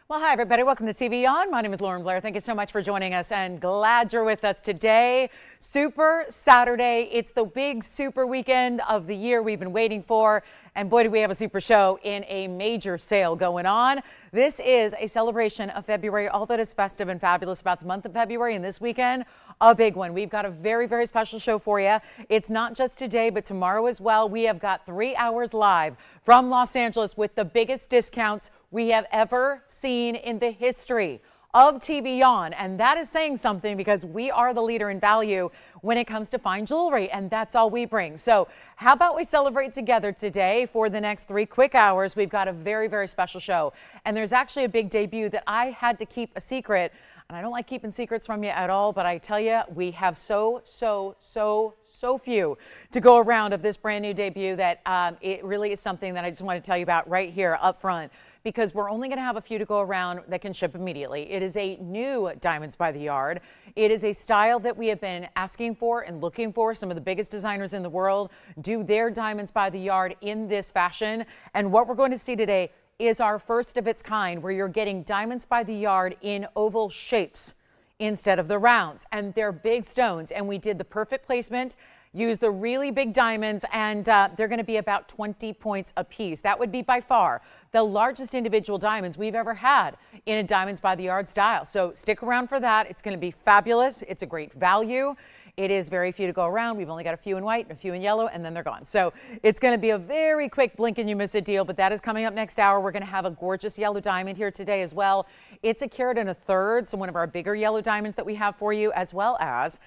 Well, hi, everybody. Welcome to TVON. My name is Blair. Thank you so much for joining us and glad you're with us today. Super Saturday. It's the big super weekend of the year we've been waiting for. And boy, do we have a super show in a major sale going on. This is a celebration of February, all that is festive and fabulous about the month of February, and this weekend, a big one. We've got a very, very special show for you. It's not just today, but tomorrow as well. We have got 3 hours live from Los Angeles with the biggest discounts we have ever seen in the history of TVON, and that is saying something because we are the leader in value when it comes to fine jewelry, and that's all we bring. So how about we celebrate together today for the next 3 quick hours? We've got a very, very special show, and there's actually a big debut that I had to keep a secret. And I don't like keeping secrets from you at all, but I tell you, we have so few to go around of this brand new debut that it really is something that I just want to tell you about right here up front, because we're only going to have a few to go around that can ship immediately. It is a new Diamonds by the Yard. It is a style that we have been asking for and looking for. Some of the biggest designers in the world do their Diamonds by the Yard in this fashion. And what we're going to see today is our first of its kind, where you're getting Diamonds by the Yard in oval shapes instead of the rounds. And they're big stones, and we did the perfect placement, use the really big diamonds, and they're going to be about 20 points a piece. That would be by far the largest individual diamonds we've ever had in a Diamonds by the Yard style. So stick around for that. It's going to be fabulous. It's a great value. It is very few to go around. We've only got a few in white and a few in yellow, and then they're gone. So it's going to be a very quick blink and you miss it deal, but that is coming up next hour. We're going to have a gorgeous yellow diamond here today as well. It's 1.33 carats, so one of our bigger yellow diamonds that we have for you, as well as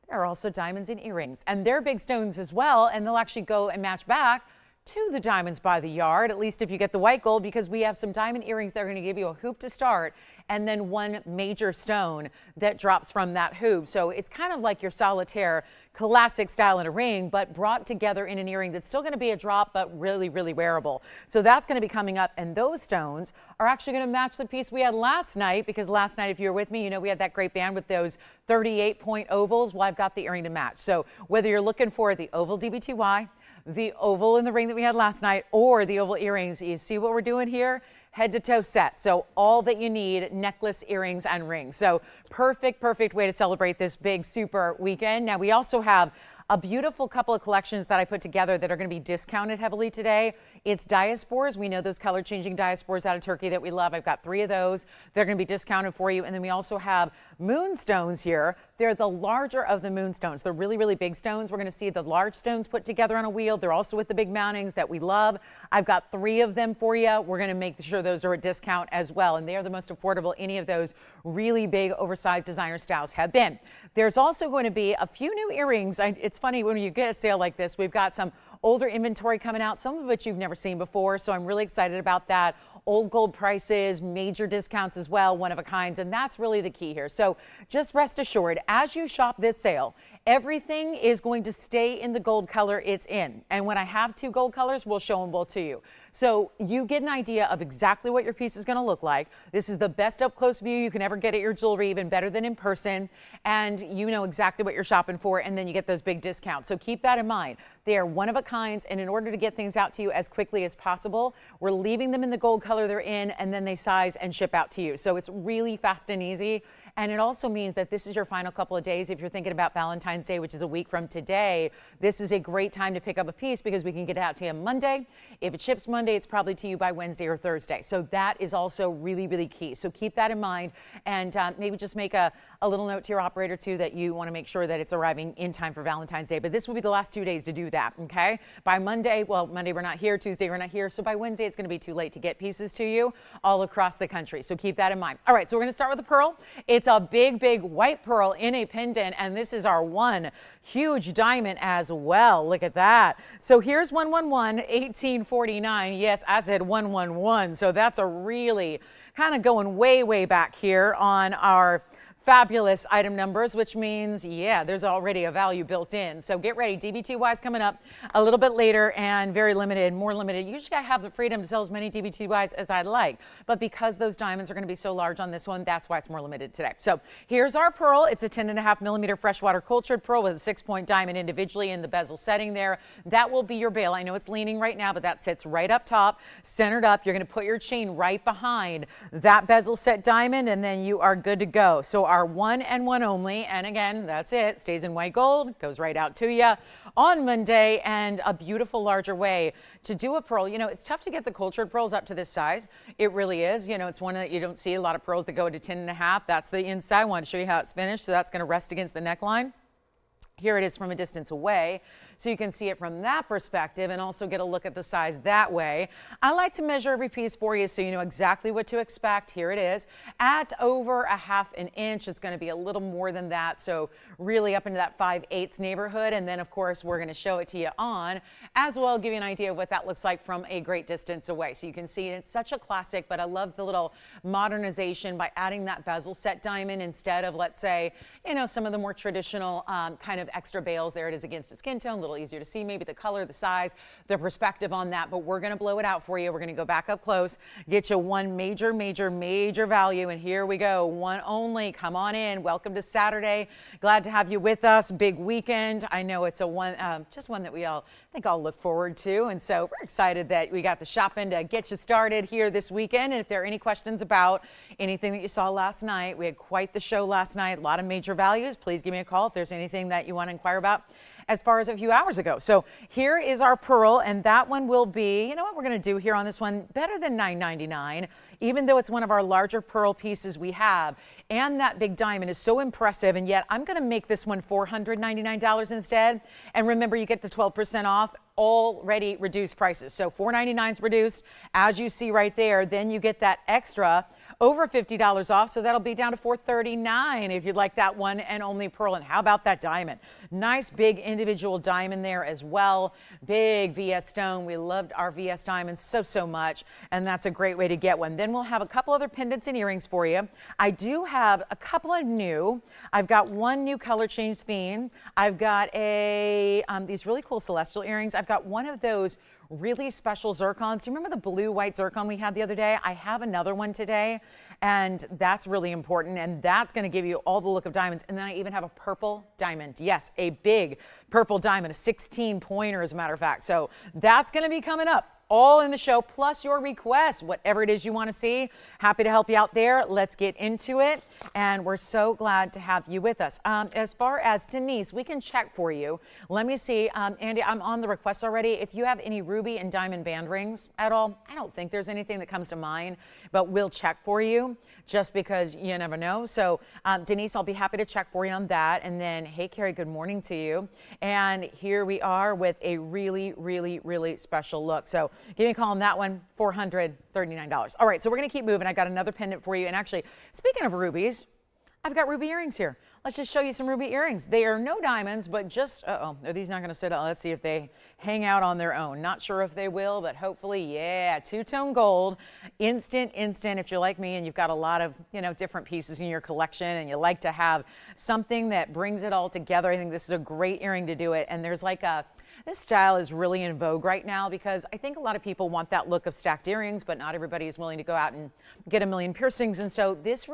there are also diamonds in earrings, and they're big stones as well, and they'll actually go and match back to the Diamonds by the Yard, at least if you get the white gold, because we have some diamond earrings that are going to give you a hoop to start and then one major stone that drops from that hoop. So it's kind of like your solitaire classic style in a ring, but brought together in an earring that's still going to be a drop, but really, really wearable. So that's going to be coming up, and those stones are actually going to match the piece we had last night, because last night, if you were with me, you know we had that great band with those 38-point ovals. Well, I've got the earring to match. So whether you're looking for the oval DBTY, the oval in the ring that we had last night, or the oval earrings, you see what we're doing here? Head to toe set. So all that you need, necklace, earrings, and rings. So perfect way to celebrate this big super weekend. Now we also have a beautiful couple of collections that I put together that are going to be discounted heavily today. It's diaspores. We know those color changing diaspores out of Turkey that we love. I've got 3 of those. They're going to be discounted for you. And then we also have moonstones here. They're the larger of the moonstones. They're really big stones. We're going to see the large stones put together on a wheel. They're also with the big mountings that we love. I've got 3 of them for you. We're going to make sure those are at discount as well. And they are the most affordable any of those really big oversized designer styles have been. There's also going to be a few new earrings. It's funny when you get a sale like this, we've got some older inventory coming out, some of which you've never seen before. So I'm really excited about that. Old gold prices, major discounts as well, one of a kinds, and that's really the key here. So just rest assured, as you shop this sale, everything is going to stay in the gold color it's in. And when I have 2 gold colors, we'll show them both to you. So you get an idea of exactly what your piece is going to look like. This is the best up close view you can ever get at your jewelry, even better than in person. And you know exactly what you're shopping for, and then you get those big discounts. So keep that in mind. They are one of a kinds, and in order to get things out to you as quickly as possible, we're leaving them in the gold color they're in, and then they size and ship out to you. So it's really fast and easy. And it also means that this is your final couple of days. If you're thinking about Valentine's Day, which is a week from today, this is a great time to pick up a piece because we can get it out to you Monday. If it ships Monday, it's probably to you by Wednesday or Thursday. So that is also really key. So keep that in mind, and maybe just make a little note to your operator too that you want to make sure that it's arriving in time for Valentine's Day. But this will be the last 2 days to do that, okay? By Monday, well, Monday we're not here, Tuesday we're not here, so by Wednesday it's going to be too late to get pieces to you all across the country. So keep that in mind. All right, so we're going to start with the pearl. It's a big white pearl in a pendant, and this is our one huge diamond as well. Look at that. So here's 111, 1849. Yes, I said 111. So that's a really kind of going way back here on our fabulous item numbers, which means, yeah, there's already a value built in. So get ready. DBTYs coming up a little bit later and very limited, more limited. Usually I have the freedom to sell as many DBTYs as I'd like, but because those diamonds are going to be so large on this one, that's why it's more limited today. So here's our pearl. It's a 10.5 millimeter freshwater cultured pearl with a 6-point diamond individually in the bezel setting there. That will be your bail. I know it's leaning right now, but that sits right up top, centered up. You're going to put your chain right behind that bezel set diamond, and then you are good to go. So our one and one only, and again, that's it, stays in white gold, goes right out to you on Monday, and a beautiful larger way to do a pearl. You know, it's tough to get the cultured pearls up to this size. It really is. You know, it's one that you don't see a lot of pearls that go to 10.5. That's the inside. I want to show you how it's finished. So that's going to rest against the neckline. Here it is from a distance away, so you can see it from that perspective and also get a look at the size that way. I like to measure every piece for you so you know exactly what to expect. Here it is at over 1/2 inch. It's going to be a little more than that, so really up into that 5/8 neighborhood. And then, of course, we're going to show it to you on as well, give you an idea of what that looks like from a great distance away. So you can see it's such a classic, but I love the little modernization by adding that bezel set diamond instead of, let's say, you know, some of the more traditional kind of extra bales. There it is against the skin tone, a little easier to see, maybe the color, the size, the perspective on that, but we're going to blow it out for you. We're going to go back up close, get you one major value, and here we go, one only. Come on in. Welcome to Saturday. Glad to have you with us. Big weekend. I know it's a one, just one that we all think I'll look forward to, and so we're excited that we got the shopping to get you started here this weekend. And if there are any questions about anything that you saw last night, we had quite the show last night, a lot of major values. Please give me a call if there's anything that you want to inquire about as far as a few hours ago. So here is our pearl, and that one will be, you know what we're going to do here on this one, better than $9.99, even though it's one of our larger pearl pieces we have, and that big diamond is so impressive, and yet I'm going to make this one $499 instead. And remember, you get the 12% off, already reduced prices. So $499 is reduced, as you see right there. Then you get that extra over $50 off, so that'll be down to $439 if you'd like that one and only pearl. And how about that diamond? Nice big individual diamond there as well. Big VS stone. We loved our VS diamonds so much, and that's a great way to get one. Then we'll have a couple other pendants and earrings for you. I do have a couple of new. I've got one new color change sphene. I've got a these really cool celestial earrings. I've got one of those really special zircons. Do you remember the blue-white zircon we had the other day? I have another one today, and that's really important, and that's going to give you all the look of diamonds. And then I even have a purple diamond. Yes, a big purple diamond, a 16-pointer as a matter of fact. So that's going to be coming up all in the show, plus your requests, whatever it is you want to see. Happy to help you out there. Let's get into it, and we're so glad to have you with us. As far as Denise, we can check for you. Let me see. Andy, I'm on the requests already. If you have any ruby and diamond band rings at all, I don't think there's anything that comes to mind, but we'll check for you just because you never know. So Denise, I'll be happy to check for you on that. And then, hey, Carrie, good morning to you. And here we are with a really special look. So give me a call on that one, $439. All right, so we're going to keep moving. I got another pendant for you. And actually, speaking of rubies, I've got ruby earrings here. Let's just show you some ruby earrings. They are no diamonds, but just, are these not going to sit out? Let's see if they hang out on their own. Not sure if they will, but hopefully, yeah. Two-tone gold, instant. If you're like me and you've got a lot of, you know, different pieces in your collection and you like to have something that brings it all together, I think this is a great earring to do it. And there's like this style is really in vogue right now because I think a lot of people want that look of stacked earrings, but not everybody is willing to go out and get a million piercings. And so this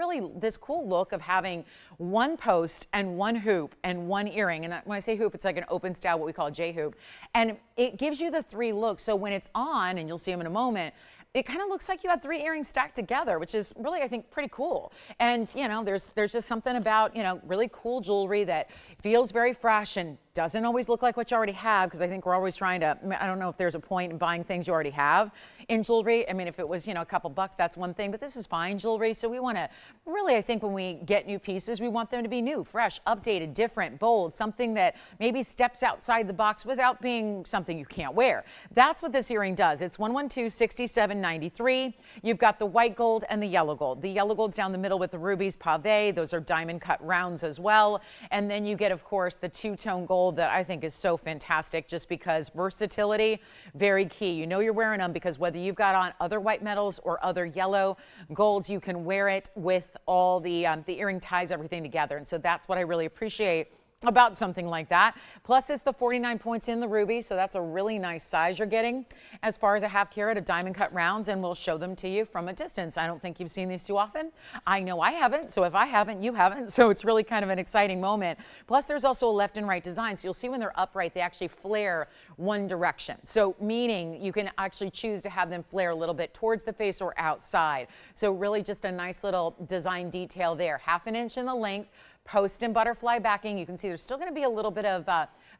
cool look of having one post and one hoop and one earring. And when I say hoop, it's like an open style, what we call a J hoop. And it gives you the 3 looks. So when it's on, and you'll see them in a moment, it kind of looks like you had 3 earrings stacked together, which is really, I think, pretty cool. And, you know, there's just something about, you know, really cool jewelry that feels very fresh and doesn't always look like what you already have, because I think we're always trying to, I don't know if there's a point in buying things you already have in jewelry. I mean, if it was, you know, a couple bucks, that's one thing, but this is fine jewelry. So we want to really, I think when we get new pieces, we want them to be new, fresh, updated, different, bold, something that maybe steps outside the box without being something something you can't wear. That's what this earring does. It's 112-6793. You've got the white gold and the yellow gold. The yellow gold's down the middle with the rubies pave. Those are diamond cut rounds as well. And then you get, of course, the two-tone gold that I think is so fantastic just because versatility, very key. You know you're wearing them because whether you've got on other white metals or other yellow golds, you can wear it with all the earring ties everything together. And so that's what I really appreciate about something like that. Plus it's the 49 points in the ruby, so that's a really nice size you're getting as far as a half carat of diamond cut rounds, and we'll show them to you from a distance. I don't think you've seen these too often. I know I haven't, so if I haven't, you haven't, so it's really kind of an exciting moment. Plus there's also a left and right design, so you'll see when they're upright they actually flare one direction, so meaning you can actually choose to have them flare a little bit towards the face or outside. So really just a nice little design detail there. 1/2 inch in the length, post and butterfly backing. You can see there's still going to be a little bit of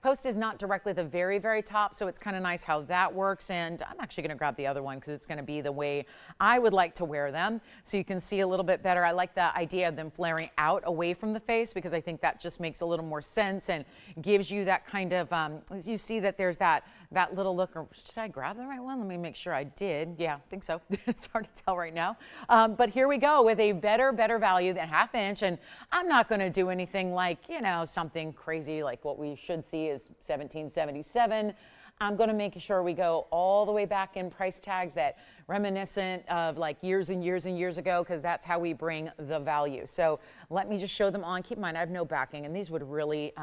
post is not directly the very, very top, so it's kind of nice how that works. And I'm actually going to grab the other one because it's going to be the way I would like to wear them, so you can see a little bit better. I like the idea of them flaring out away from the face because I think that just makes a little more sense and gives you that kind of, you see that there's that little look. Or should I grab the right one? Let me make sure I did. Yeah, I think so. It's hard to tell right now. But here we go with a better value than 1/2 inch. And I'm not going to do anything like, you know, something crazy like what we should see is 1777. I'm going to make sure we go all the way back in price tags that reminiscent of like years and years and years ago, because that's how we bring the value. So let me just show them on. Keep in mind, I have no backing, and these would really,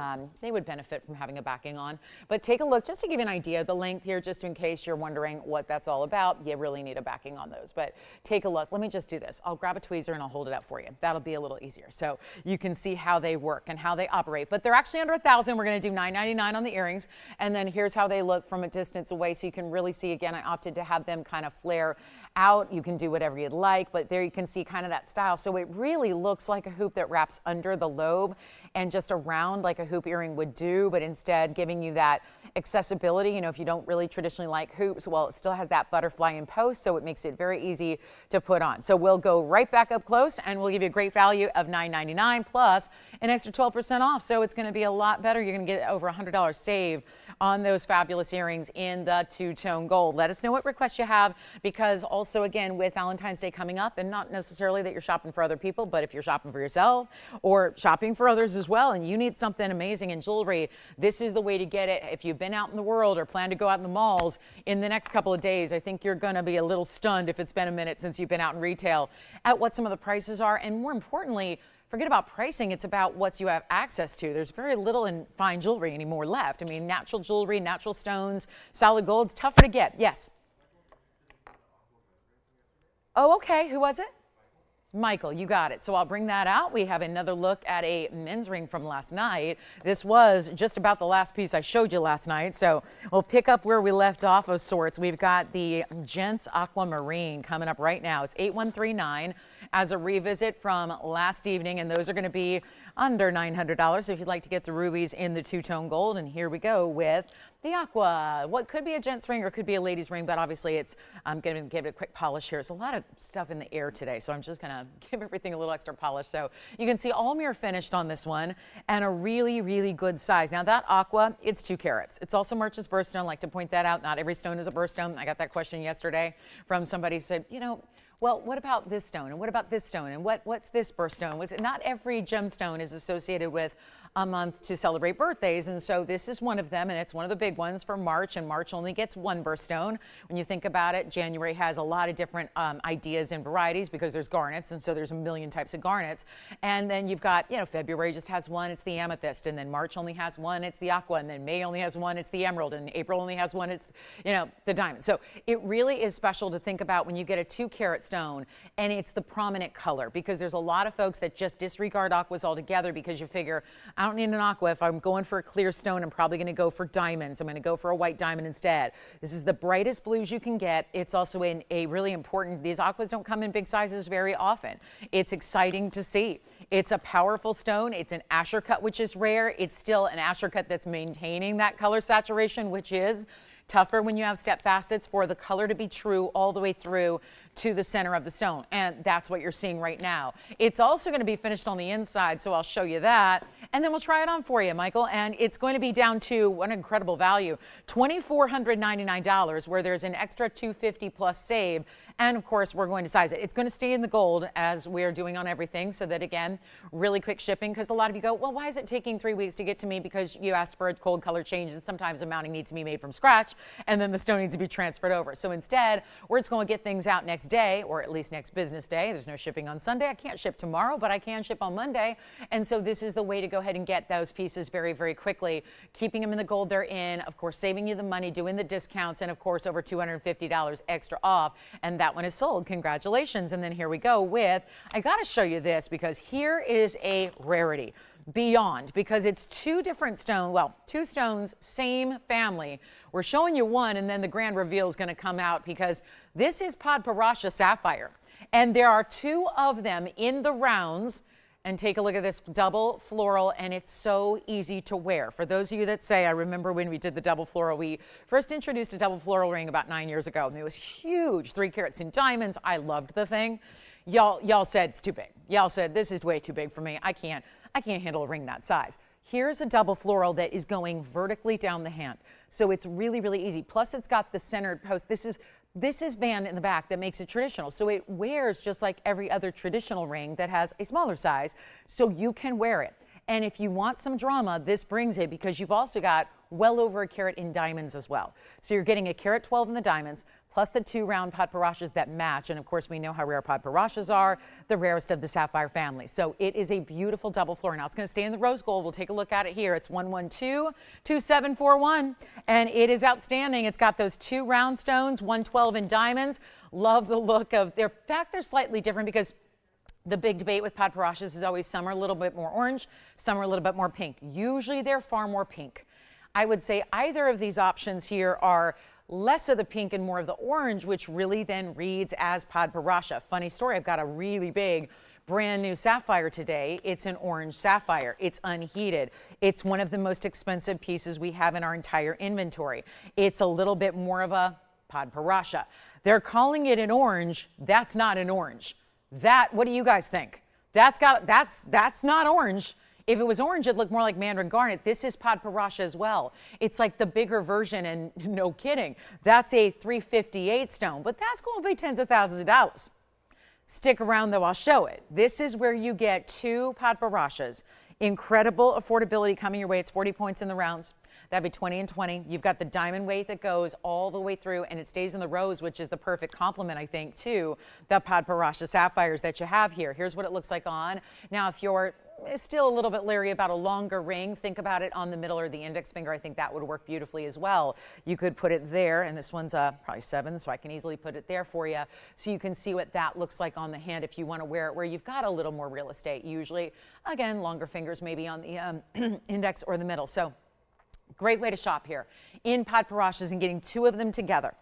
they would benefit from having a backing on. But take a look just to give you an idea of the length here, just in case you're wondering what that's all about. You really need a backing on those, but take a look. Let me just do this. I'll grab a tweezer and I'll hold it up for you. That'll be a little easier. So you can see how they work and how they operate, but they're actually under $1,000. We're going to do $9.99 on the earrings. And then here's how they look from a distance away. So you can really see, again, I opted to have them kind of flare out. You can do whatever you'd like, but there you can see kind of that style. So it really looks like a hoop that wraps under the lobe and just around like a hoop earring would do, but instead giving you that accessibility. You know, if you don't really traditionally like hoops, well, it still has that butterfly in post, so it makes it very easy to put on. So we'll go right back up close and we'll give you a great value of $9.99 plus an extra 12% off. So it's going to be a lot better. You're going to get over $100 saved on those fabulous earrings in the two-tone gold. Let us know what requests you have, because also, again, with Valentine's Day coming up, and not necessarily that you're shopping for other people, but if you're shopping for yourself or shopping for others as well, and you need something amazing in jewelry, this is the way to get it. If you've been out in the world or plan to go out in the malls in the next couple of days, I think you're going to be a little stunned if it's been a minute since you've been out in retail at what some of the prices are. And more importantly, forget about pricing. It's about what you have access to. There's very little in fine jewelry anymore left. I mean, natural jewelry, natural stones, solid gold's tougher to get. Yes. Oh, okay. Who was it? Michael, you got it. So I'll bring that out. We have another look at a men's ring from last night. This was just about the last piece I showed you last night. So we'll pick up where we left off of sorts. We've got the Gents Aquamarine coming up right now. It's 8139 as a revisit from last evening, and those are going to be under $900 if you'd like to get the rubies in the two-tone gold. And here we go with the aqua. What could be a gent's ring or could be a lady's ring, but obviously it's, I'm going to give it a quick polish here. It's a lot of stuff in the air today, so I'm just going to give everything a little extra polish. So you can see all mirror finished on this one and a really, really good size. Now that aqua, it's 2 carats. It's also Murch's birthstone. I like to point that out. Not every stone is a birthstone. I got that question yesterday from somebody who said, you know, well, what about this stone? And what about this stone? And what's this birthstone? Not every gemstone is associated with a month to celebrate birthdays, and so this is one of them, and it's one of the big ones for March, and March only gets 1 birthstone. When you think about it, January has a lot of different ideas and varieties because there's garnets, and so there's a million types of garnets. And then you've got, you know, February just has 1, it's the amethyst, and then March only has 1, it's the aqua, and then May only has 1, it's the emerald, and April only has 1, it's, you know, the diamond. So it really is special to think about when you get a 2-carat stone, and it's the prominent color, because there's a lot of folks that just disregard aquas altogether because you figure, I don't need an aqua. If I'm going for a clear stone, I'm probably going to go for diamonds. I'm going to go for a white diamond instead. This is the brightest blues you can get. It's also in a really important, these aquas don't come in big sizes very often. It's exciting to see. It's a powerful stone. It's an Asher cut, which is rare. It's still an Asher cut that's maintaining that color saturation, which is tougher when you have step facets for the color to be true all the way through to the center of the stone. And that's what you're seeing right now. It's also going to be finished on the inside, so I'll show you that. and then we'll try it on for you, Michael. And it's going to be down to what an incredible value, $2,499, where there's an extra $250 plus save. And of course, we're going to size it. It's going to stay in the gold as we're doing on everything, so that again, really quick shipping, because a lot of you go, well, why is it taking 3 weeks to get to me? Because you asked for a cold color change, and sometimes the mounting needs to be made from scratch, and then the stone needs to be transferred over. So instead, we're just going to get things out next day, or at least next business day. There's no shipping on Sunday. I can't ship tomorrow, but I can ship on Monday. And so this is the way to go ahead and get those pieces very, very quickly, keeping them in the gold they're in, of course, saving you the money, doing the discounts, and of course, over $250 extra off. And that one is sold. Congratulations. And then here we go with, I got to show you this, because here is a rarity beyond, because it's two different stones, well, two stones, same family. We're showing you one, and then the grand reveal is going to come out, because this is Padparadscha sapphire, and there are two of them in the rounds. And take a look at this double floral, and it's so easy to wear. For those of you that say, I remember when we did the double floral, we first introduced a double floral ring about 9 years ago, and it was huge, 3 carats in diamonds. I loved the thing. Y'all said it's too big. Y'all said this is way too big for me. I can't handle a ring that size. Here's a double floral that is going vertically down the hand. So it's really, really easy. Plus it's got the centered post. This is band in the back that makes it traditional. So it wears just like every other traditional ring that has a smaller size, so you can wear it. And if you want some drama, this brings it, because you've also got well over a carat in diamonds as well. So you're getting a carat 12 in the diamonds, plus the 2 round Padparadschas that match. And of course, we know how rare Padparadschas are, the rarest of the sapphire family. So it is a beautiful double floor. Now it's going to stay in the rose gold. We'll take a look at it here. It's 112-2741, and it is outstanding. It's got those 2 round stones, 112 in diamonds. Love the look of their. In fact, they're slightly different, because the big debate with Padparadsschas is always some are a little bit more orange, some are a little bit more pink. Usually they're far more pink. I would say either of these options here are less of the pink and more of the orange, which really then reads as Padparadscha. Funny story, I've got a really big brand new sapphire today. It's an orange sapphire. It's unheated. It's one of the most expensive pieces we have in our entire inventory. It's a little bit more of a Padparadscha. They're calling it an orange. That's not an orange. What do you guys think? That's not orange. If it was orange, it'd look more like mandarin garnet. This is Padparadscha as well. It's like the bigger version, and no kidding. That's a 358 stone, but that's going to be tens of thousands of dollars. Stick around though, I'll show it. This is where you get 2 Padparadschas. Incredible affordability coming your way. It's 40 points in the rounds. That'd be 20 and 20. You've got the diamond weight that goes all the way through, and it stays in the rose, which is the perfect complement, I think, to the Padparadscha sapphires that you have here. Here's what it looks like on. Now, if you're still a little bit leery about a longer ring, think about it on the middle or the index finger. I think that would work beautifully as well. You could put it there, and this one's probably 7, so I can easily put it there for you, so you can see what that looks like on the hand if you want to wear it where you've got a little more real estate. Usually, again, longer fingers maybe on the index or the middle. So great way to shop here in Padparadsschas, and getting 2 of them together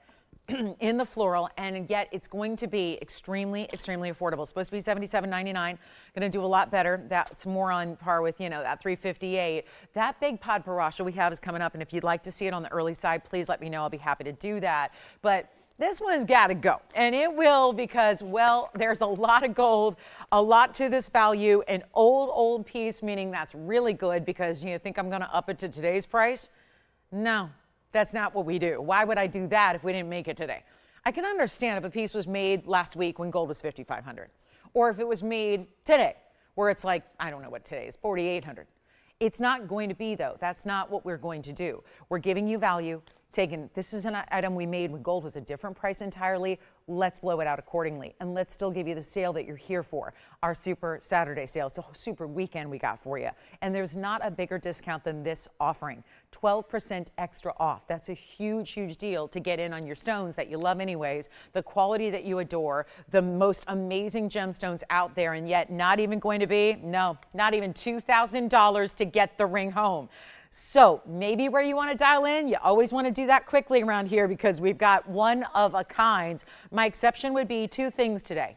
in the floral, and yet it's going to be extremely, extremely affordable. It's supposed to be $77.99. Going to do a lot better. That's more on par with, you know, that $358. That big Padparadscha we have is coming up, and if you'd like to see it on the early side, please let me know. I'll be happy to do that. But this one's got to go, and it will, because, well, there's a lot of gold, a lot to this value, an old piece, meaning that's really good, because you think I'm going to up it to today's price? No, that's not what we do. Why would I do that if we didn't make it today? I can understand if a piece was made last week when gold was $5,500, or if it was made today, where it's like, I don't know what today is, $4,800. It's not going to be, though. That's not what we're going to do. We're giving you value. This is an item we made when gold was a different price entirely. Let's blow it out accordingly, and let's still give you the sale that you're here for, our Super Saturday sale. It's a super weekend we got for you, and there's not a bigger discount than this offering. 12% extra off. That's a huge, huge deal to get in on your stones that you love anyways, the quality that you adore, the most amazing gemstones out there, and yet not even going to be, no, not even $2,000 to get the ring home. So maybe where you want to dial in, you always want to do that quickly around here, because we've got one of a kinds. My exception would be 2 things today.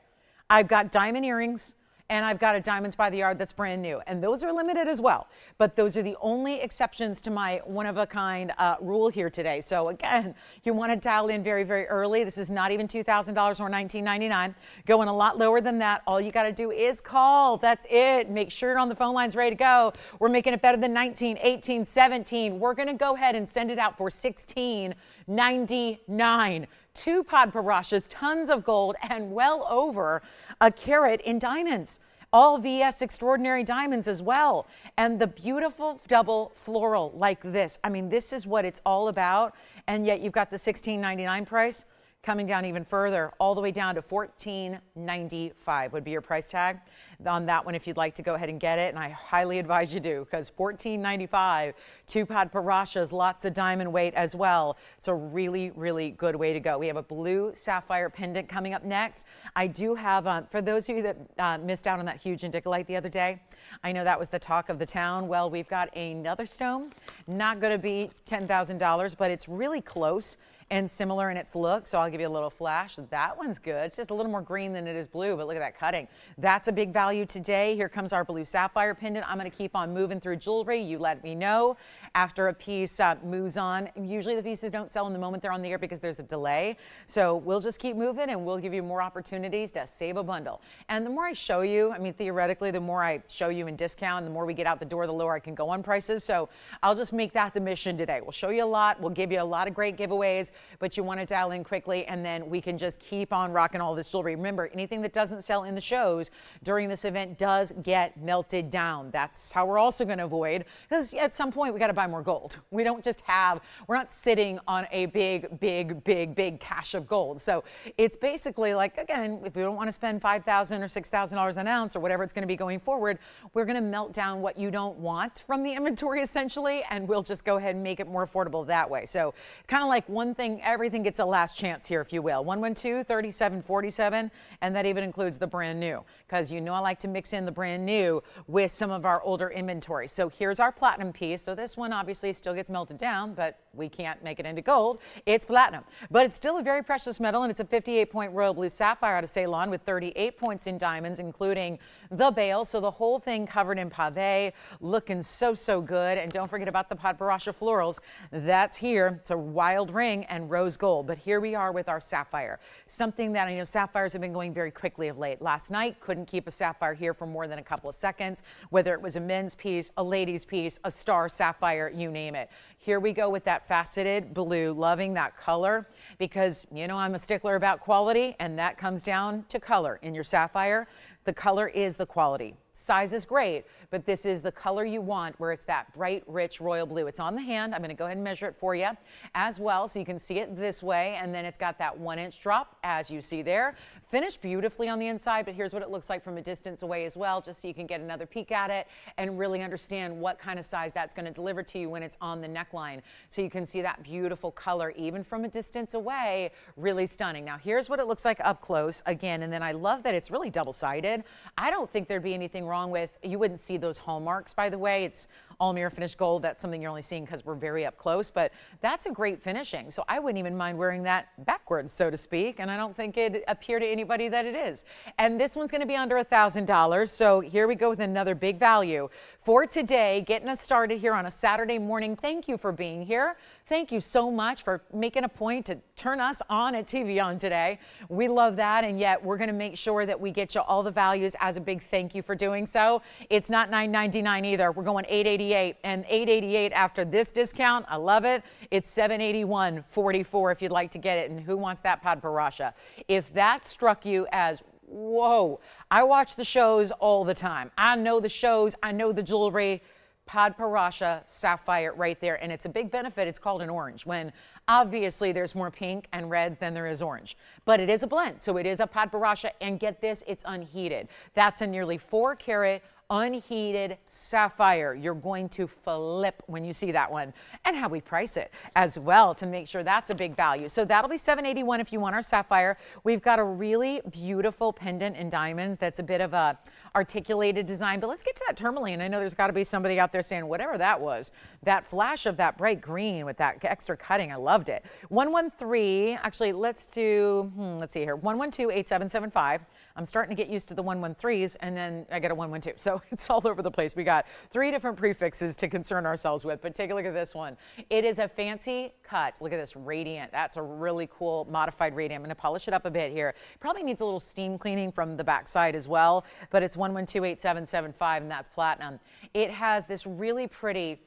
I've got diamond earrings, and I've got a diamonds by the yard that's brand new, and those are limited as well. But those are the only exceptions to my one-of-a-kind rule here today. So again, you want to dial in very, very early. This is not even $2,000 or $19.99. Going a lot lower than that. All you got to do is call. That's it. Make sure you're on the phone lines ready to go. We're making it better than 19, 18, 17. We're going to go ahead and send it out for $16.99. 2 Padparashas, tons of gold, and well over a carat in diamonds. All VS extraordinary diamonds as well. And the beautiful double floral like this. I mean, this is what it's all about. And yet you've got the $16.99 price coming down even further, all the way down to $14.95 would be your price tag on that one if you'd like to go ahead and get it. And I highly advise you do, because $14.95, 2 Padparashas, lots of diamond weight as well. It's a really, really good way to go. We have a blue sapphire pendant coming up next. I do have, for those of you that missed out on that huge indicolite the other day, I know that was the talk of the town. Well, we've got another stone, not going to be $10,000, but it's really close and similar in its look. So I'll give you a little flash. That one's good. It's just a little more green than it is blue, but look at that cutting. That's a big value today. Here comes our blue sapphire pendant. I'm going to keep on moving through jewelry. You let me know after a piece moves on. Usually the pieces don't sell in the moment they're on the air because there's a delay. So we'll just keep moving, and we'll give you more opportunities to save a bundle. And the more I show you, I mean, theoretically, the more I show you in discount, the more we get out the door, the lower I can go on prices. So I'll just make that the mission today. We'll show you a lot. We'll give you a lot of great giveaways, but you want to dial in quickly, and then we can just keep on rocking all this jewelry. Remember, anything that doesn't sell in the shows during this event does get melted down. That's how we're also going to avoid, because at some point we got to buy more gold. We don't just have, we're not sitting on a big cache of gold. So it's basically like, again, if we don't want to spend $5,000 or $6,000 an ounce or whatever it's going to be going forward, we're going to melt down what you don't want from the inventory essentially, and we'll just go ahead and make it more affordable that way. So kind of like one thing, everything gets a last chance here, if you will. 112-3747, and that even includes the brand new, because you know I like to mix in the brand new with some of our older inventory. So here's our platinum piece. So this one obviously still gets melted down, but we can't make it into gold. It's platinum, but it's still a very precious metal, and it's a 58-point royal blue sapphire out of Ceylon with 38 points in diamonds, including the bail. So the whole thing covered in pave, looking so good. And don't forget about the Padparadscha florals. That's here. It's a wild ring and rose gold. But here we are with our sapphire, something that I know sapphires have been going very quickly of late. Last night, couldn't keep a sapphire here for more than a couple of seconds, whether it was a men's piece, a ladies piece, a star sapphire, you name it. Here we go with that faceted blue, loving that color, because you know I'm a stickler about quality, and that comes down to color in your sapphire. The color is the quality. Size is great, but this is the color you want, where it's that bright, rich royal blue. It's on the hand. I'm going to go ahead and measure it for you as well, so you can see it this way. And then it's got that 1-inch drop, as you see there. Finished beautifully on the inside, but here's what it looks like from a distance away as well, just so you can get another peek at it and really understand what kind of size that's going to deliver to you when it's on the neckline. So you can see that beautiful color, even from a distance away, really stunning. Now, here's what it looks like up close again, and then I love that it's really double-sided. I don't think there'd be anything wrong with, you wouldn't see those hallmarks, by the way. It's all mirror finished gold. That's something you're only seeing because we're very up close, but that's a great finishing. So I wouldn't even mind wearing that backwards, so to speak, and I don't think it'd appear to anybody that it is. And this one's going to be under $1,000. So here we go with another big value for today, getting us started here on a Saturday morning. Thank you for being here. Thank you so much for making a point to turn us on at TVON today. We love that, and yet we're going to make sure that we get you all the values as a big thank you for doing so. It's not $9.99 either. We're going $8.88, and $8.88 after this discount. I love it. It's $781.44 if you'd like to get it. And who wants that Padparadscha? If that struck you as whoa, I watch the shows all the time. I know the shows. I know the jewelry. Padparadscha sapphire right there, and it's a big benefit. It's called an orange, when obviously there's more pink and reds than there is orange, but it is a blend. So it is a Padparadscha, and get this, it's unheated. That's a nearly 4 carat unheated sapphire. You're going to flip when you see that one, and how we price it as well to make sure that's a big value. So that'll be $781 if you want our sapphire. We've got a really beautiful pendant in diamonds that's a bit of a articulated design, but let's get to that tourmaline. I know there's got to be somebody out there saying whatever that was, that flash of that bright green with that extra cutting. I loved it. 113, actually let's do, let's see here, 112-8775. I'm starting to get used to the 113s, and then I get a 112. So it's all over the place. We got 3 different prefixes to concern ourselves with, but take a look at this one. It is a fancy cut. Look at this radiant. That's a really cool modified radiant. I'm going to polish it up a bit here. Probably needs a little steam cleaning from the backside as well, but it's 112-8775, and that's platinum. It has this really pretty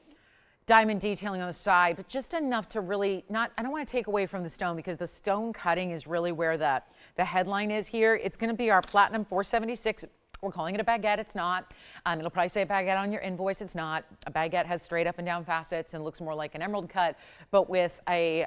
diamond detailing on the side, but just enough to really not, I don't want to take away from the stone, because the stone cutting is really where the headline is here. It's going to be our platinum 476. We're calling it a baguette. It's not. It'll probably say baguette on your invoice. It's not. A baguette has straight up and down facets and looks more like an emerald cut, but with a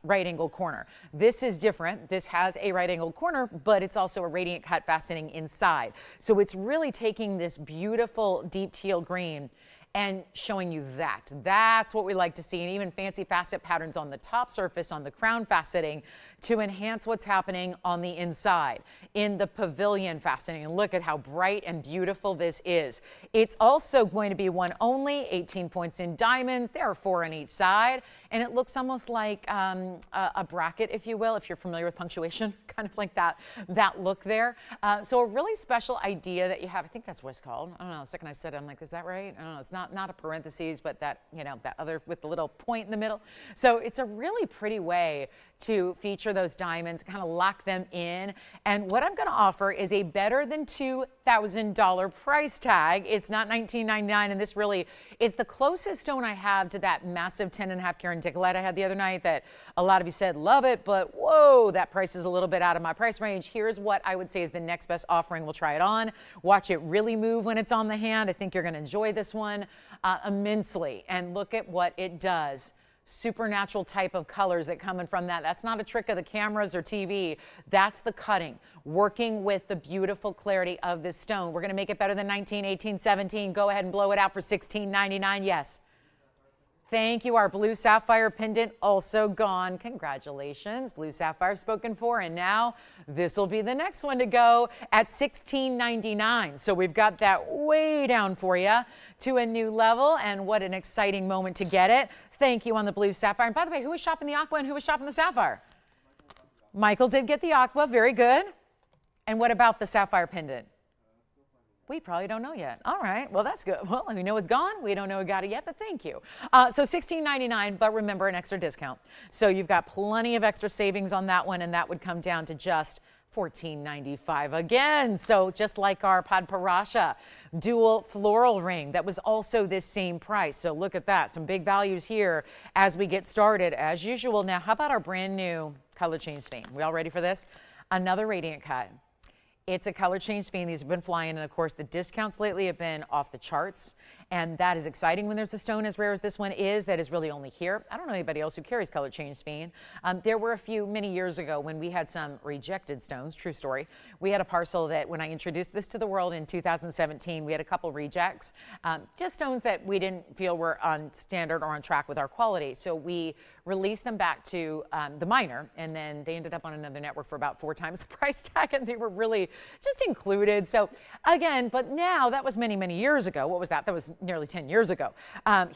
right angled corner. This is different. This has a right angled corner, but it's also a radiant cut faceting inside. So it's really taking this beautiful deep teal green and showing you that. That's what we like to see, and even fancy facet patterns on the top surface, on the crown faceting, to enhance what's happening on the inside in the pavilion faceting. And look at how bright and beautiful this is. It's also going to be one only, 18 points in diamonds. There are 4 on each side, and it looks almost like a bracket, if you will, if you're familiar with punctuation, kind of like that look there. So a really special idea that you have. I think that's what it's called. I don't know. The second I said it, I'm like, is that right? I don't know. It's not a parentheses, but that, you know, that other with the little point in the middle. So it's a really pretty way to feature those diamonds, kind of lock them in. And what I'm going to offer is a better than $2,000 price tag. It's not $19.99, and this really is the closest stone I have to that massive 10.5 carat Nicolite I had the other night that a lot of you said love it, but whoa, that price is a little bit out of my price range. Here's what I would say is the next best offering. We'll try it on. Watch it really move when it's on the hand. I think you're going to enjoy this one immensely, and look at what it does. Supernatural type of colors that come in from that. That's not a trick of the cameras or TV. That's the cutting, working with the beautiful clarity of this stone. We're going to make it better than 19, 18, 17. Go ahead and blow it out for $16.99. Yes. Thank you. Our blue sapphire pendant also gone. Congratulations. Blue sapphire spoken for. And now this will be the next one to go at $16.99. So we've got that way down for you to a new level. And what an exciting moment to get it. Thank you on the blue sapphire. And by the way, who was shopping the aqua and who was shopping the sapphire? Michael did get the aqua. Very good. And what about the sapphire pendant? We probably don't know yet. All right, well, that's good. Well, we know it's gone. We don't know who got it yet, but thank you. So $16.99, but remember, an extra discount. So you've got plenty of extra savings on that one, and that would come down to just $14.95 again. So just like our Padparadscha dual floral ring, that was also this same price. So look at that, some big values here as we get started as usual. Now, how about our brand new color change sphene? We all ready for this? Another radiant cut. It's a color change sphene. These have been flying, and of course the discounts lately have been off the charts, and that is exciting when there's a stone as rare as this one is that is really only here. I don't know anybody else who carries color change sphene. There were a few many years ago when we had some rejected stones, true story. We had a parcel that when I introduced this to the world in 2017, we had a couple rejects, just stones that we didn't feel were on standard or on track with our quality. So we released them back to the miner, and then they ended up on another network for about 4 times the price tag, and they were really just included. So again, but now that was many, many years ago. What was that? That was nearly 10 years ago.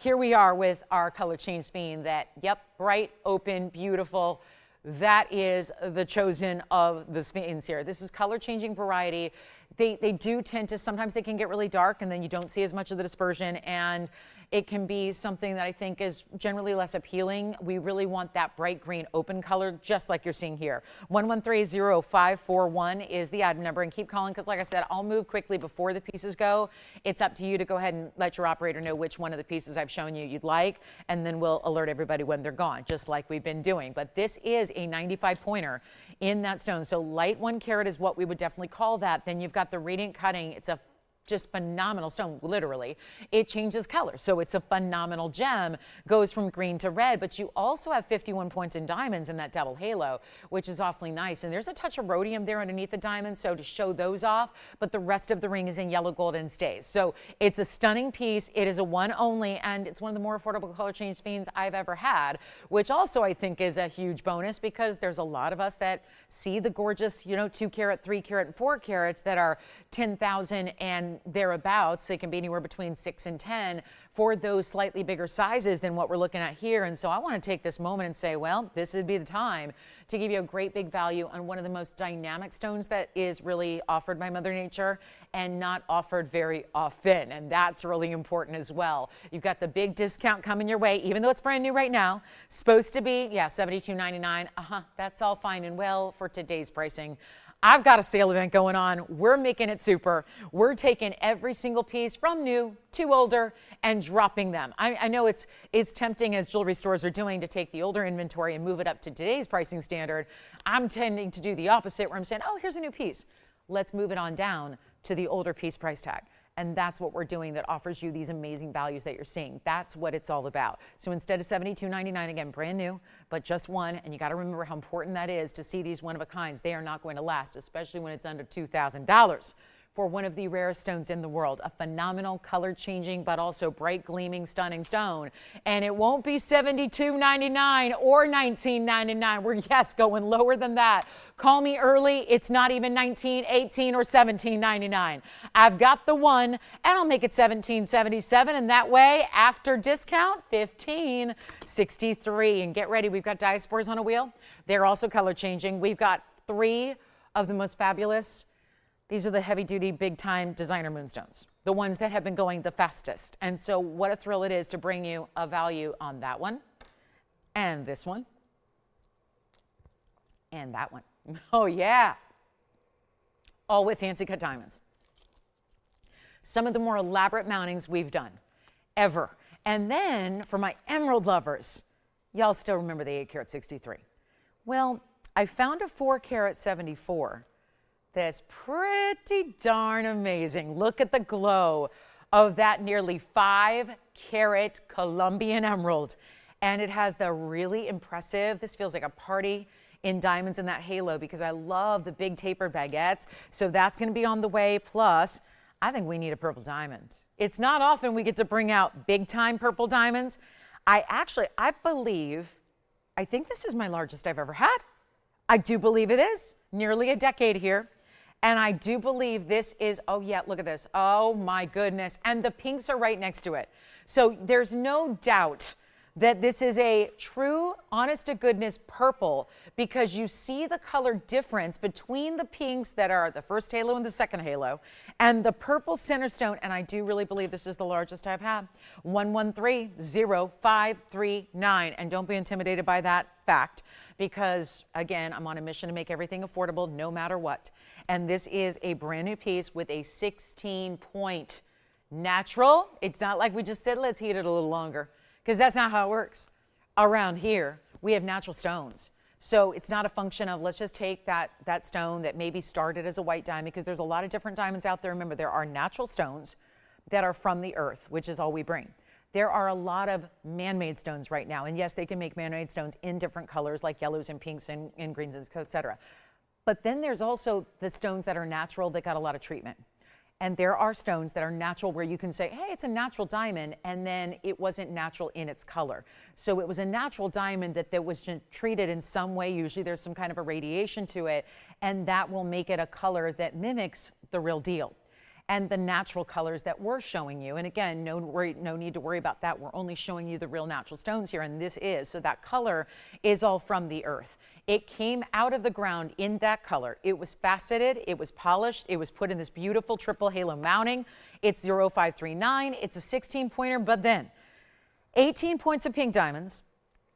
Here we are with our color change sphene that, yep, bright, open, beautiful. That is the chosen of the sphenes here. This is color changing variety. They do tend to, sometimes they can get really dark and then you don't see as much of the dispersion, and it can be something that I think is generally less appealing. We really want that bright green open color, just like you're seeing here. 1130541 is the item number, and keep calling because, like I said, I'll move quickly before the pieces go. It's up to you to go ahead and let your operator know which one of the pieces I've shown you you'd like, and then we'll alert everybody when they're gone, just like we've been doing. But this is a 95 pointer in that stone. So light 1 carat is what we would definitely call that. Then you've got the radiant cutting. It's a just phenomenal stone, literally. It changes color, so it's a phenomenal gem, goes from green to red, but you also have 51 points in diamonds in that double halo, which is awfully nice. And there's a touch of rhodium there underneath the diamonds, so to show those off, but the rest of the ring is in yellow gold and stays. So it's a stunning piece. It is a one only, and it's one of the more affordable color change sphenes I've ever had, which also I think is a huge bonus because there's a lot of us that see the gorgeous, you know, 2 carat, 3 carat, and 4 carats that are 10,000 and thereabouts. They can be anywhere between 6 and 10 for those slightly bigger sizes than what we're looking at here. And so I want to take this moment and say, well, this would be the time to give you a great big value on one of the most dynamic stones that is really offered by Mother Nature and not offered very often. And that's really important as well. You've got the big discount coming your way, even though it's brand new right now. Supposed to be, yeah, $72.99. That's all fine and well for today's pricing. I've got a sale event going on. We're making it super. We're taking every single piece from new to older and dropping them. I know it's tempting, as jewelry stores are doing, to take the older inventory and move it up to today's pricing standard. I'm tending to do the opposite, where I'm saying, oh, here's a new piece. Let's move it on down to the older piece price tag. And that's what we're doing that offers you these amazing values that you're seeing. That's what it's all about. So instead of $72.99, again, brand new, but just one, and you got to remember how important that is to see these one-of-a-kinds. They are not going to last, especially when it's under $2,000 for one of the rarest stones in the world. A phenomenal color-changing, but also bright, gleaming, stunning stone. And it won't be $72.99 or $19.99. We're, yes, going lower than that. Call me early. It's not even $19, $18, or $17.99. I've got the one, and I'll make it $17.77, and that way, after discount, $15.63. And get ready, we've got diaspores on a wheel. They're also color changing. We've got 3 of the most fabulous. These are the heavy-duty, big-time designer moonstones, the ones that have been going the fastest. And so what a thrill it is to bring you a value on that one, and this one, and that one. Oh, yeah. All with fancy cut diamonds. Some of the more elaborate mountings we've done ever. And then for my emerald lovers, y'all still remember the 8 carat 63. Well, I found a 4 carat 74 that's pretty darn amazing. Look at the glow of that nearly 5 carat Colombian emerald. And it has the really impressive, this feels like a party in diamonds in that halo, because I love the big tapered baguettes. So that's going to be on the way. Plus, I think we need a purple diamond. It's not often we get to bring out big time purple diamonds. I think this is my largest I've ever had. I do believe it is. Nearly a decade here. And I do believe this is, oh yeah, look at this. Oh my goodness. And the pinks are right next to it. So there's no doubt that this is a true, honest to goodness purple, because you see the color difference between the pinks that are the first halo and the second halo and the purple center stone. And I do really believe this is the largest I've had. 1130-539. And don't be intimidated by that fact, because again, I'm on a mission to make everything affordable no matter what. And this is a brand new piece with a 16-point natural. It's not like we just said, let's heat it a little longer, because that's not how it works. Around here, we have natural stones. So it's not a function of, let's just take that stone that maybe started as a white diamond, because there's a lot of different diamonds out there. Remember, there are natural stones that are from the earth, which is all we bring. There are a lot of man-made stones right now. And yes, they can make man-made stones in different colors, like yellows and pinks and greens, et cetera. But then there's also the stones that are natural that got a lot of treatment. And there are stones that are natural where you can say, hey, it's a natural diamond, and then it wasn't natural in its color. So it was a natural diamond that was treated in some way. Usually there's some kind of irradiation to it, and that will make it a color that mimics the real deal. And the natural colors that we're showing you, and again, no need to worry about that. We're only showing you the real natural stones here, and this is. So that color is all from the earth. It came out of the ground in that color. It was faceted, it was polished, it was put in this beautiful triple halo mounting. It's 0539, it's a 16-pointer, but then 18 points of pink diamonds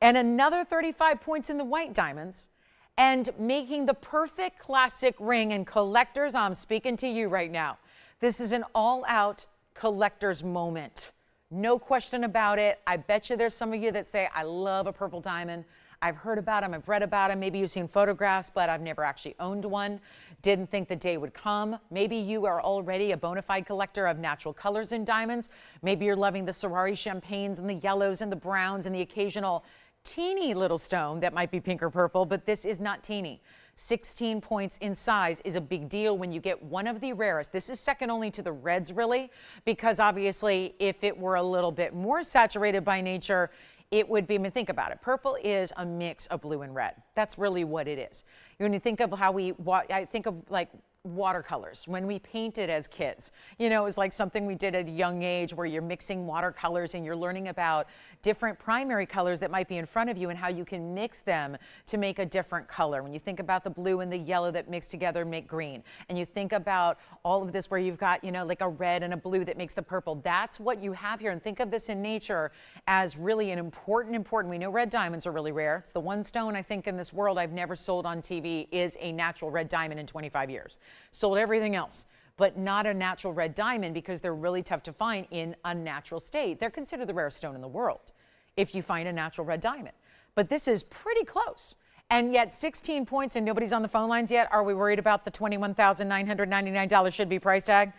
and another 35 points in the white diamonds, and making the perfect classic ring. And collectors, I'm speaking to you right now. This is an all-out collector's moment. No question about it. I bet you there's some of you that say, I love a purple diamond. I've heard about them, I've read about them, maybe you've seen photographs, but I've never actually owned one. Didn't think the day would come. Maybe you are already a bona fide collector of natural colors in diamonds. Maybe you're loving the Ferrari champagnes and the yellows and the browns and the occasional teeny little stone that might be pink or purple, but this is not teeny. 16 points in size is a big deal when you get one of the rarest. This is second only to the reds, really, because obviously if it were a little bit more saturated by nature, it would be, I mean, think about it. Purple is a mix of blue and red. That's really what it is. When you think of how I think of like watercolors. When we painted as kids, you know, it was like something we did at a young age where you're mixing watercolors and you're learning about different primary colors that might be in front of you and how you can mix them to make a different color. When you think about the blue and the yellow that mix together make green, and you think about all of this where you've got, you know, like a red and a blue that makes the purple, that's what you have here. And think of this in nature as really an important, we know red diamonds are really rare. It's the one stone I think in this world I've never sold on TV is a natural red diamond in 25 years. Sold everything else, but not a natural red diamond because they're really tough to find in a natural state. They're considered the rarest stone in the world if you find a natural red diamond. But this is pretty close. And yet 16 points and nobody's on the phone lines yet. Are we worried about the $21,999 should be price tag?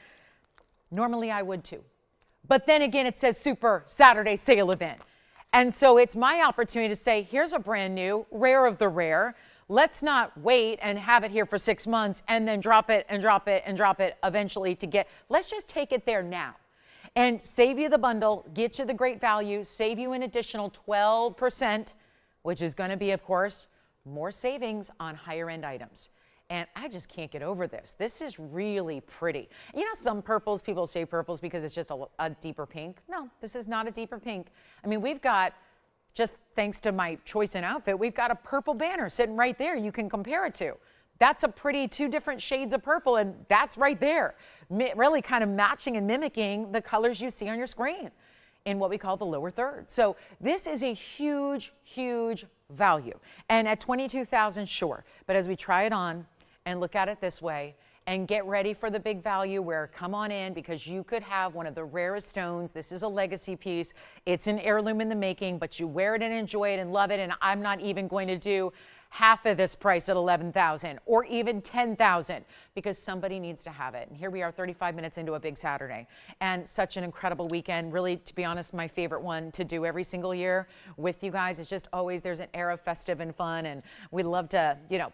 Normally I would too. But then again, it says Super Saturday Sale Event. And so it's my opportunity to say, here's a brand new, rare of the rare. Let's not wait and have it here for 6 months and then drop it and drop it and drop it eventually to get, let's just take it there now and save you the bundle, get you the great value, save you an additional 12%, which is going to be, of course, more savings on higher end items. And I just can't get over this. This is really pretty. You know, some purples, people say purples because it's just a deeper pink. No, this is not a deeper pink. I mean, we've got, just thanks to my choice in outfit, we've got a purple banner sitting right there you can compare it to. That's a pretty two different shades of purple, and that's right there. Really kind of matching and mimicking the colors you see on your screen in what we call the lower third. So this is a huge, huge value. And at $22,000, sure. But as we try it on and look at it this way, and get ready for the big value where come on in because you could have one of the rarest stones. This is a legacy piece. It's an heirloom in the making, but you wear it and enjoy it and love it. And I'm not even going to do half of this price at $11,000 or even $10,000 because somebody needs to have it. And here we are 35 minutes into a big Saturday and such an incredible weekend. Really, to be honest, my favorite one to do every single year with you guys. It's just always, there's an air of festive and fun. And we love to, you know,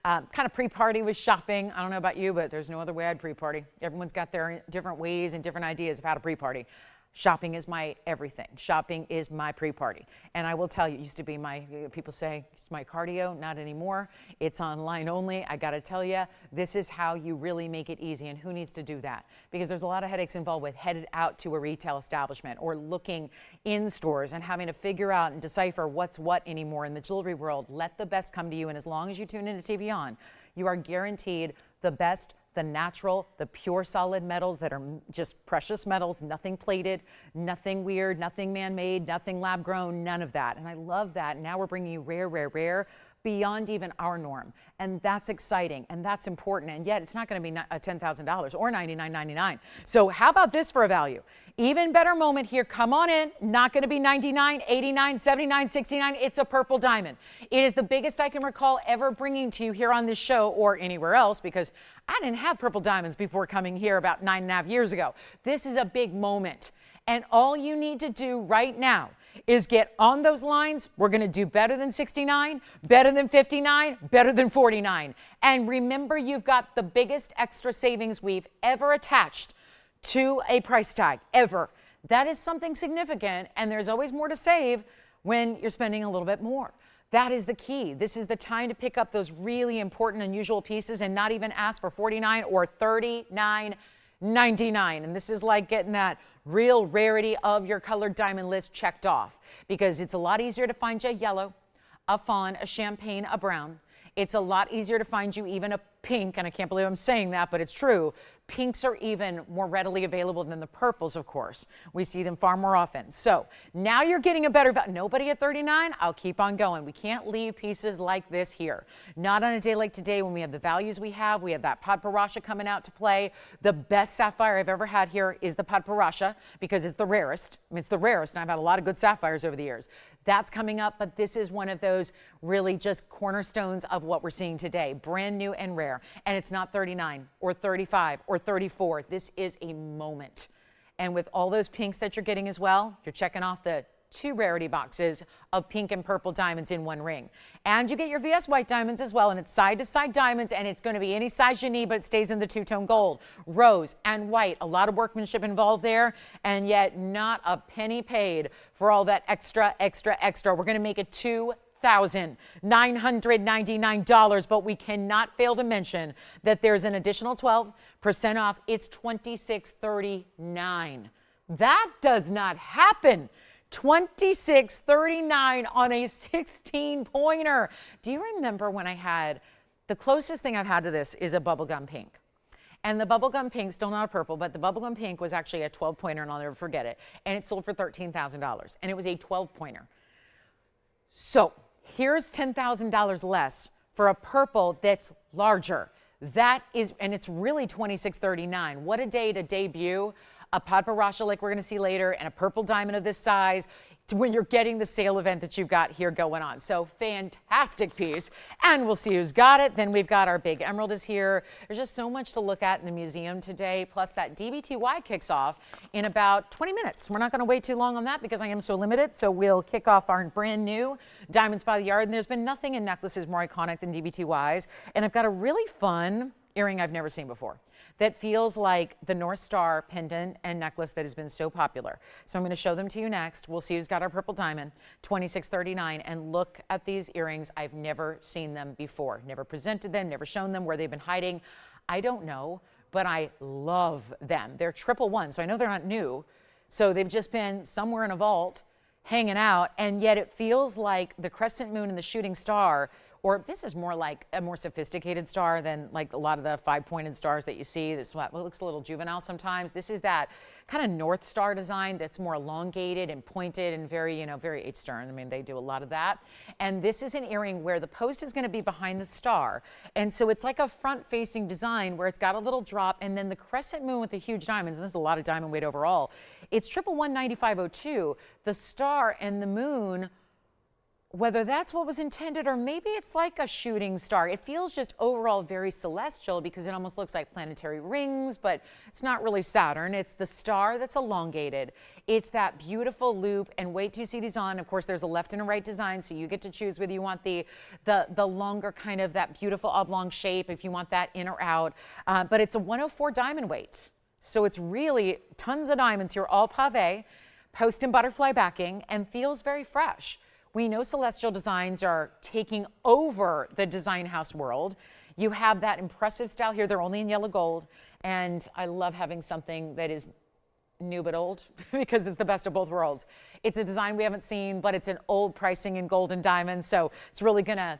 kind of pre-party with shopping. I don't know about you, but there's no other way I'd pre-party. Everyone's got their different ways and different ideas of how to pre-party. Shopping is my everything. Shopping is my pre-party. And I will tell you, it used to be my, people say, it's my cardio, not anymore. It's online only. I got to tell you, this is how you really make it easy. And who needs to do that? Because there's a lot of headaches involved with headed out to a retail establishment or looking in stores and having to figure out and decipher what's what anymore in the jewelry world. Let the best come to you. And as long as you tune into TVON, you are guaranteed the best, the natural, the pure solid metals that are just precious metals, nothing plated, nothing weird, nothing man-made, nothing lab-grown, none of that. And I love that. Now we're bringing you rare, rare, rare beyond even our norm. And that's exciting and that's important. And yet it's not going to be $10,000 or $99.99. So how about this for a value? Even better moment here. Come on in. Not going to be $99, $89, $79, $69. It's a purple diamond. It is the biggest I can recall ever bringing to you here on this show or anywhere else because I didn't have purple diamonds before coming here about 9.5 years ago. This is a big moment. And all you need to do right now is get on those lines. We're going to do better than 69, better than 59, better than 49. And remember, you've got the biggest extra savings we've ever attached to a price tag, ever. That is something significant, and there's always more to save when you're spending a little bit more. That is the key. This is the time to pick up those really important, unusual pieces and not even ask for $49 or $39.99. And this is like getting that real rarity of your colored diamond list checked off because it's a lot easier to find you a yellow, a fawn, a champagne, a brown. It's a lot easier to find you even a pink, and I can't believe I'm saying that, but it's true. Pinks are even more readily available than the purples, of course. We see them far more often. So now you're getting a better value. Nobody at 39, I'll keep on going. We can't leave pieces like this here. Not on a day like today when we have the values we have. We have that Padparadscha coming out to play. The best sapphire I've ever had here is the Padparadscha because it's the rarest. I mean, it's the rarest, and I've had a lot of good sapphires over the years. That's coming up, but this is one of those really just cornerstones of what we're seeing today. Brand new and rare. And it's not 39 or 35 or 34. This is a moment. And with all those pinks that you're getting as well, you're checking off the 2 rarity boxes of pink and purple diamonds in one ring. And you get your VS white diamonds as well, and it's side-to-side diamonds, and it's going to be any size you need, but it stays in the two-tone gold, rose and white. A lot of workmanship involved there, and yet not a penny paid for all that extra. We're going to make it $2,999, but we cannot fail to mention that there's an additional 12% off. It's $26.39. That does not happen. $26.39 on a 16-pointer. Do you remember when I had, the closest thing I've had to this is a bubblegum pink. And the bubblegum pink, still not a purple, but the bubblegum pink was actually a 12-pointer, and I'll never forget it. And it sold for $13,000, and it was a 12-pointer. So here's $10,000 less for a purple that's larger. That is, and it's really $26.39. What a day to debut a Padparadscha like we're going to see later, and a purple diamond of this size when you're getting the sale event that you've got here going on. So fantastic piece, and we'll see who's got it. Then we've got our big emerald is here. There's just so much to look at in the museum today, plus that DBTY kicks off in about 20 minutes. We're not going to wait too long on that because I am so limited, so we'll kick off our brand new Diamonds by the Yard, and there's been nothing in necklaces more iconic than DBTYs, and I've got a really fun earring I've never seen before that feels like the North Star pendant and necklace that has been so popular. So I'm going to show them to you next. We'll see who's got our purple diamond, $26.39. And look at these earrings. I've never seen them before, never presented them, never shown them, where they've been hiding. I don't know, but I love them. They're 111, so I know they're not new. So they've just been somewhere in a vault hanging out, and yet it feels like the crescent moon and the shooting star, or this is more like a more sophisticated star than like a lot of the 5-pointed stars that you see. This looks a little juvenile sometimes. This is that kind of North Star design that's more elongated and pointed and very, very H-Stern. I mean, they do a lot of that. And this is an earring where the post is going to be behind the star. And so it's like a front-facing design where it's got a little drop, and then the crescent moon with the huge diamonds, and this is a lot of diamond weight overall. It's 1119502. The star and the moon, whether that's what was intended or maybe it's like a shooting star. It feels just overall very celestial because it almost looks like planetary rings, but it's not really Saturn. It's the star that's elongated. It's that beautiful loop, and wait till you see these on. Of course, there's a left and a right design, so you get to choose whether you want the longer kind of that beautiful oblong shape, if you want that in or out. But it's a 104 diamond weight. So it's really tons of diamonds here, all pave, post and butterfly backing, and feels very fresh. We know celestial designs are taking over the design house world. You have that impressive style here. They're only in yellow gold. And I love having something that is new but old because it's the best of both worlds. It's a design we haven't seen, but it's an old pricing in gold and diamonds. So it's really going to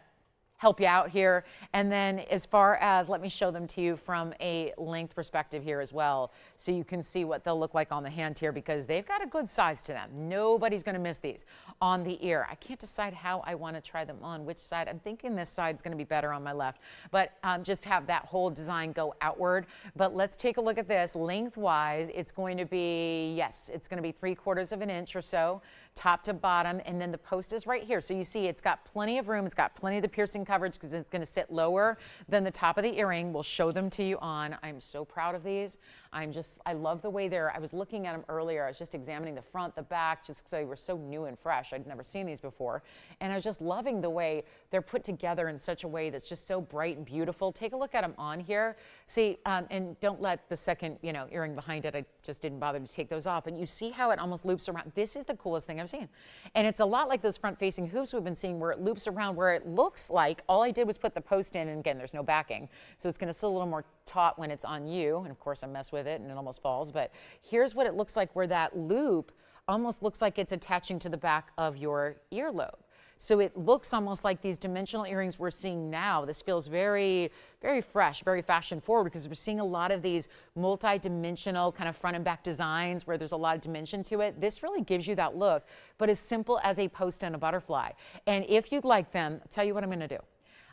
help you out here. And then as far as, let me show them to you from a length perspective here as well, so you can see what they'll look like on the hand here, because they've got a good size to them. Nobody's going to miss these on the ear. I can't decide how I want to try them on, which side. I'm thinking this side is going to be better on my left, but just have that whole design go outward. But let's take a look at this. Lengthwise, it's going to be, yes, it's going to be 3/4 of an inch or so, top to bottom, and then the post is right here. So you see it's got plenty of room. It's got plenty of the piercing coverage because it's going to sit lower than the top of the earring. We'll show them to you on. I'm so proud of these. I love the way I was looking at them earlier. I was just examining the front, the back, just because they were so new and fresh. I'd never seen these before. And I was just loving the way they're put together in such a way that's just so bright and beautiful. Take a look at them on here. See, and don't let the second, earring behind it, I just didn't bother to take those off. And you see how it almost loops around. This is the coolest thing I've seen. And it's a lot like those front-facing hoops we've been seeing, where it loops around, where it looks like all I did was put the post in, and again, there's no backing. So it's going to sit a little more taut when it's on you. And of course, I mess with it and it almost falls. But here's what it looks like, where that loop almost looks like it's attaching to the back of your earlobe. So it looks almost like these dimensional earrings we're seeing now. This feels very, very fresh, very fashion forward, because we're seeing a lot of these multi-dimensional kind of front and back designs where there's a lot of dimension to it. This really gives you that look, but as simple as a post and a butterfly. And if you'd like them, I'll tell you what I'm going to do.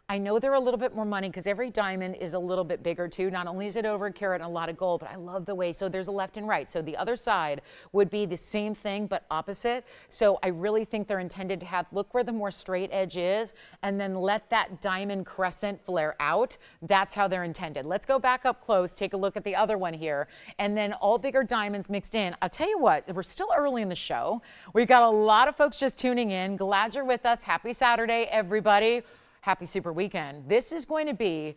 I know they're a little bit more money because every diamond is a little bit bigger too. Not only is it over a carat and a lot of gold, but I love the way, so there's a left and right. So the other side would be the same thing, but opposite. So I really think they're intended to have, look where the more straight edge is, and then let that diamond crescent flare out. That's how they're intended. Let's go back up close, take a look at the other one here, and then all bigger diamonds mixed in. I'll tell you what, we're still early in the show. We've got a lot of folks just tuning in. Glad you're with us. Happy Saturday, everybody. Happy Super Weekend. This is going to be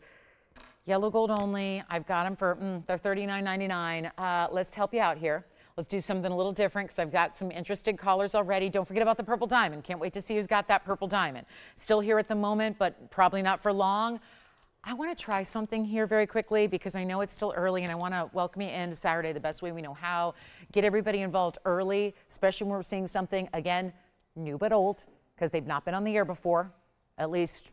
yellow gold only. I've got them for, they're $39.99. Let's help you out here. Let's do something a little different because I've got some interested callers already. Don't forget about the purple diamond. Can't wait to see who's got that purple diamond. Still here at the moment, but probably not for long. I want to try something here very quickly because I know it's still early and I want to welcome you into Saturday the best way we know how. Get everybody involved early, especially when we're seeing something, again, new but old, because they've not been on the air before. At least,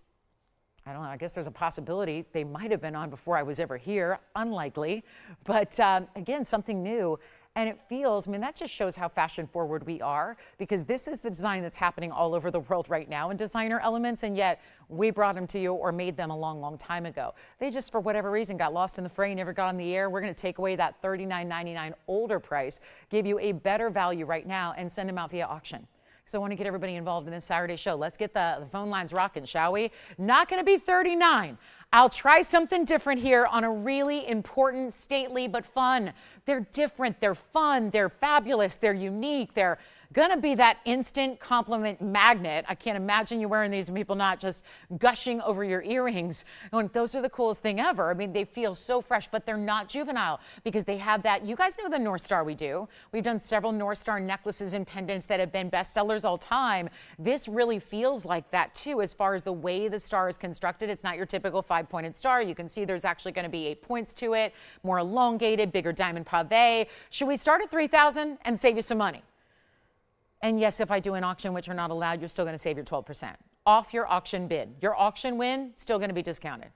I don't know, I guess there's a possibility they might have been on before I was ever here. Unlikely. But again, something new. And it feels, I mean, that just shows how fashion forward we are, because this is the design that's happening all over the world right now in designer elements, and yet we brought them to you or made them a long, long time ago. They just, for whatever reason, got lost in the fray, never got on the air. We're going to take away that $39.99 older price, give you a better value right now, and send them out via auction. So I want to get everybody involved in this Saturday show. Let's get the phone lines rocking, shall we? Not going to be 39. I'll try something different here on a really important, stately, but fun. They're different, they're fun, they're fabulous, they're unique, they're gonna be that instant compliment magnet. I can't imagine you wearing these and people not just gushing over your earrings. And those are the coolest thing ever. I mean, they feel so fresh, but they're not juvenile because they have that. You guys know the North Star we do. We've done several North Star necklaces and pendants that have been bestsellers all time. This really feels like that too, as far as the way the star is constructed. It's not your typical 5-pointed star. You can see there's actually going to be 8 points to it, more elongated, bigger diamond pave. Should we start at $3,000 and save you some money? And yes, if I do an auction, which are not allowed, you're still going to save your 12% off your auction bid. Your auction win, still going to be discounted.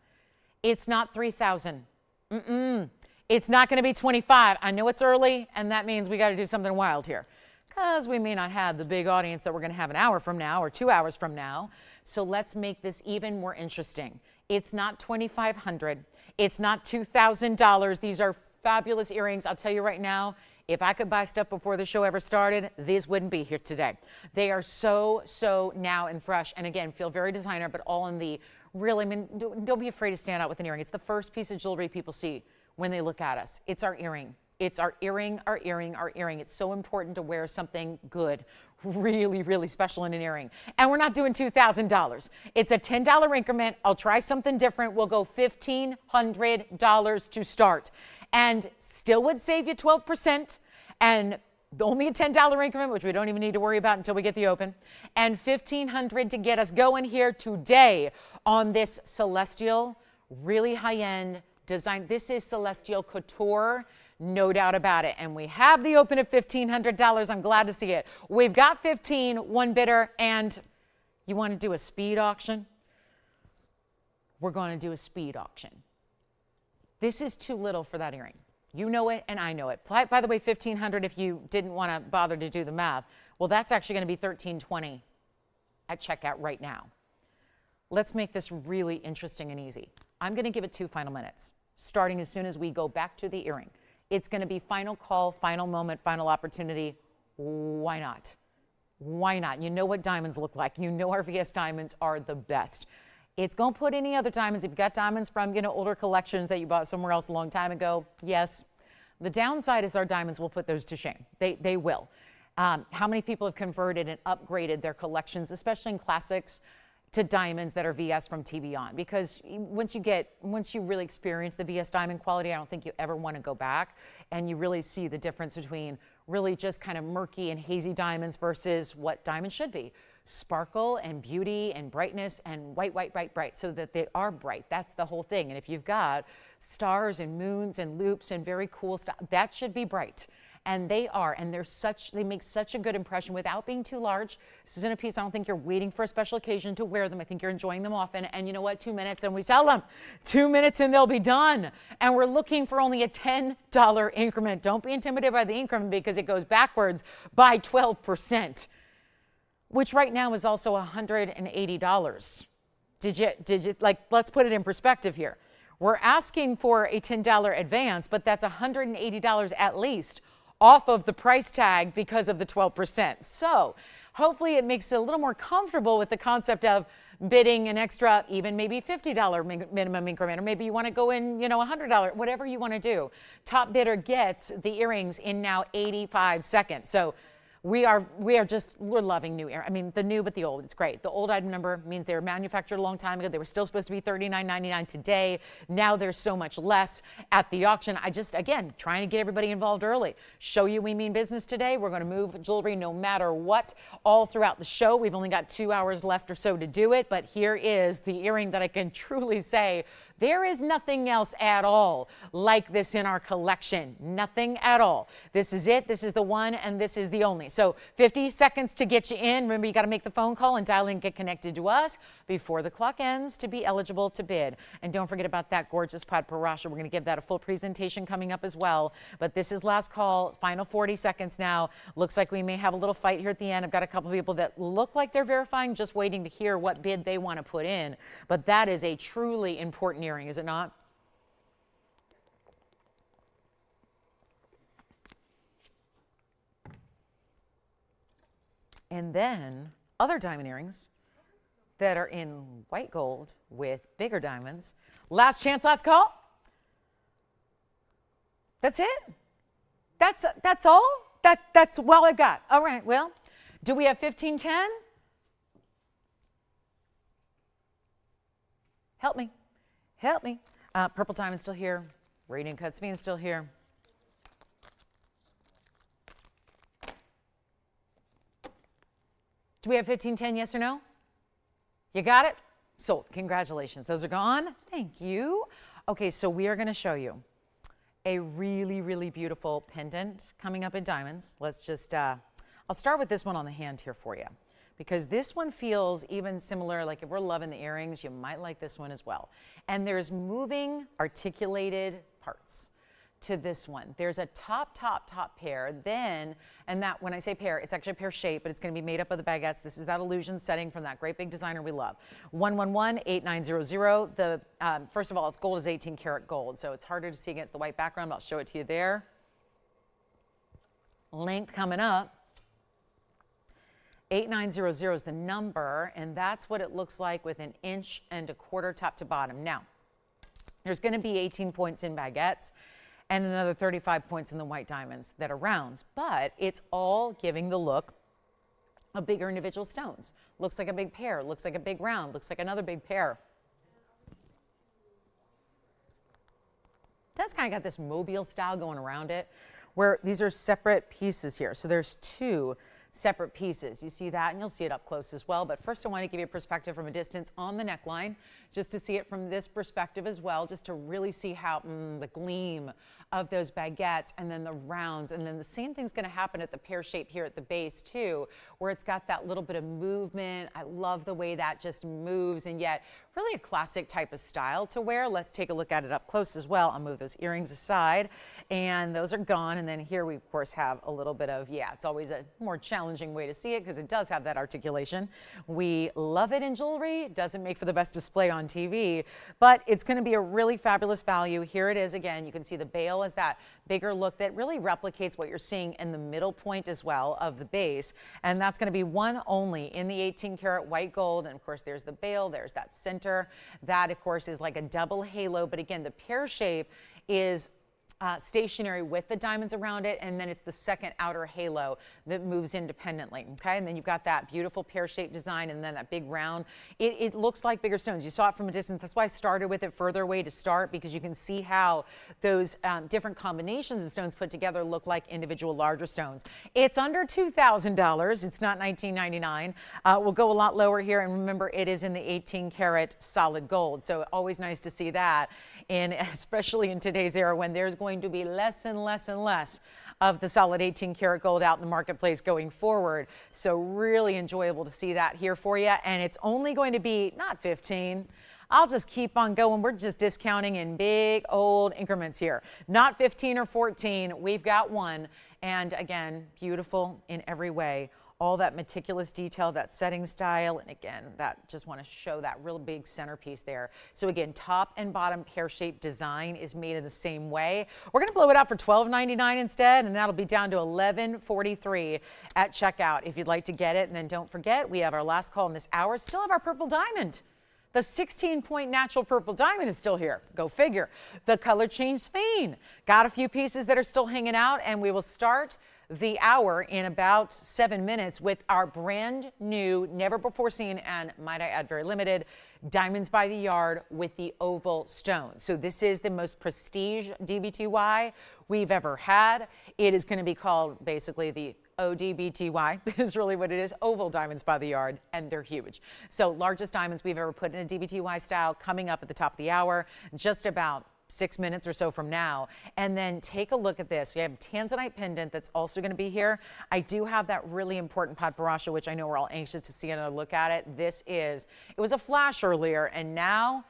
It's not $3,000. It's not going to be $25. I know it's early, and that means we got to do something wild here, because we may not have the big audience that we're going to have an hour from now or 2 hours from now. So let's make this even more interesting. It's not $2,500. It's not $2,000. These are fabulous earrings. I'll tell you right now, if I could buy stuff before the show ever started, these wouldn't be here today. They are so now and fresh. And again, feel very designer, but all in the really, I mean, don't be afraid to stand out with an earring. It's the first piece of jewelry people see when they look at us. It's our earring. It's our earring, our earring, our earring. It's so important to wear something good, really, really special in an earring. And we're not doing $2,000. It's a $10 increment. I'll try something different. We'll go $1,500 to start. And still would save you 12%, and only a $10 increment, which we don't even need to worry about until we get the open, and $1,500 to get us going here today on this celestial, really high-end design. This is celestial couture, no doubt about it. And we have the open at $1,500. I'm glad to see it. We've got 15, one bidder, and you want to do a speed auction? We're going to do a speed auction. This is too little for that earring. You know it, and I know it. By the way, $1,500 if you didn't want to bother to do the math. Well, that's actually going to be $1,320 at checkout right now. Let's make this really interesting and easy. I'm going to give it 2 final minutes, starting as soon as we go back to the earring. It's going to be final call, final moment, final opportunity. Why not? Why not? You know what diamonds look like. You know our VS diamonds are the best. It's going to put any other diamonds. If you've got diamonds from, older collections that you bought somewhere else a long time ago, yes. The downside is our diamonds will put those to shame. They will. How many people have converted and upgraded their collections, especially in classics, to diamonds that are VS from TVON? Because once you really experience the VS diamond quality, I don't think you ever want to go back, and you really see the difference between really just kind of murky and hazy diamonds versus what diamonds should be. Sparkle and beauty and brightness and bright, so that they are bright. That's the whole thing. And if you've got stars and moons and loops and very cool stuff, that should be bright. And they are, and they make such a good impression without being too large. This isn't a piece, I don't think you're waiting for a special occasion to wear them. I think you're enjoying them often. And you know what? 2 minutes and we sell them. 2 minutes and they'll be done. And we're looking for only a $10 increment. Don't be intimidated by the increment because it goes backwards by 12%. Which right now is also $180. Did you, like, let's put it in perspective here. We're asking for a $10 advance, but that's $180 at least off of the price tag because of the 12%. So hopefully it makes it a little more comfortable with the concept of bidding an extra, even maybe $50 minimum increment, or maybe you want to go in, you know, $100, whatever you want to do. Top bidder gets the earrings in now 85 seconds. So we're loving new earrings. I mean, the new but the old, it's great. The old item number means they were manufactured a long time ago. They were still supposed to be $39.99 today. Now there's so much less at the auction. Again, trying to get everybody involved early. Show you we mean business today. We're going to move jewelry no matter what all throughout the show. We've only got 2 hours left or so to do it, but here is the earring that I can truly say there is nothing else at all like this in our collection. Nothing at all. This is it. This is the one, and this is the only. So 50 seconds to get you in. Remember, you got to make the phone call and dial in and get connected to us before the clock ends to be eligible to bid. And don't forget about that gorgeous Padparadscha. We're going to give that a full presentation coming up as well. But this is last call. Final 40 seconds now. Looks like we may have a little fight here at the end. I've got a couple of people that look like they're verifying, just waiting to hear what bid they want to put in. But that is a truly important earring, is it not? And then other diamond earrings that are in white gold with bigger diamonds. Last chance, last call. That's it. That's all. That's all I've got. All right. Well, do we have 1510? Help me. Help me. Purple diamond's still here. Radiant cut sphene still here. Do we have 1510, yes or no? You got it? Sold. Congratulations. Those are gone. Thank you. Okay, so we are going to show you a really, really beautiful pendant coming up in diamonds. Let's just, I'll start with this one on the hand here for you, because this one feels even similar. Like if we're loving the earrings, you might like this one as well. And there's moving articulated parts to this one. There's a top pair, then, and that, when I say pair, it's actually a pear shape, but it's going to be made up of the baguettes. This is that illusion setting from that great big designer we love. 111-8900. The first of all, gold is 18 karat gold, so it's harder to see against the white background. I'll show it to you there. Length coming up. 8900 is the number, and that's what it looks like with 1.25 inches top to bottom. Now, there's going to be 18 points in baguettes and another 35 points in the white diamonds that are rounds, but it's all giving the look of bigger individual stones. Looks like a big pair, looks like a big round, looks like another big pair. That's kind of got this mobile style going around it, where these are separate pieces here. So there's two separate pieces. You see that, and you'll see it up close as well. But first I want to give you a perspective from a distance on the neckline, just to see it from this perspective as well, just to really see how the gleam of those baguettes, and then the rounds, and then the same thing's going to happen at the pear shape here at the base too, where it's got that little bit of movement. I love the way that just moves, and yet really a classic type of style to wear. Let's take a look at it up close as well. I'll move those earrings aside, and those are gone. And then here we of course have a little bit of, yeah, it's always a more challenging way to see it because it does have that articulation. We love it in jewelry. It doesn't make for the best display on TV, but it's going to be a really fabulous value. Here it is again. You can see the bail is that bigger look that really replicates what you're seeing in the middle point as well of the base, and that's going to be one only in the 18 karat white gold. And of course there's the bail, there's that center, that of course is like a double halo, but again the pear shape is stationary with the diamonds around it, and then it's the second outer halo that moves independently, okay? And then you've got that beautiful pear-shaped design, and then that big round. It looks like bigger stones. You saw it from a distance. That's why I started with it further away to start, because you can see how those different combinations of stones put together look like individual larger stones. It's under $2,000. It's not $19.99. We'll go a lot lower here, and remember, it is in the 18 karat solid gold, so always nice to see that. And especially in today's era when there's going to be less and less and less of the solid 18 karat gold out in the marketplace going forward. So really enjoyable to see that here for you. And it's only going to be not 15. I'll just keep on going. We're just discounting in big old increments here. Not 15 or 14. We've got one. And again, beautiful in every way. all that meticulous detail, that setting style. And again, that just want to show that real big centerpiece there. So again, top and bottom pear-shaped design is made in the same way. We're going to blow it out for $12.99 instead, and that'll be down to $11.43 at checkout if you'd like to get it. And then don't forget, we have our last call in this hour. Still have our purple diamond. The 16-point natural purple diamond is still here. Go figure. The color change sphene. Got a few pieces that are still hanging out, and we will start the hour in about 7 minutes with our brand new, never before seen, and might I add, very limited, diamonds by the yard with the oval stone. So this is the most prestige DBTY we've ever had. It is going to be called basically the ODBTY is really what it is, oval diamonds by the yard, and they're huge. So largest diamonds we've ever put in a DBTY style coming up at the top of the hour, just about 6 minutes or so from now. And then take a look at this. You have Tanzanite pendant that's also going to be here. I do have that really important Padparadscha, which I know we're all anxious to see another look at it. It was a flash earlier, and now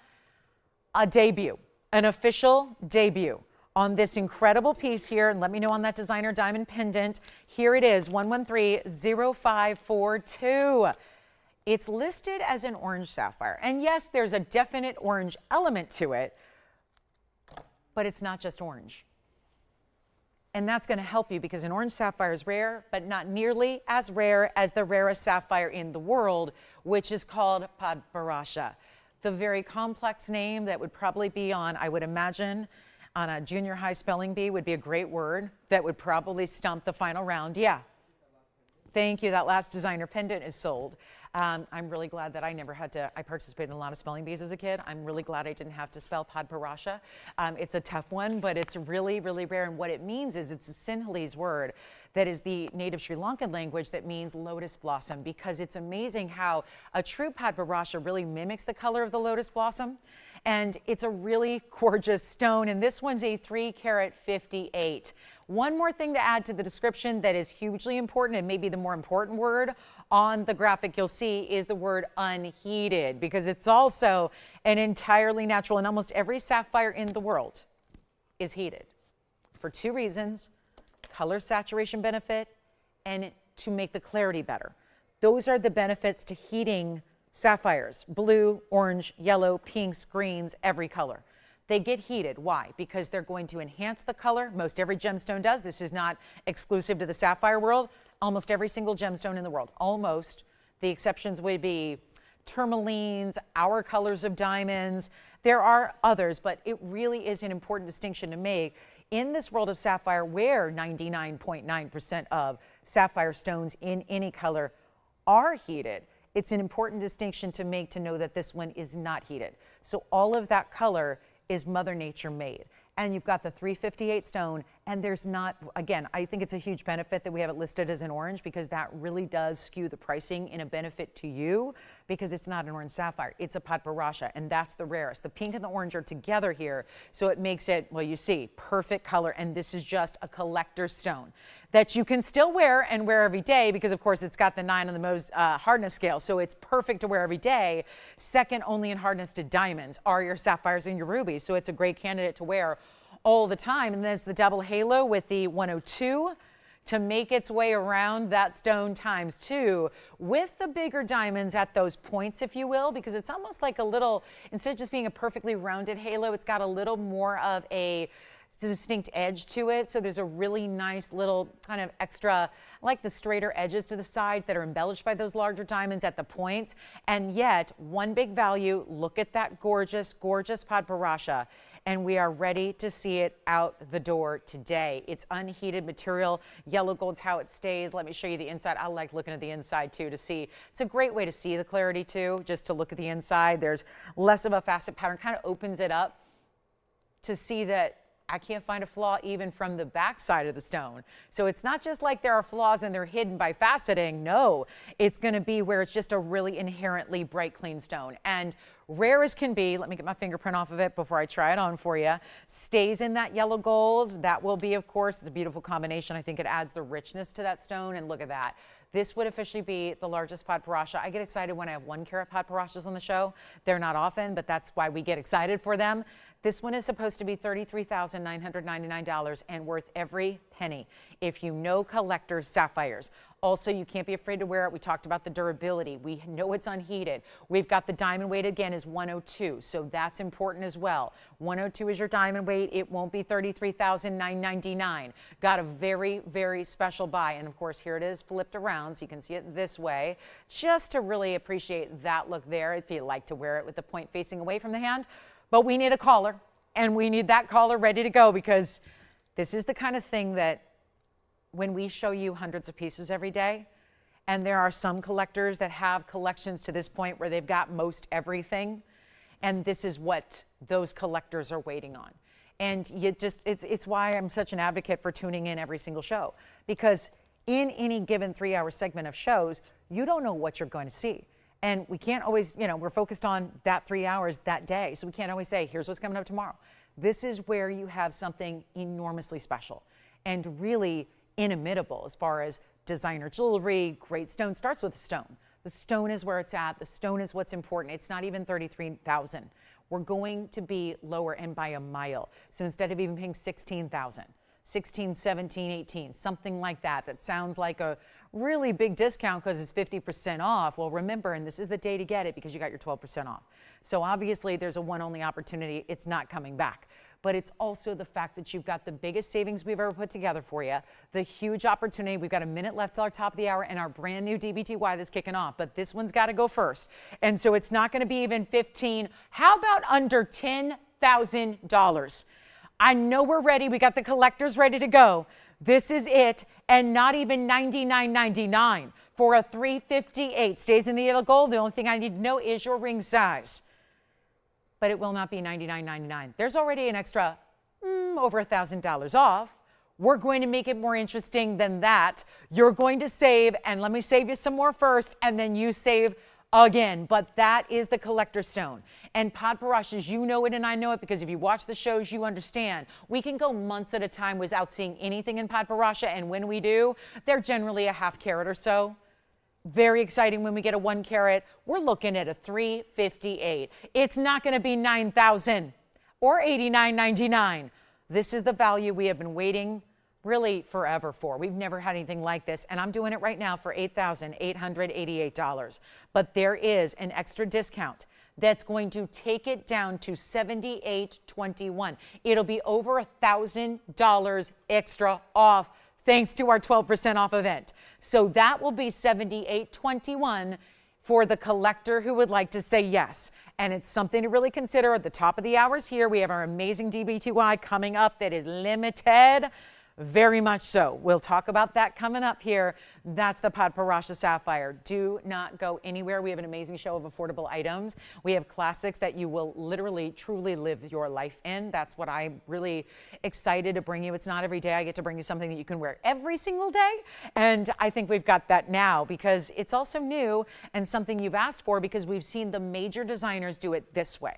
a debut, an official debut on this incredible piece here. And let me know on that designer diamond pendant. Here it is, 113-0542. It's listed as an orange sapphire. And yes, there's a definite orange element to it, but it's not just orange. And that's going to help you because an orange sapphire is rare, but not nearly as rare as the rarest sapphire in the world, which is called Padparadscha. The very complex name that would probably be on, I would imagine, on a junior high spelling bee would be a great word that would probably stump the final round. Yeah. Thank you. That last designer pendant is sold. I'm really glad that I never had to, I participated in a lot of spelling bees as a kid. I'm really glad I didn't have to spell Padparadscha. It's a tough one, but it's really, really rare. And what it means is it's a Sinhalese word that is the native Sri Lankan language that means lotus blossom, because it's amazing how a true Padparadscha really mimics the color of the lotus blossom. And it's a really gorgeous stone. And this one's a 3-carat 58. One more thing to add to the description that is hugely important, and maybe the more important word on the graphic you'll see, is the word unheated, because it's also an entirely natural, and almost every sapphire in the world is heated for 2 reasons: color saturation benefit and to make the clarity better. Those are the benefits to heating sapphires: blue, orange, yellow, pinks, greens, every color. They get heated. Why? Because they're going to enhance the color. Most every gemstone does. This is not exclusive to the sapphire world. Almost every single gemstone in the world, almost. The exceptions would be tourmalines, our colors of diamonds. There are others, but it really is an important distinction to make in this world of sapphire, where 99.9% of sapphire stones in any color are heated. It's an important distinction to make, to know that this one is not heated. So all of that color is Mother Nature made. And you've got the 358 stone, and there's not, again, I think it's a huge benefit that we have it listed as an orange, because that really does skew the pricing in a benefit to you, because it's not an orange sapphire, it's a Padparadscha, and that's the rarest. The pink and the orange are together here, so it makes it, well, you see, perfect color. And this is just a collector's stone that you can still wear and wear every day, because of course it's got the 9 on the Mohs hardness scale, so it's perfect to wear every day. Second only in hardness to diamonds are your sapphires and your rubies, so it's a great candidate to wear all the time. And there's the double halo with the 102 to make its way around that stone times 2 with the bigger diamonds at those points, if you will, because it's almost like a little, instead of just being a perfectly rounded halo, it's got a little more of a distinct edge to it. So there's a really nice little kind of extra, like the straighter edges to the sides that are embellished by those larger diamonds at the points. And yet, one big value, look at that gorgeous, gorgeous Padparadscha. And we are ready to see it out the door today. It's unheated material. Yellow gold's how it stays. Let me show you the inside. I like looking at the inside too to see. It's a great way to see the clarity too, just to look at the inside. There's less of a facet pattern, kind of opens it up to see that I can't find a flaw even from the back side of the stone. So it's not just like there are flaws and they're hidden by faceting. No, it's going to be where it's just a really inherently bright, clean stone. And rare as can be, let me get my fingerprint off of it before I try it on for you, stays in that yellow gold. That will be, of course, it's a beautiful combination. I think it adds the richness to that stone. And look at that. This would officially be the largest Padparadscha. I get excited when I have 1-carat Padparadschas on the show. They're not often, but that's why we get excited for them. This one is supposed to be $33,999 and worth every penny if you know collector's sapphires. Also, you can't be afraid to wear it. We talked about the durability. We know it's unheated. We've got the diamond weight again is 102, so that's important as well. 102 is your diamond weight. It won't be $33,999. Got a very, very special buy. And of course, here it is flipped around so you can see it this way, just to really appreciate that look there if you like to wear it with the point facing away from the hand. But we need a collar, and we need that collar ready to go, because this is the kind of thing that when we show you hundreds of pieces every day, and there are some collectors that have collections to this point where they've got most everything, and this is what those collectors are waiting on. And it's why I'm such an advocate for tuning in every single show, because in any given 3-hour segment of shows, you don't know what you're going to see. And we can't always, we're focused on that 3 hours that day, so we can't always say, here's what's coming up tomorrow. This is where you have something enormously special and really inimitable as far as designer jewelry. Great stone starts with a stone. The stone is where it's at. The stone is what's important. It's not even $33,000. We're going to be lower, and by a mile. So instead of even paying $16,000, 16, 17, 18, something like that, that sounds like a really big discount because it's 50% off. Well, remember, and this is the day to get it because you got your 12% off. So obviously there's a one-only opportunity. It's not coming back. But it's also the fact that you've got the biggest savings we've ever put together for you, the huge opportunity. We've got a minute left till our top of the hour and our brand new DBTY that's kicking off, but this one's got to go first. And so it's not going to be even 15. How about under $10,000? I know we're ready. We got the collectors ready to go. This is it, and not even $99.99 for a 358. Stays in the yellow gold. The only thing I need to know is your ring size. But it will not be $99.99. There's already an extra over $1,000 off. We're going to make it more interesting than that. You're going to save, and let me save you some more first, and then you save again. But that is the collector stone. And Padparadscha, you know it and I know it, because if you watch the shows, you understand. We can go months at a time without seeing anything in Padparadscha, and when we do, they're generally a half carat or so. Very exciting when we get a 1 carat. We're looking at a 358. It's not going to be $9,000 or $89.99. This is the value we have been waiting really forever for. We've never had anything like this, and I'm doing it right now for $8,888. But there is an extra discount that's going to take it down to $78.21. It'll be over $1,000 extra off, thanks to our 12% off event. So that will be $78.21 for the collector who would like to say yes. And it's something to really consider. At the top of the hours here, we have our amazing DBTY coming up that is limited. Very much so. We'll talk about that coming up here. That's the Padparadscha Sapphire. Do not go anywhere. We have an amazing show of affordable items. We have classics that you will literally, truly live your life in. That's what I'm really excited to bring you. It's not every day I get to bring you something that you can wear every single day. And I think we've got that now because it's also new and something you've asked for, because we've seen the major designers do it this way.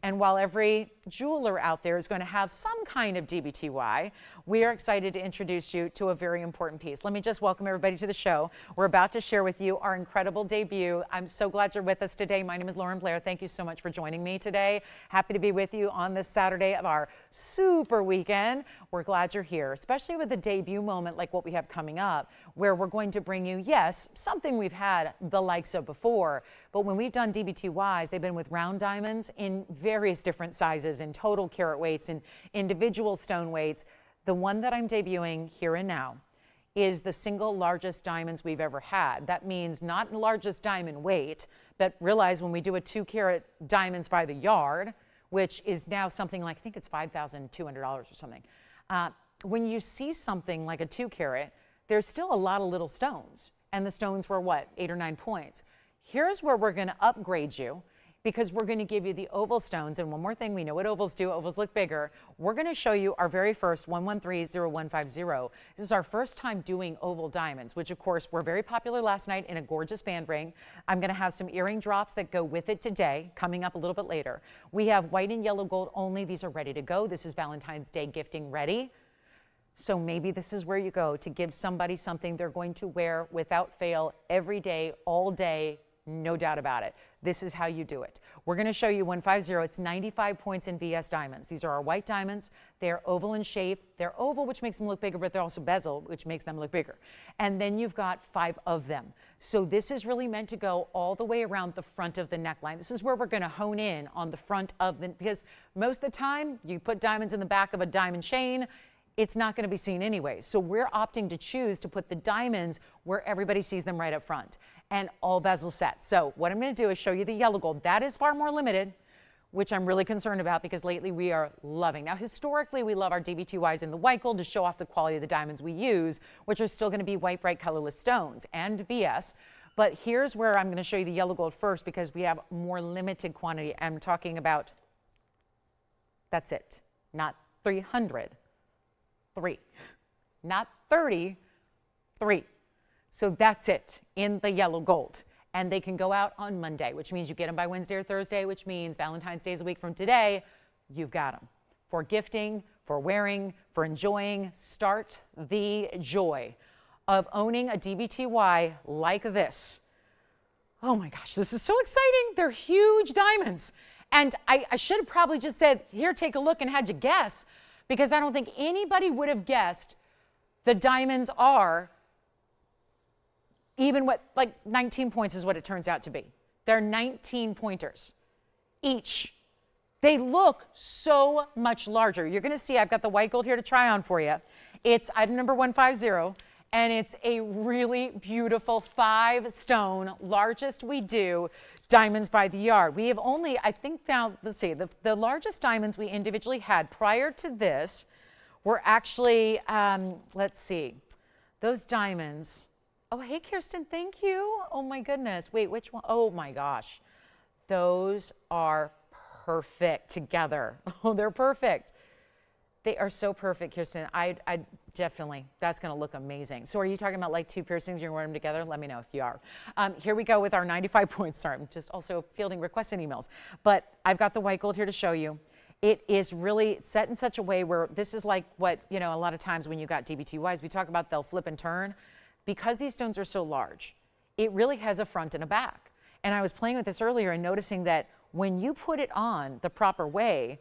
And while every jeweler out there is going to have some kind of DBTY, we are excited to introduce you to a very important piece. Let me just welcome everybody to the show. We're about to share with you our incredible debut. I'm so glad you're with us today. My name is Lauren Blair. Thank you so much for joining me today. Happy to be with you on this Saturday of our super weekend. We're glad you're here, especially with a debut moment like what we have coming up, where we're going to bring you, yes, something we've had the likes of before, but when we've done DBTYs, they've been with round diamonds in various different sizes and total carat weights and individual stone weights. The one that I'm debuting here and now is the single largest diamonds we've ever had. That means not largest diamond weight, but realize when we do a 2 carat diamonds by the yard, which is now something like, I think it's $5,200 or something. When you see something like a 2 carat, there's still a lot of little stones. And the stones were what, 8 or 9 points. Here's where we're going to upgrade you, because we're going to give you the oval stones. And one more thing, we know what ovals do. Ovals look bigger. We're going to show you our very first 1130150. This is our first time doing oval diamonds, which of course were very popular last night in a gorgeous band ring. I'm going to have some earring drops that go with it today, coming up a little bit later. We have white and yellow gold only. These are ready to go. This is Valentine's Day gifting ready. So maybe this is where you go to give somebody something they're going to wear without fail every day, all day, no doubt about it. This is how you do it. We're going to show you 150. It's 95 points in VS diamonds. These are our white diamonds. They're oval in shape. They're oval, which makes them look bigger, but they're also bezel, which makes them look bigger. And then you've got 5 of them. So this is really meant to go all the way around the front of the neckline. This is where we're going to hone in on the front of the, because most of the time you put diamonds in the back of a diamond chain, it's not going to be seen anyway. So we're opting to choose to put the diamonds where everybody sees them right up front, and all bezel sets. So what I'm going to do is show you the yellow gold. That is far more limited, which I'm really concerned about because lately we are loving. Now, historically, we love our DBTYs in the white gold to show off the quality of the diamonds we use, which are still going to be white, bright, colorless stones and VS. But here's where I'm going to show you the yellow gold first because we have more limited quantity. I'm talking about, that's it, not 300. 3, not 30, 3. So that's it in the yellow gold. And they can go out on Monday, which means you get them by Wednesday or Thursday, which means Valentine's Day is a week from today, you've got them. For gifting, for wearing, for enjoying, start the joy of owning a DBTY like this. Oh my gosh, this is so exciting. They're huge diamonds. And I should have probably just said, here, take a look and had you guess, because I don't think anybody would have guessed the diamonds are even what, like 19 points is what it turns out to be. They're 19 pointers each. They look so much larger. You're going to see I've got the white gold here to try on for you. It's item number 150, and it's a really beautiful 5-stone, largest we do, diamonds by the yard. We have only, I think now, let's see, the largest diamonds we individually had prior to this were actually, let's see, those diamonds. Oh, hey, Kirsten, thank you. Oh, my goodness. Wait, which one? Oh, my gosh. Those are perfect together. Oh, they're perfect. They are so perfect, Kirsten. I definitely, that's going to look amazing. So are you talking about like 2 piercings, you're wearing them together? Let me know if you are. Here we go with our 95 points. Sorry, I'm just also fielding requests and emails. But I've got the white gold here to show you. It is really set in such a way where this is like what, you know, a lot of times when you got DBTYs, we talk about they'll flip and turn. Because these stones are so large, it really has a front and a back. And I was playing with this earlier and noticing that when you put it on the proper way,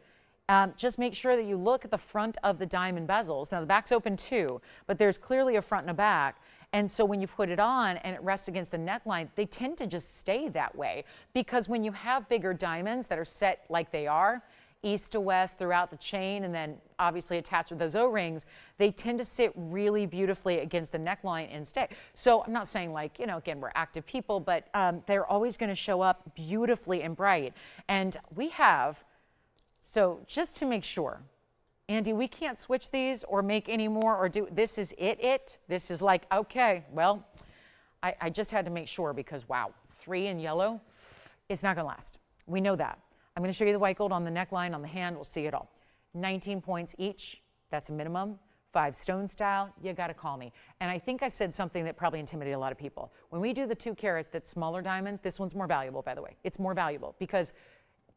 just make sure that you look at the front of the diamond bezels. Now the back's open too, but there's clearly a front and a back. And so when you put it on and it rests against the neckline, they tend to just stay that way. Because when you have bigger diamonds that are set like they are, east to west throughout the chain and then obviously attached with those O-rings, they tend to sit really beautifully against the neckline and stay. So I'm not saying like, you know, again, we're active people, but they're always going to show up beautifully and bright. And we have, so just to make sure, Andy, we can't switch these or make any more or do, this is it. This is like, okay, well, I just had to make sure because wow, 3 in yellow, it's not going to last. We know that. I'm going to show you the white gold on the neckline, on the hand. We'll see it all. 19 points each. That's a minimum. 5 stone style. You got to call me. And I think I said something that probably intimidated a lot of people. When we do the 2 carat, that's smaller diamonds, this one's more valuable, by the way. It's more valuable because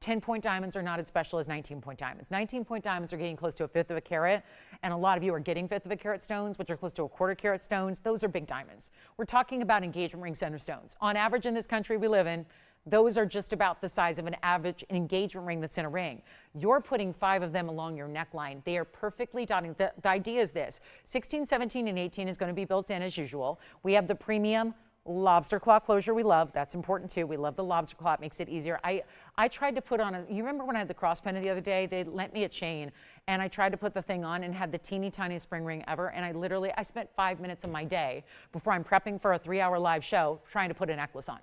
10-point diamonds are not as special as 19-point diamonds. 19-point diamonds are getting close to 1/5 of a carat, and a lot of you are getting 1/5 of a carat stones, which are close to 1/4 carat stones. Those are big diamonds. We're talking about engagement ring center stones. On average in this country we live in, those are just about the size of an average engagement ring that's in a ring. You're putting 5 of them along your neckline. They are perfectly dotting. The idea is this. 16, 17, and 18 is going to be built in as usual. We have the premium lobster claw closure we love. That's important too. We love the lobster claw. It makes it easier. I tried to put on a, you remember when I had the cross pendant the other day? They lent me a chain and I tried to put the thing on and had the teeny tiniest spring ring ever. And I spent 5 minutes of my day before I'm prepping for a 3-hour live show trying to put a necklace on.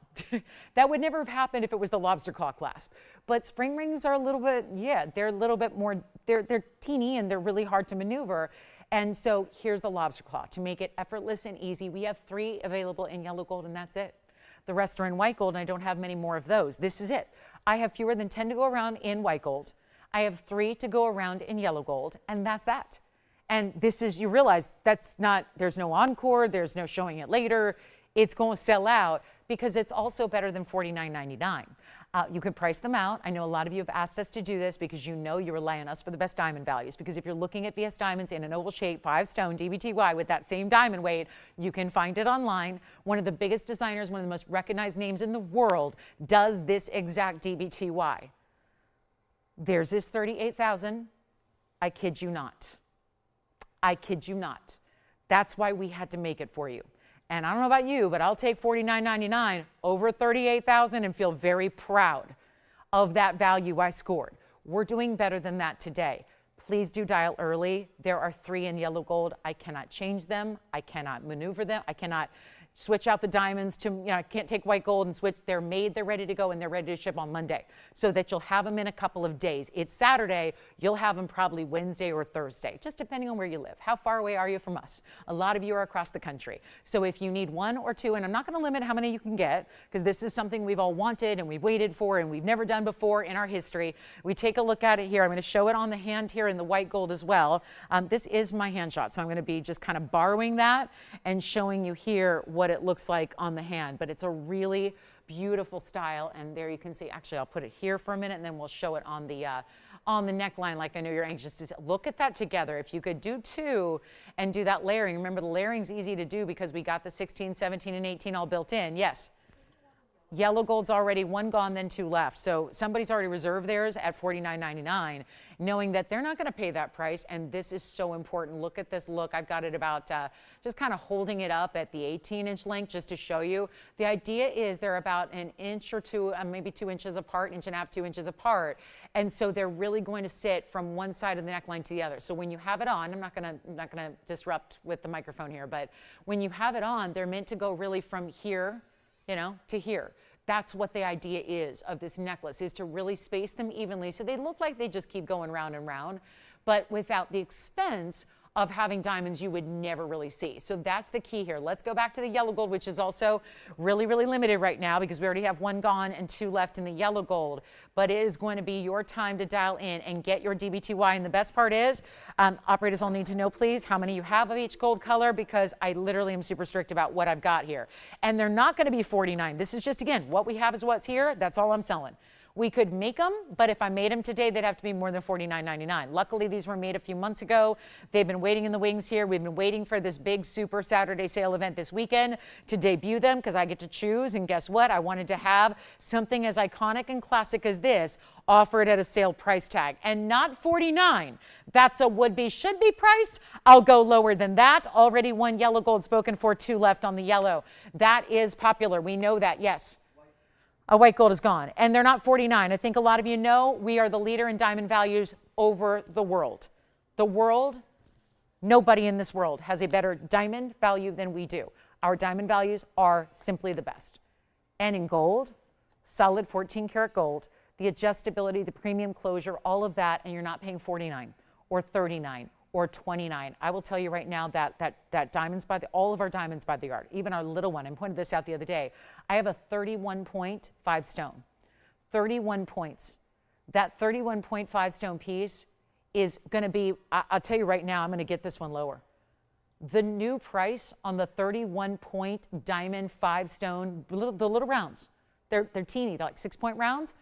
That would never have happened if it was the lobster claw clasp. But spring rings are a little bit, yeah, they're a little bit more, they're teeny and they're really hard to maneuver. And so here's the lobster claw. To make it effortless and easy, we have 3 available in yellow gold and that's it. The rest are in white gold and I don't have many more of those. This is it. I have fewer than 10 to go around in white gold. I have 3 to go around in yellow gold and that's that. And this is, you realize that's not, there's no encore, there's no showing it later. It's going to sell out because it's also better than $49.99. You can price them out. I know a lot of you have asked us to do this because you know you rely on us for the best diamond values. Because if you're looking at VS diamonds in an oval shape, 5-stone DBTY with that same diamond weight, you can find it online. One of the biggest designers, one of the most recognized names in the world, does this exact DBTY. There's this 38,000. I kid you not. I kid you not. That's why we had to make it for you. And I don't know about you, but I'll take $49.99 over $38,000 and feel very proud of that value I scored. We're doing better than that today. Please do dial early. There are 3 in yellow gold. I cannot change them. I cannot maneuver them. I cannot switch out the diamonds to, I can't take white gold and switch. They're made, they're ready to go, and they're ready to ship on Monday so that you'll have them in a couple of days. It's Saturday. You'll have them probably Wednesday or Thursday, just depending on where you live. How far away are you from us? A lot of you are across the country. So if you need 1 or 2, and I'm not going to limit how many you can get because this is something we've all wanted and we've waited for and we've never done before in our history. We take a look at it here. I'm going to show it on the hand here in the white gold as well. This is my hand shot, so I'm going to be just kind of borrowing that and showing you here what it looks like on the hand, but it's a really beautiful style. And there you can see, actually I'll put it here for a minute and then we'll show it on the neckline, like I know you're anxious to see. Look at that together. If you could do 2 and do that layering. Remember, the layering's easy to do because we got the 16, 17, and 18 all built in. Yes. Yellow gold's already 1 gone, then 2 left. So somebody's already reserved theirs at $49.99, knowing that they're not going to pay that price. And this is so important. Look at this look. I've got it about just kind of holding it up at the 18-inch length just to show you. The idea is they're about an inch or 2, maybe 2 inches apart, 1.5 inches, 2 inches apart. And so they're really going to sit from one side of the neckline to the other. So when you have it on, I'm not going to disrupt with the microphone here, but when you have it on, they're meant to go really from here, to here. That's what the idea is of this necklace, is to really space them evenly so they look like they just keep going round and round, but without the expense of having diamonds you would never really see. So that's the key here. Let's go back to the yellow gold, which is also really, really limited right now because we already have 1 gone and 2 left in the yellow gold. But it is going to be your time to dial in and get your DBTY. And the best part is, operators all need to know, please, how many you have of each gold color, because I literally am super strict about what I've got here. And they're not going to be $49. This is just, again, what we have is what's here. That's all I'm selling. We could make them, but if I made them today, they'd have to be more than $49.99. Luckily, these were made a few months ago. They've been waiting in the wings here. We've been waiting for this big Super Saturday sale event this weekend to debut them because I get to choose. And guess what? I wanted to have something as iconic and classic as this offered at a sale price tag, and not $49. That's a would-be, should-be price. I'll go lower than that. Already 1 yellow gold spoken for, 2 left on the yellow. That is popular. We know that. Yes. A white gold is gone, and they're not $49. I think a lot of you know we are the leader in diamond values over the world. The world, nobody in this world has a better diamond value than we do. Our diamond values are simply the best. And in gold, solid 14 karat gold, the adjustability, the premium closure, all of that, and you're not paying $49 or $39 or $29. I will tell you right now that diamonds by all of our diamonds by the yard, even our little one, I pointed this out the other day. I have a 31-point 5-stone, 31 points. That 31.5 stone piece is going to be, I'll tell you right now, I'm going to get this one lower. The new price on the 31-point diamond 5-stone, the little rounds, they're teeny, they're like 6-point rounds.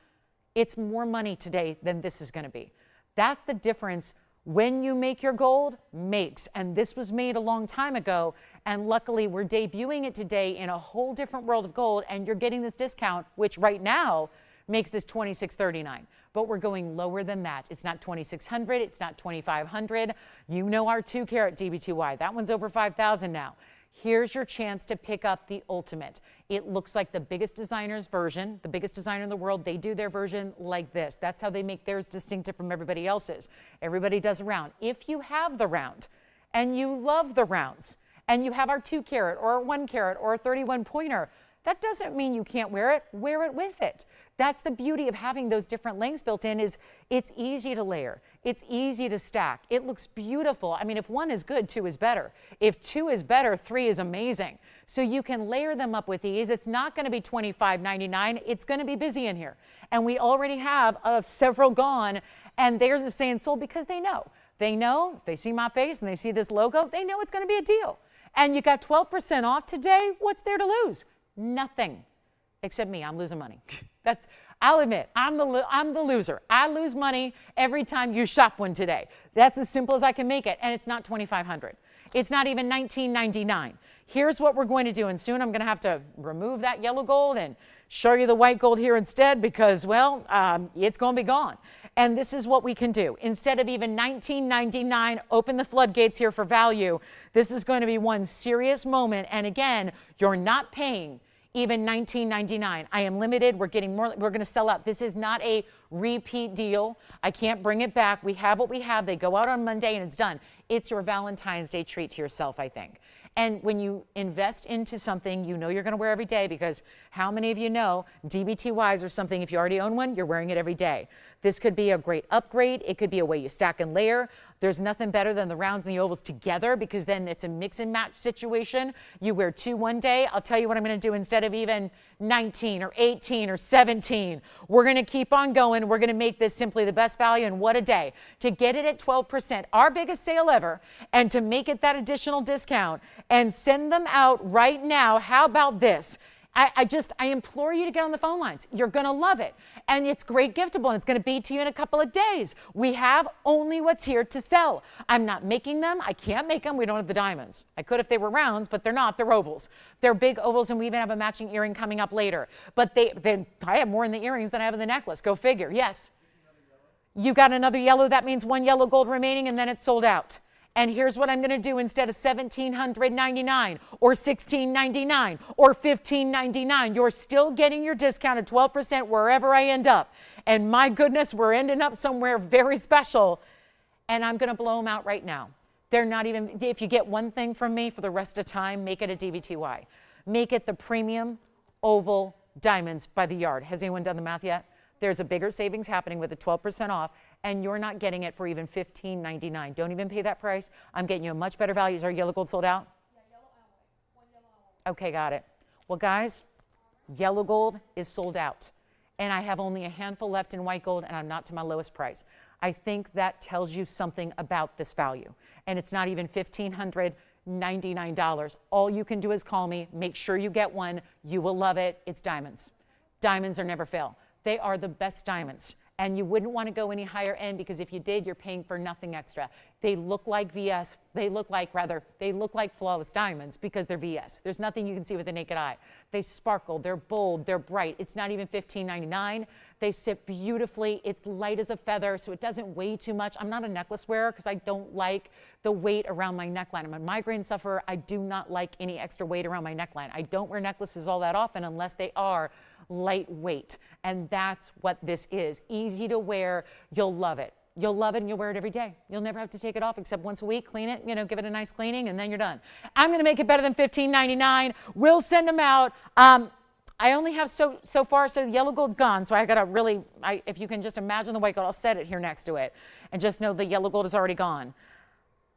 It's more money today than this is going to be. That's the difference. When you make your gold, makes. And this was made a long time ago. And luckily, we're debuting it today in a whole different world of gold. And you're getting this discount, which right now makes this $26.39. But we're going lower than that. It's not $2,600. It's not $2,500. You know our 2-carat DBTY. That one's over $5,000 now. Here's your chance to pick up the ultimate. It looks like the biggest designer's version, the biggest designer in the world. They do their version like this. That's how they make theirs distinctive from everybody else's. Everybody does a round. If you have the round and you love the rounds and you have our 2-carat or 1-carat or 31-pointer, that doesn't mean you can't wear it. Wear it with it. That's the beauty of having those different lengths built in, is it's easy to layer. It's easy to stack. It looks beautiful. I mean, if 1 is good, 2 is better. If 2 is better, 3 is amazing. So you can layer them up with ease. It's not going to be $25.99. It's going to be busy in here. And we already have several gone, and theirs is saying sold because they know. They know, if they see my face and they see this logo, they know it's going to be a deal. And you got 12% off today. What's there to lose? Nothing. Except me, I'm losing money. I'll admit, I'm the loser. I lose money every time you shop one today. That's as simple as I can make it, and it's not $2,500. It's not even $19.99. Here's what we're going to do, and soon I'm going to have to remove that yellow gold and show you the white gold here instead because, well, it's going to be gone. And this is what we can do. Instead of even $19.99, open the floodgates here for value. This is going to be one serious moment. And again, you're not paying even $19.99. I am limited. We're getting more. We're going to sell out. This is not a repeat deal. I can't bring it back. We have what we have. They go out on Monday and it's done. It's your Valentine's Day treat to yourself, I think. And when you invest into something you know you're going to wear every day, because how many of you know DBTYs are something, if you already own one, you're wearing it every day. This could be a great upgrade. It could be a way you stack and layer. There's nothing better than the rounds and the ovals together because then it's a mix and match situation. You wear two one day. I'll tell you what I'm going to do instead of even 19 or 18 or 17. We're going to keep on going. We're going to make this simply the best value, and what a day. To get it at 12%, our biggest sale ever, and to make it that additional discount and send them out right now. How about this? I implore you to get on the phone lines. You're going to love it. And it's great giftable, and it's going to be to you in a couple of days. We have only what's here to sell. I'm not making them. I can't make them. We don't have the diamonds. I could if they were rounds, but they're not. They're ovals. They're big ovals, and we even have a matching earring coming up later. But I have more in the earrings than I have in the necklace. Go figure. Yes. You got another yellow. That means one yellow gold remaining, and then it's sold out. And here's what I'm going to do instead of $1,799 or $1,699 or $1,599. You're still getting your discount at 12% wherever I end up. And my goodness, we're ending up somewhere very special. And I'm going to blow them out right now. They're not even, if you get one thing from me for the rest of time, make it a DBTY. Make it the premium oval diamonds by the yard. Has anyone done the math yet? There's a bigger savings happening with the 12% off, and you're not getting it for even $15.99. Don't even pay that price. I'm getting you a much better value. Is our yellow gold sold out? Yeah, yellow alloy. One yellow alloy. Okay, got it. Well, guys, yellow gold is sold out, and I have only a handful left in white gold, and I'm not to my lowest price. I think that tells you something about this value, and it's not even $1,599. All you can do is call me. Make sure you get one. You will love it. It's diamonds. Diamonds are never fail. They are the best diamonds, and you wouldn't want to go any higher end because if you did, you're paying for nothing extra. They look like VS. They look like flawless diamonds because they're VS. There's nothing you can see with the naked eye. They sparkle. They're bold. They're bright. It's not even $15.99. They sit beautifully. It's light as a feather, so it doesn't weigh too much. I'm not a necklace wearer because I don't like the weight around my neckline. I'm a migraine sufferer. I do not like any extra weight around my neckline. I don't wear necklaces all that often unless they are lightweight, and that's what this is. Easy to wear. You'll love it. You'll love it, and you'll wear it every day. You'll never have to take it off except once a week, clean it, give it a nice cleaning, and then you're done. I'm going to make it better than $15.99. We'll send them out. I only have so far, so the yellow gold's gone, so I got to really, if you can just imagine the white gold, I'll set it here next to it, and just know the yellow gold is already gone.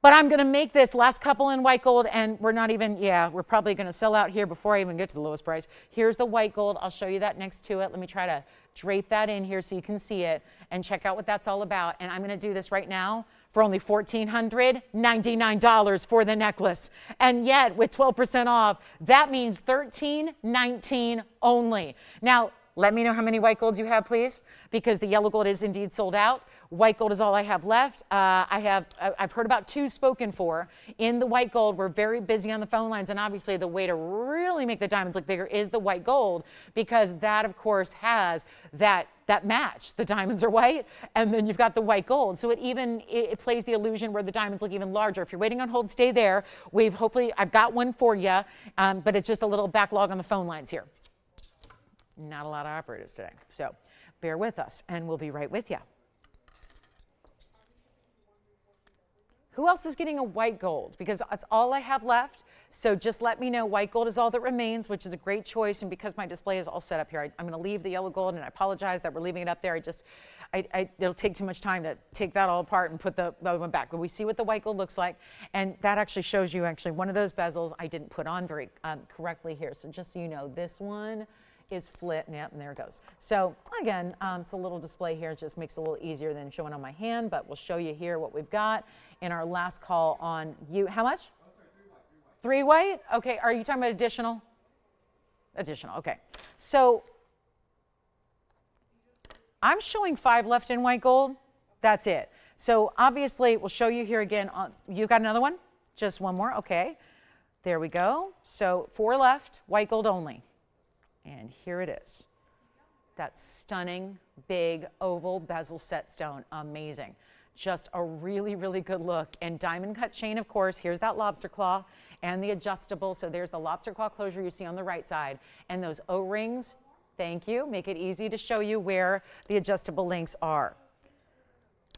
But I'm going to make this last couple in white gold, and we're not even, we're probably going to sell out here before I even get to the lowest price. Here's the white gold. I'll show you that next to it. Let me try to drape that in here so you can see it and check out what that's all about. And I'm going to do this right now for only $1,499 for the necklace. And yet, with 12% off, that means $1,319 only. Now, let me know how many white golds you have, please, because the yellow gold is indeed sold out. White gold is all I have left. I've heard about 2 spoken for. In the white gold, we're very busy on the phone lines, and obviously the way to really make the diamonds look bigger is the white gold, because that, of course, has that match. The diamonds are white, and then you've got the white gold. So it plays the illusion where the diamonds look even larger. If you're waiting on hold, stay there. I've got one for you, but it's just a little backlog on the phone lines here. Not a lot of operators today, so bear with us, and we'll be right with you. Who else is getting a white gold? Because that's all I have left. So just let me know. White gold is all that remains, which is a great choice. And because my display is all set up here, I'm going to leave the yellow gold, and I apologize that we're leaving it up there. It'll take too much time to take that all apart and put the other one back. But we see what the white gold looks like. And that actually shows you one of those bezels I didn't put on very correctly here. So just so you know, this one is flit, and there it goes. So again, it's a little display here. It just makes it a little easier than showing on my hand, but we'll show you here what we've got in our last call on you. How much? 3 white? Okay, are you talking about additional? Additional, okay. So I'm showing 5 left in white gold. That's it. So obviously, we'll show you here again. You got another one? Just one more? Okay. There we go. So 4 left, white gold only. And here it is. That stunning, big, oval bezel set stone. Amazing. Just a really, really good look. And diamond cut chain, of course. Here's that lobster claw and the adjustable. So there's the lobster claw closure you see on the right side. And those O-rings, thank you. Make it easy to show you where the adjustable links are.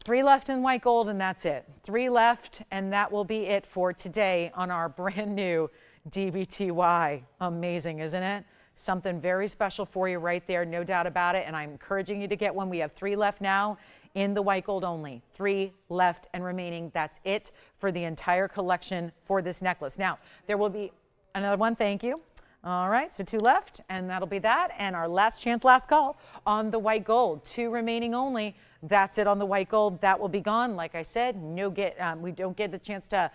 3 left in white gold, and that's it. 3 left, and that will be it for today on our brand new DBTY. Amazing, isn't it? Something very special for you right there, no doubt about it. And I'm encouraging you to get one. We have 3 left now in the white gold only. 3 left and remaining. That's it for the entire collection for this necklace. Now, there will be another one. Thank you. All right, so 2 left, and that'll be that. And our last chance, last call on the white gold. 2 remaining only. That's it on the white gold. That will be gone. Like I said, we don't get the chance to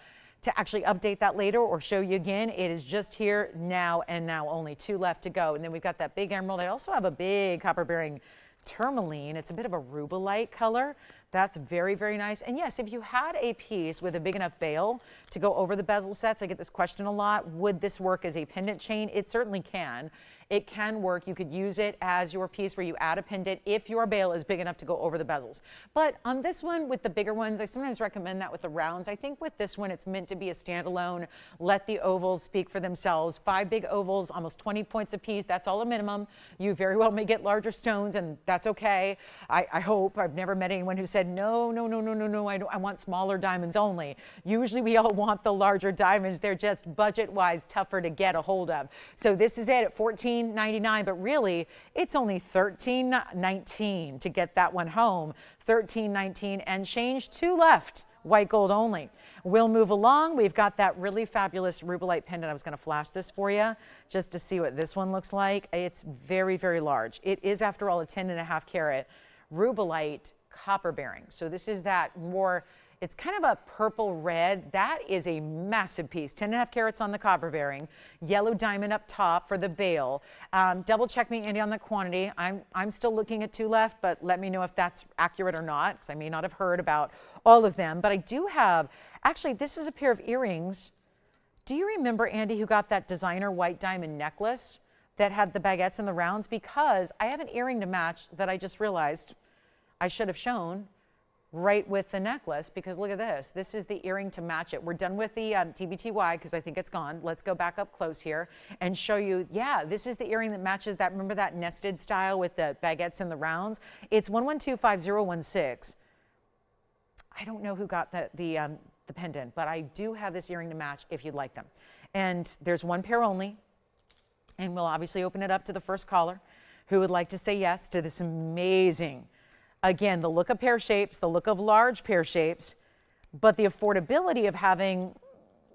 actually update that later or show you again. It is just here now and now only. 2 left to go. And then we've got that big emerald. I also have a big copper bearing tourmaline. It's a bit of a rubellite color. That's very, very nice. And yes, if you had a piece with a big enough bail to go over the bezel sets, I get this question a lot, would this work as a pendant chain? It certainly can. It can work. You could use it as your piece where you add a pendant if your bail is big enough to go over the bezels. But on this one with the bigger ones, I sometimes recommend that with the rounds. I think with this one, it's meant to be a standalone. Let the ovals speak for themselves. 5 big ovals, almost 20 points a piece. That's all a minimum. You very well may get larger stones, and that's okay. I hope. I've never met anyone who said, no, I want smaller diamonds only. Usually we all want the larger diamonds. They're just budget-wise tougher to get a hold of. So this is it at $14.99, but really it's only $13.19 to get that one home. $13.19 and change. 2 left, white gold only. We'll move along. We've got that really fabulous rubellite pendant. I was going to flash this for you just to see what this one looks like. It's very, very large. It is, after all, a 10.5 carat rubellite copper bearing. So this is that more, it's kind of a purple red. That is a massive piece. 10.5 carats on the copper bearing, yellow diamond up top for the bail. Double check me, Andy, on the quantity. I'm still looking at 2 left, but let me know if that's accurate or not, because I may not have heard about all of them. But I do have, actually, this is a pair of earrings. Do you remember, Andy, who got that designer white diamond necklace that had the baguettes and the rounds? Because I have an earring to match that I just realized I should have shown right with the necklace, because look at this. This is the earring to match it. We're done with the TBTY because I think it's gone. Let's go back up close here and show you, yeah, this is the earring that matches that. Remember that nested style with the baguettes and the rounds? It's 112516. I don't know who got the pendant, but I do have this earring to match if you'd like them. And there's 1 pair only, and we'll obviously open it up to the first caller who would like to say yes to this amazing, again, the look of pear shapes, the look of large pear shapes, but the affordability of having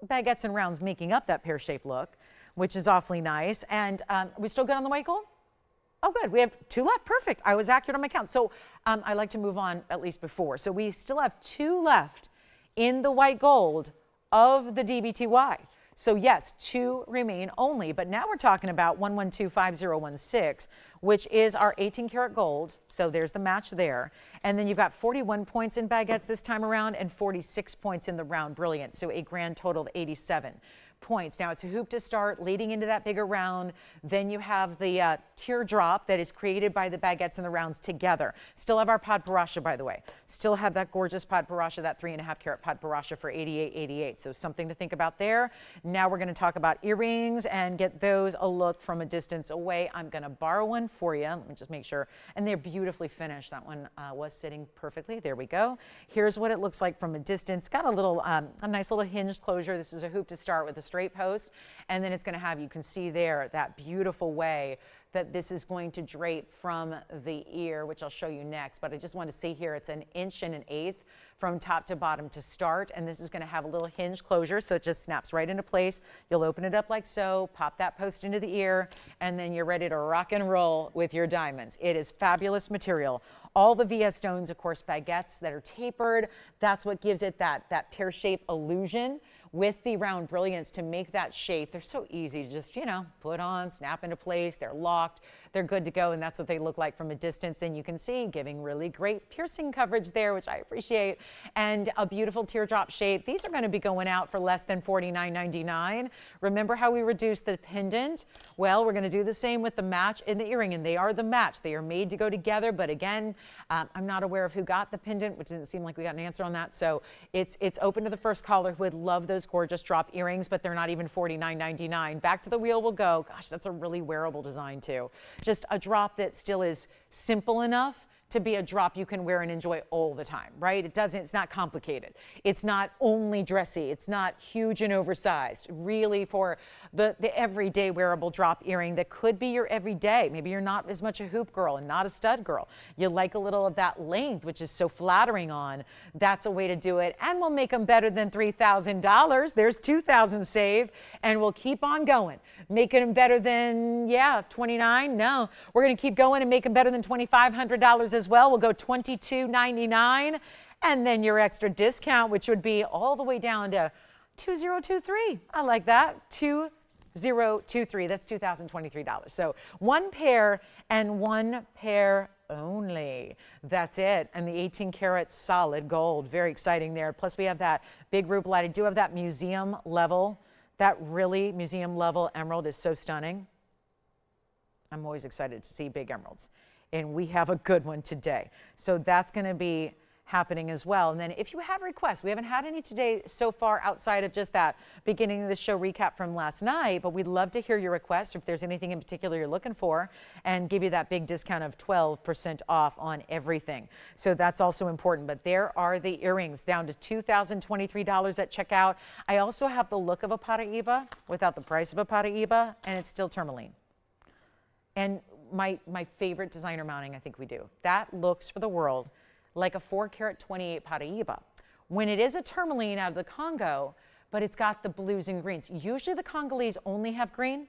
baguettes and rounds making up that pear shape look, which is awfully nice. And we still good on the white gold? Oh, good. We have 2 left. Perfect. I was accurate on my count. So I like to move on at least before. So we still have 2 left in the white gold of the DBTY. So yes, 2 remain only, but now we're talking about 112516, which is our 18 karat gold. So there's the match there. And then you've got 41 points in baguettes this time around and 46 points in the round brilliant. So a grand total of 87 points. Now it's a hoop to start leading into that bigger round. Then you have the teardrop that is created by the baguettes and the rounds together. Still have our Padparadscha, by the way. Still have that gorgeous Padparadscha, that 3.5 carat Padparadscha for $88.88. So something to think about there. Now we're going to talk about earrings and get those a look from a distance away. I'm going to borrow one for you. Let me just make sure. And they're beautifully finished. That one was sitting perfectly. There we go. Here's what it looks like from a distance. Got a little, a nice little hinged closure. This is a hoop to start with a straight post, and then it's going to have, you can see there, that beautiful way that this is going to drape from the ear, which I'll show you next. But I just want to see here, it's 1 1/8 inches from top to bottom to start. And this is going to have a little hinge closure, so it just snaps right into place. You'll open it up like so, pop that post into the ear, and then you're ready to rock and roll with your diamonds. It is fabulous material. All the VS stones, of course, baguettes that are tapered. That's what gives it that pear-shaped illusion with the round brilliance to make that shape. They're so easy to just, you know, put on, snap into place. They're locked. They're good to go, and that's what they look like from a distance. And you can see giving really great piercing coverage there, which I appreciate, and a beautiful teardrop shape. These are going to be going out for less than $49.99. Remember how we reduced the pendant? Well, we're going to do the same with the match in the earring, and they are the match. They are made to go together, but again, I'm not aware of who got the pendant, which didn't seem like we got an answer on that. So it's open to the first caller who would love those gorgeous drop earrings, but they're not even $49.99. Back to the wheel we'll go. Gosh, that's a really wearable design too. Just a drop that still is simple enough to be a drop you can wear and enjoy all the time, right? It's not complicated. It's not only dressy. It's not huge and oversized. Really for the everyday wearable drop earring that could be your everyday. Maybe you're not as much a hoop girl and not a stud girl. You like a little of that length, which is so flattering on. That's a way to do it. And we'll make them better than $3,000. There's $2,000 saved, and we'll keep on going. Making them better than, yeah, $29? No. We're going to keep going and make them better than $2,500 as well. We'll go $22.99, and then your extra discount, which would be all the way down to $2,023. I like that. $2,023. That's $2,023. So one pair and one pair only. That's it. And the 18 karat solid gold. Very exciting there. Plus we have that big rubelite. I do have that museum level. That really museum level emerald is so stunning. I'm always excited to see big emeralds. And we have a good one today. So that's going to be happening as well. And then if you have requests, we haven't had any today so far outside of just that beginning of the show recap from last night, but we'd love to hear your requests if there's anything in particular you're looking for, and give you that big discount of 12% off on everything. So that's also important. But there are the earrings down to $2,023 at checkout. I also have the look of a Paraiba without the price of a Paraiba, and it's still tourmaline. And my favorite designer mounting I think we do. That looks for the world like a 4 karat 28 Paraiba. When it is a tourmaline out of the Congo, but it's got the blues and greens. Usually the Congolese only have green,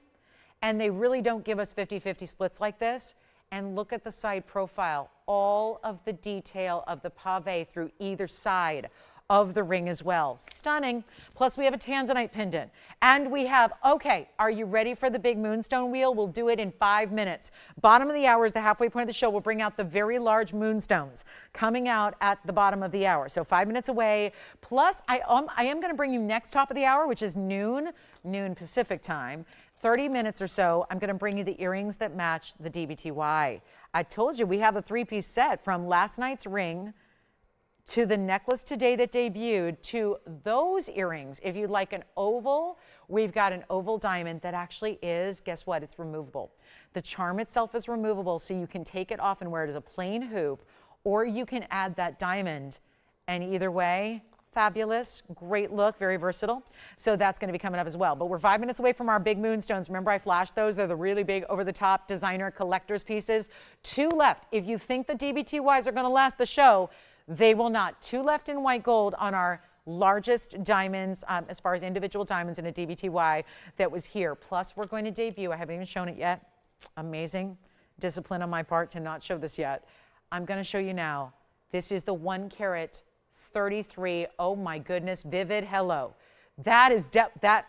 and they really don't give us 50-50 splits like this. And look at the side profile, all of the detail of the pave through either side of the ring as well. Stunning. Plus we have a Tanzanite pendant. And we have, okay, are you ready for the big moonstone wheel? We'll do it in 5 minutes. Bottom of the hour is the halfway point of the show. We'll bring out the very large moonstones coming out at the bottom of the hour. So 5 minutes away. Plus I am going to bring you next top of the hour, which is noon Pacific time. 30 minutes or so, I'm going to bring you the earrings that match the DBTY. I told you we have a 3-piece set from last night's ring to the necklace today that debuted, to those earrings. If you'd like an oval, we've got an oval diamond that actually is, guess what, it's removable. The charm itself is removable, so you can take it off and wear it as a plain hoop, or you can add that diamond, and either way, fabulous, great look, very versatile. So that's going to be coming up as well. But we're 5 minutes away from our big moonstones. Remember I flashed those? They're the really big over-the-top designer collector's pieces. 2 left. If you think the DBTYs are going to last the show, they will not. 2 left in white gold on our largest diamonds, as far as individual diamonds in a DBTY that was here. Plus, we're going to debut. I haven't even shown it yet. Amazing discipline on my part to not show this yet. I'm going to show you now. This is the 1 karat 33. Oh my goodness, vivid hello. That is that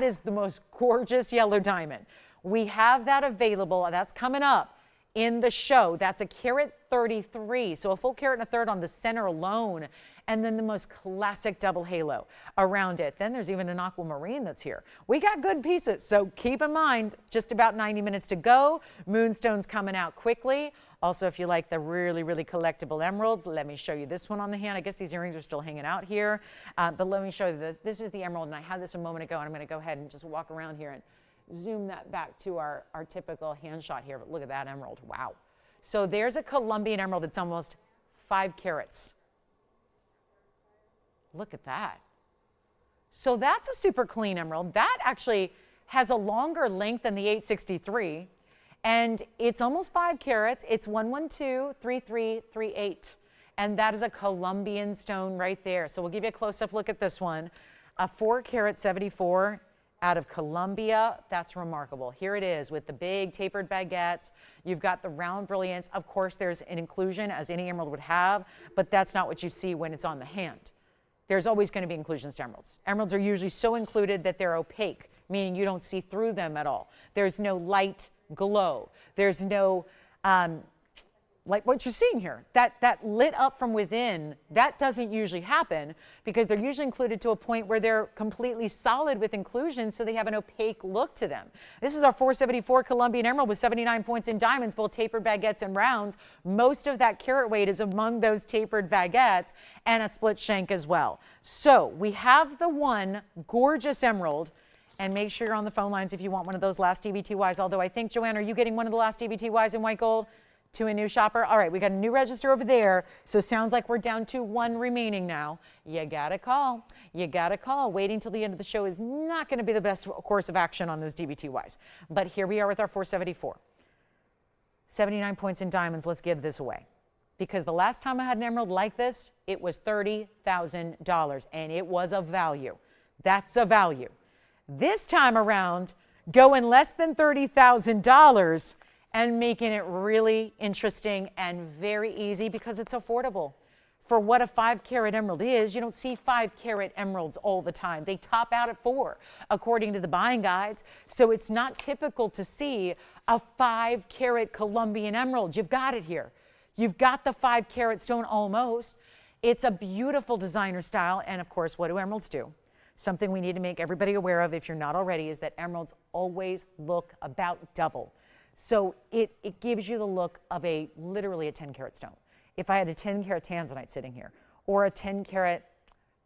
is the most gorgeous yellow diamond. We have that available. That's coming up in the show. That's a karat 33, so a full carat and a third on the center alone, and then the most classic double halo around it. Then there's even an aquamarine that's here. We got good pieces, so keep in mind, just about 90 minutes to go. Moonstone's coming out quickly. Also, if you like the really, really collectible emeralds, let me show you this one on the hand. I guess these earrings are still hanging out here, but let me show you this is the emerald, and I had this a moment ago, and I'm going to go ahead and just walk around here and zoom that back to our typical hand shot here. But look at that emerald. Wow. So there's a Colombian emerald that's almost 5 carats. Look at that. So that's a super clean emerald. That actually has a longer length than the 863, and it's almost 5 carats. It's 1123338. And that is a Colombian stone right there. So we'll give you a close-up look at this one. A 4-carat 74 out of Colombia. That's remarkable. Here it is with the big tapered baguettes. You've got the round brilliance. Of course, there's an inclusion, as any emerald would have, but that's not what you see when it's on the hand. There's always going to be inclusions to emeralds. Emeralds are usually so included that they're opaque, meaning you don't see through them at all. There's no light glow. There's no, like what you're seeing here, that lit up from within, that doesn't usually happen because they're usually included to a point where they're completely solid with inclusion, so they have an opaque look to them. This is our 474 Colombian emerald with 79 points in diamonds, both tapered baguettes and rounds. Most of that carat weight is among those tapered baguettes and a split shank as well. So we have the one gorgeous emerald. And make sure you're on the phone lines if you want one of those last DBTYs. Although I think, Joanne, are you getting one of the last DBTYs in white gold to a new shopper? All right, we got a new register over there. So sounds like we're down to one remaining now. You got to call. You got to call. Waiting till the end of the show is not going to be the best course of action on those DBTYs. But here we are with our 474. 79 points in diamonds. Let's give this away. Because the last time I had an emerald like this, it was $30,000. And it was a value. That's a value. This time around, going less than $30,000 and making it really interesting and very easy because it's affordable. For what a 5-carat emerald is, you don't see 5-carat emeralds all the time. They top out at 4, according to the buying guides. So it's not typical to see a 5-carat Colombian emerald. You've got it here. You've got the 5-carat stone almost. It's a beautiful designer style. And of course, what do emeralds do? Something we need to make everybody aware of, if you're not already, is that emeralds always look about double. So it gives you the look of literally a 10-carat stone. If I had a 10-carat Tanzanite sitting here, or a 10-carat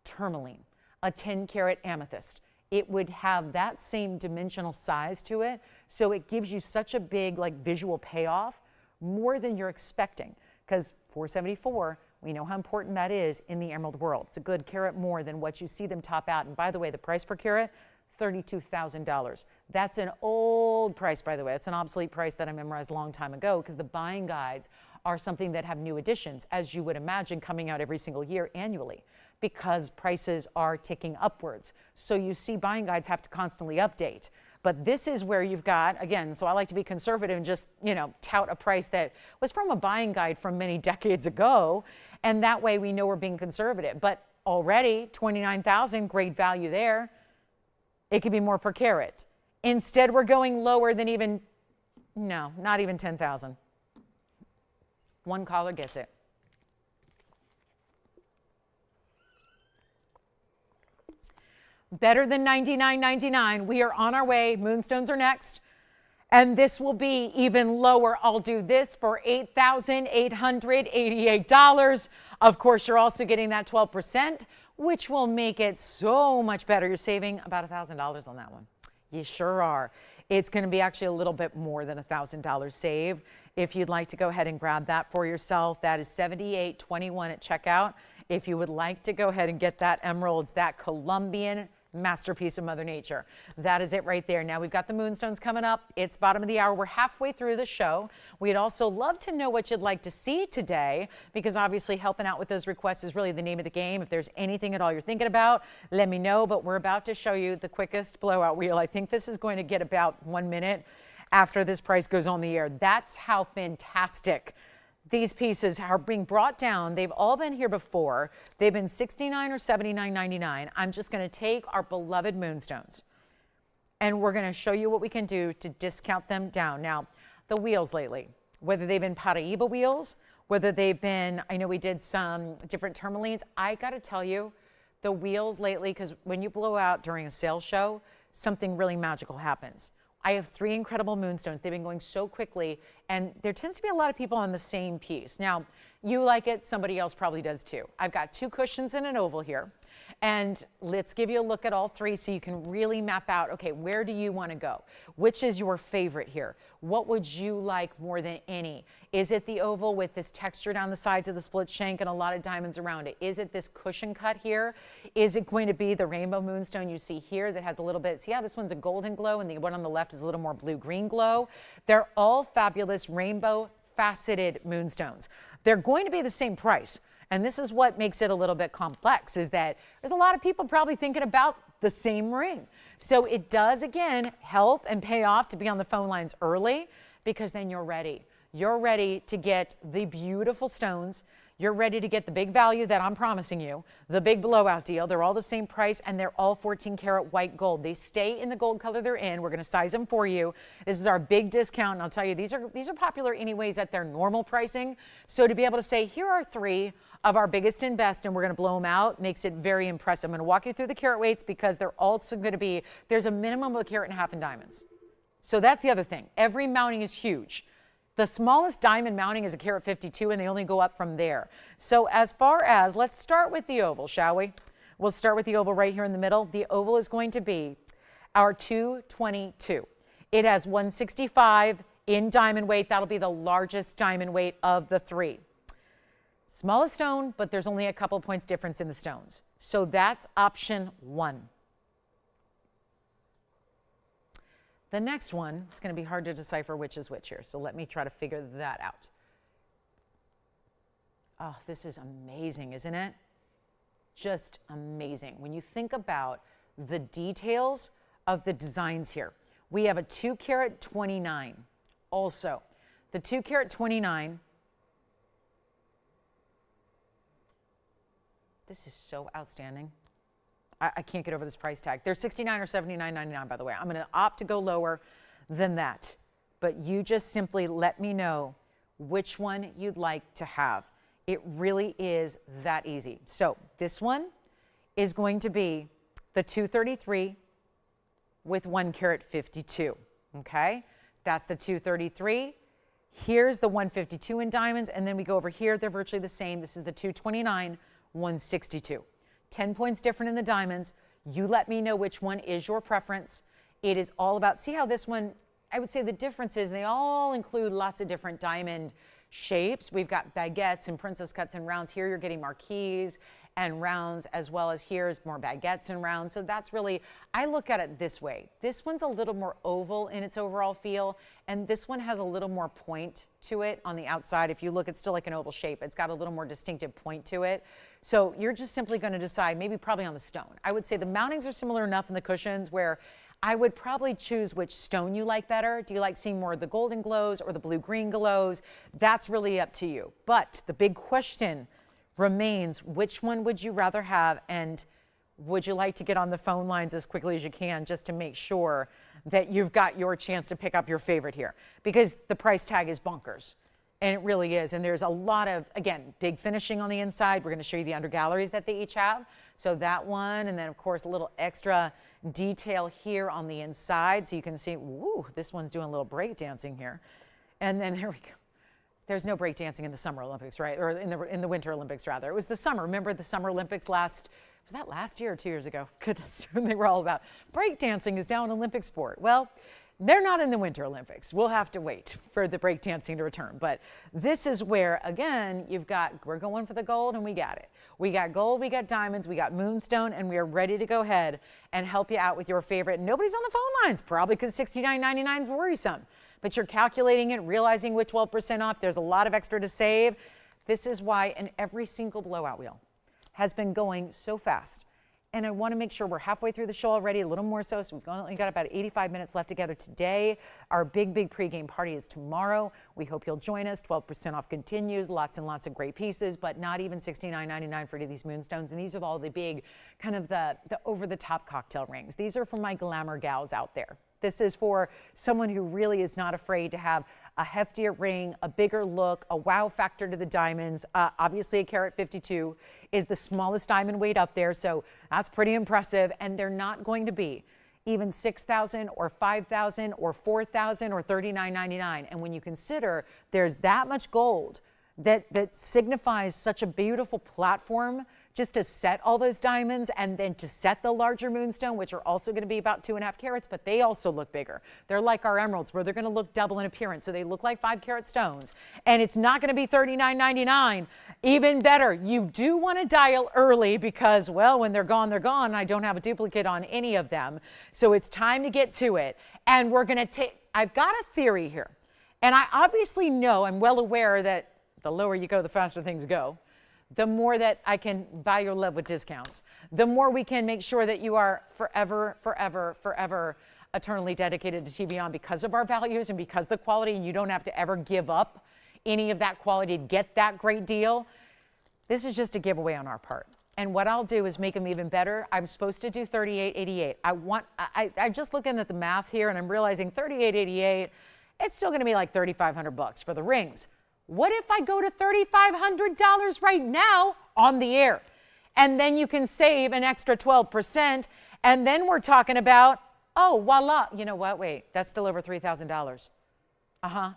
tourmaline, a 10-carat amethyst, it would have that same dimensional size to it. So it gives you such a big visual payoff, more than you're expecting. Because 474, we know how important that is in the emerald world. It's a good carat more than what you see them top out. And by the way, the price per carat, $32,000. That's an old price, by the way. It's an obsolete price that I memorized a long time ago, because the buying guides are something that have new additions, as you would imagine, coming out every single year annually, because prices are ticking upwards. So you see buying guides have to constantly update. But this is where you've got, again, so I like to be conservative and just, tout a price that was from a buying guide from many decades ago. And that way we know we're being conservative. But already $29,000, great value there. It could be more per carat. Instead, we're going lower than not even 10,000. One caller gets it. Better than $99.99. We are on our way. Moonstones are next. And this will be even lower. I'll do this for $8,888. Of course, you're also getting that 12%, which will make it so much better. You're saving about $1,000 on that one. You sure are. It's going to be actually a little bit more than $1,000 save. If you'd like to go ahead and grab that for yourself, that is $78.21 at checkout. If you would like to go ahead and get that emerald, that Colombian masterpiece of Mother Nature. That is it right there. Now we've got the moonstones coming up. It's bottom of the hour. We're halfway through the show. We'd also love to know what you'd like to see today, because obviously helping out with those requests is really the name of the game. If there's anything at all you're thinking about, let me know. But we're about to show you the quickest blowout wheel. I think this is going to get about 1 minute after this price goes on the air. That's how fantastic these pieces are being brought down. They've all been here before. They've been $69 or $79.99. I'm just going to take our beloved moonstones and we're going to show you what we can do to discount them down. Now, the wheels lately, whether they've been Paraíba wheels, whether they've been, I know we did some different tourmalines. I got to tell you, the wheels lately, because when you blow out during a sales show, something really magical happens. I have 3 incredible moonstones. They've been going so quickly, and there tends to be a lot of people on the same piece. Now, you like it, somebody else probably does too. I've got 2 cushions and an oval here, and let's give you a look at all 3 so you can really map out, okay, where do you want to go? Which is your favorite here? What would you like more than any? Is it the oval with this texture down the sides of the split shank and a lot of diamonds around it? Is it this cushion cut here? Is it going to be the rainbow moonstone you see here that has a little bit, see how this one's a golden glow and the one on the left is a little more blue-green glow? They're all fabulous rainbow faceted moonstones. They're going to be the same price. And this is what makes it a little bit complex, is that there's a lot of people probably thinking about the same ring. So it does, again, help and pay off to be on the phone lines early, because then you're ready. You're ready to get the beautiful stones. You're ready to get the big value that I'm promising you, the big blowout deal. They're all the same price, and they're all 14 karat white gold. They stay in the gold color they're in. We're going to size them for you. This is our big discount, and I'll tell you, these are popular anyways at their normal pricing. So to be able to say, here are 3 of our biggest and best, and we're going to blow them out, makes it very impressive. I'm going to walk you through the carat weights, because they're also going to be, there's a minimum of 1.5 carats in diamonds. So that's the other thing. Every mounting is huge. The smallest diamond mounting is 1.52 carat, and they only go up from there. So as far as, let's start with the oval, shall we? We'll start with the oval right here in the middle. The oval is going to be our 222. It has 165 in diamond weight. That'll be the largest diamond weight of the 3. Smallest stone, but there's only a couple points difference in the stones. So that's option 1. The next one, it's going to be hard to decipher which is which here, so let me try to figure that out. Oh, this is amazing, isn't it? Just amazing. When you think about the details of the designs here, we have a 2 carat 29. Also, the 2 carat 29, this is so outstanding. I can't get over this price tag. They're $69 or $79.99, by the way. I'm going to opt to go lower than that. But you just simply let me know which one you'd like to have. It really is that easy. So this one is going to be the 233 with 1 carat 52. Okay? That's the 233. Here's the 152 in diamonds. And then we go over here. They're virtually the same. This is the 229, 162. 10 points different in the diamonds. You let me know which one is your preference. It is all about, see how this one, I would say the difference is they all include lots of different diamond shapes. We've got baguettes and princess cuts and rounds. Here you're getting marquise and rounds, as well as here's more baguettes and rounds. So that's really, I look at it this way. This one's a little more oval in its overall feel, and this one has a little more point to it on the outside. If you look, it's still like an oval shape. It's got a little more distinctive point to it. So you're just simply going to decide, maybe probably on the stone. I would say the mountings are similar enough in the cushions where I would probably choose which stone you like better. Do you like seeing more of the golden glows or the blue-green glows? That's really up to you. But the big question remains, which one would you rather have, and would you like to get on the phone lines as quickly as you can just to make sure that you've got your chance to pick up your favorite here? Because the price tag is bonkers. And it really is. And there's a lot of, again, big finishing on the inside. We're going to show you the under galleries that they each have. So that one, and then of course a little extra detail here on the inside. So you can see, woo, this one's doing a little break dancing here. And then here we go. There's no break dancing in the Summer Olympics, right? Or in the Winter Olympics, rather. It was the summer. Remember the Summer Olympics was that last year or 2 years ago? Goodness, they were all about break dancing is now an Olympic sport. Well, they're not in the Winter Olympics. We'll have to wait for the breakdancing to return. But this is where, again, we're going for the gold, and we got it. We got gold, we got diamonds, we got moonstone, and we are ready to go ahead and help you out with your favorite. Nobody's on the phone lines, probably because $69.99 is worrisome. But you're calculating it, realizing with 12% off, there's a lot of extra to save. This is why, and every single blowout wheel has been going so fast. And I want to make sure we're halfway through the show already, a little more so we've only got about 85 minutes left together today. Our big pregame party is tomorrow. We hope you'll join us. 12% off continues, lots and lots of great pieces, but not even $69.99 for any of these moonstones. And these are all the big, kind of the over-the-top cocktail rings. These are for my glamour gals out there. This is for someone who really is not afraid to have a heftier ring, a bigger look, a wow factor to the diamonds. Obviously, 1 carat 52 is the smallest diamond weight up there, so that's pretty impressive. And they're not going to be even $6,000 or $5,000 or $4,000 or $39.99. And when you consider there's that much gold that signifies such a beautiful platform just to set all those diamonds, and then to set the larger moonstone, which are also going to be about 2.5 carats, but they also look bigger. They're like our emeralds, where they're going to look double in appearance. So they look like 5 carat stones, and it's not going to be $39.99. Even better, you do want to dial early because, well, when they're gone, they're gone. I don't have a duplicate on any of them. So it's time to get to it. And we're going to take, I've got a theory here. And I obviously know, I'm well aware that the lower you go, the faster things go. the more that I can buy your love with discounts, the more we can make sure that you are forever, forever, forever eternally dedicated to TVON because of our values and because of the quality, and you don't have to ever give up any of that quality to get that great deal. This is just a giveaway on our part. And what I'll do is make them even better. I'm supposed to do $38.88. I'm just looking at the math here and I'm realizing $38.88, it's still gonna be like $3,500 for the rings. What if I go to $3,500 right now on the air? And then you can save an extra 12%. And then we're talking about, oh, voila. You know what? Wait, that's still over $3,000.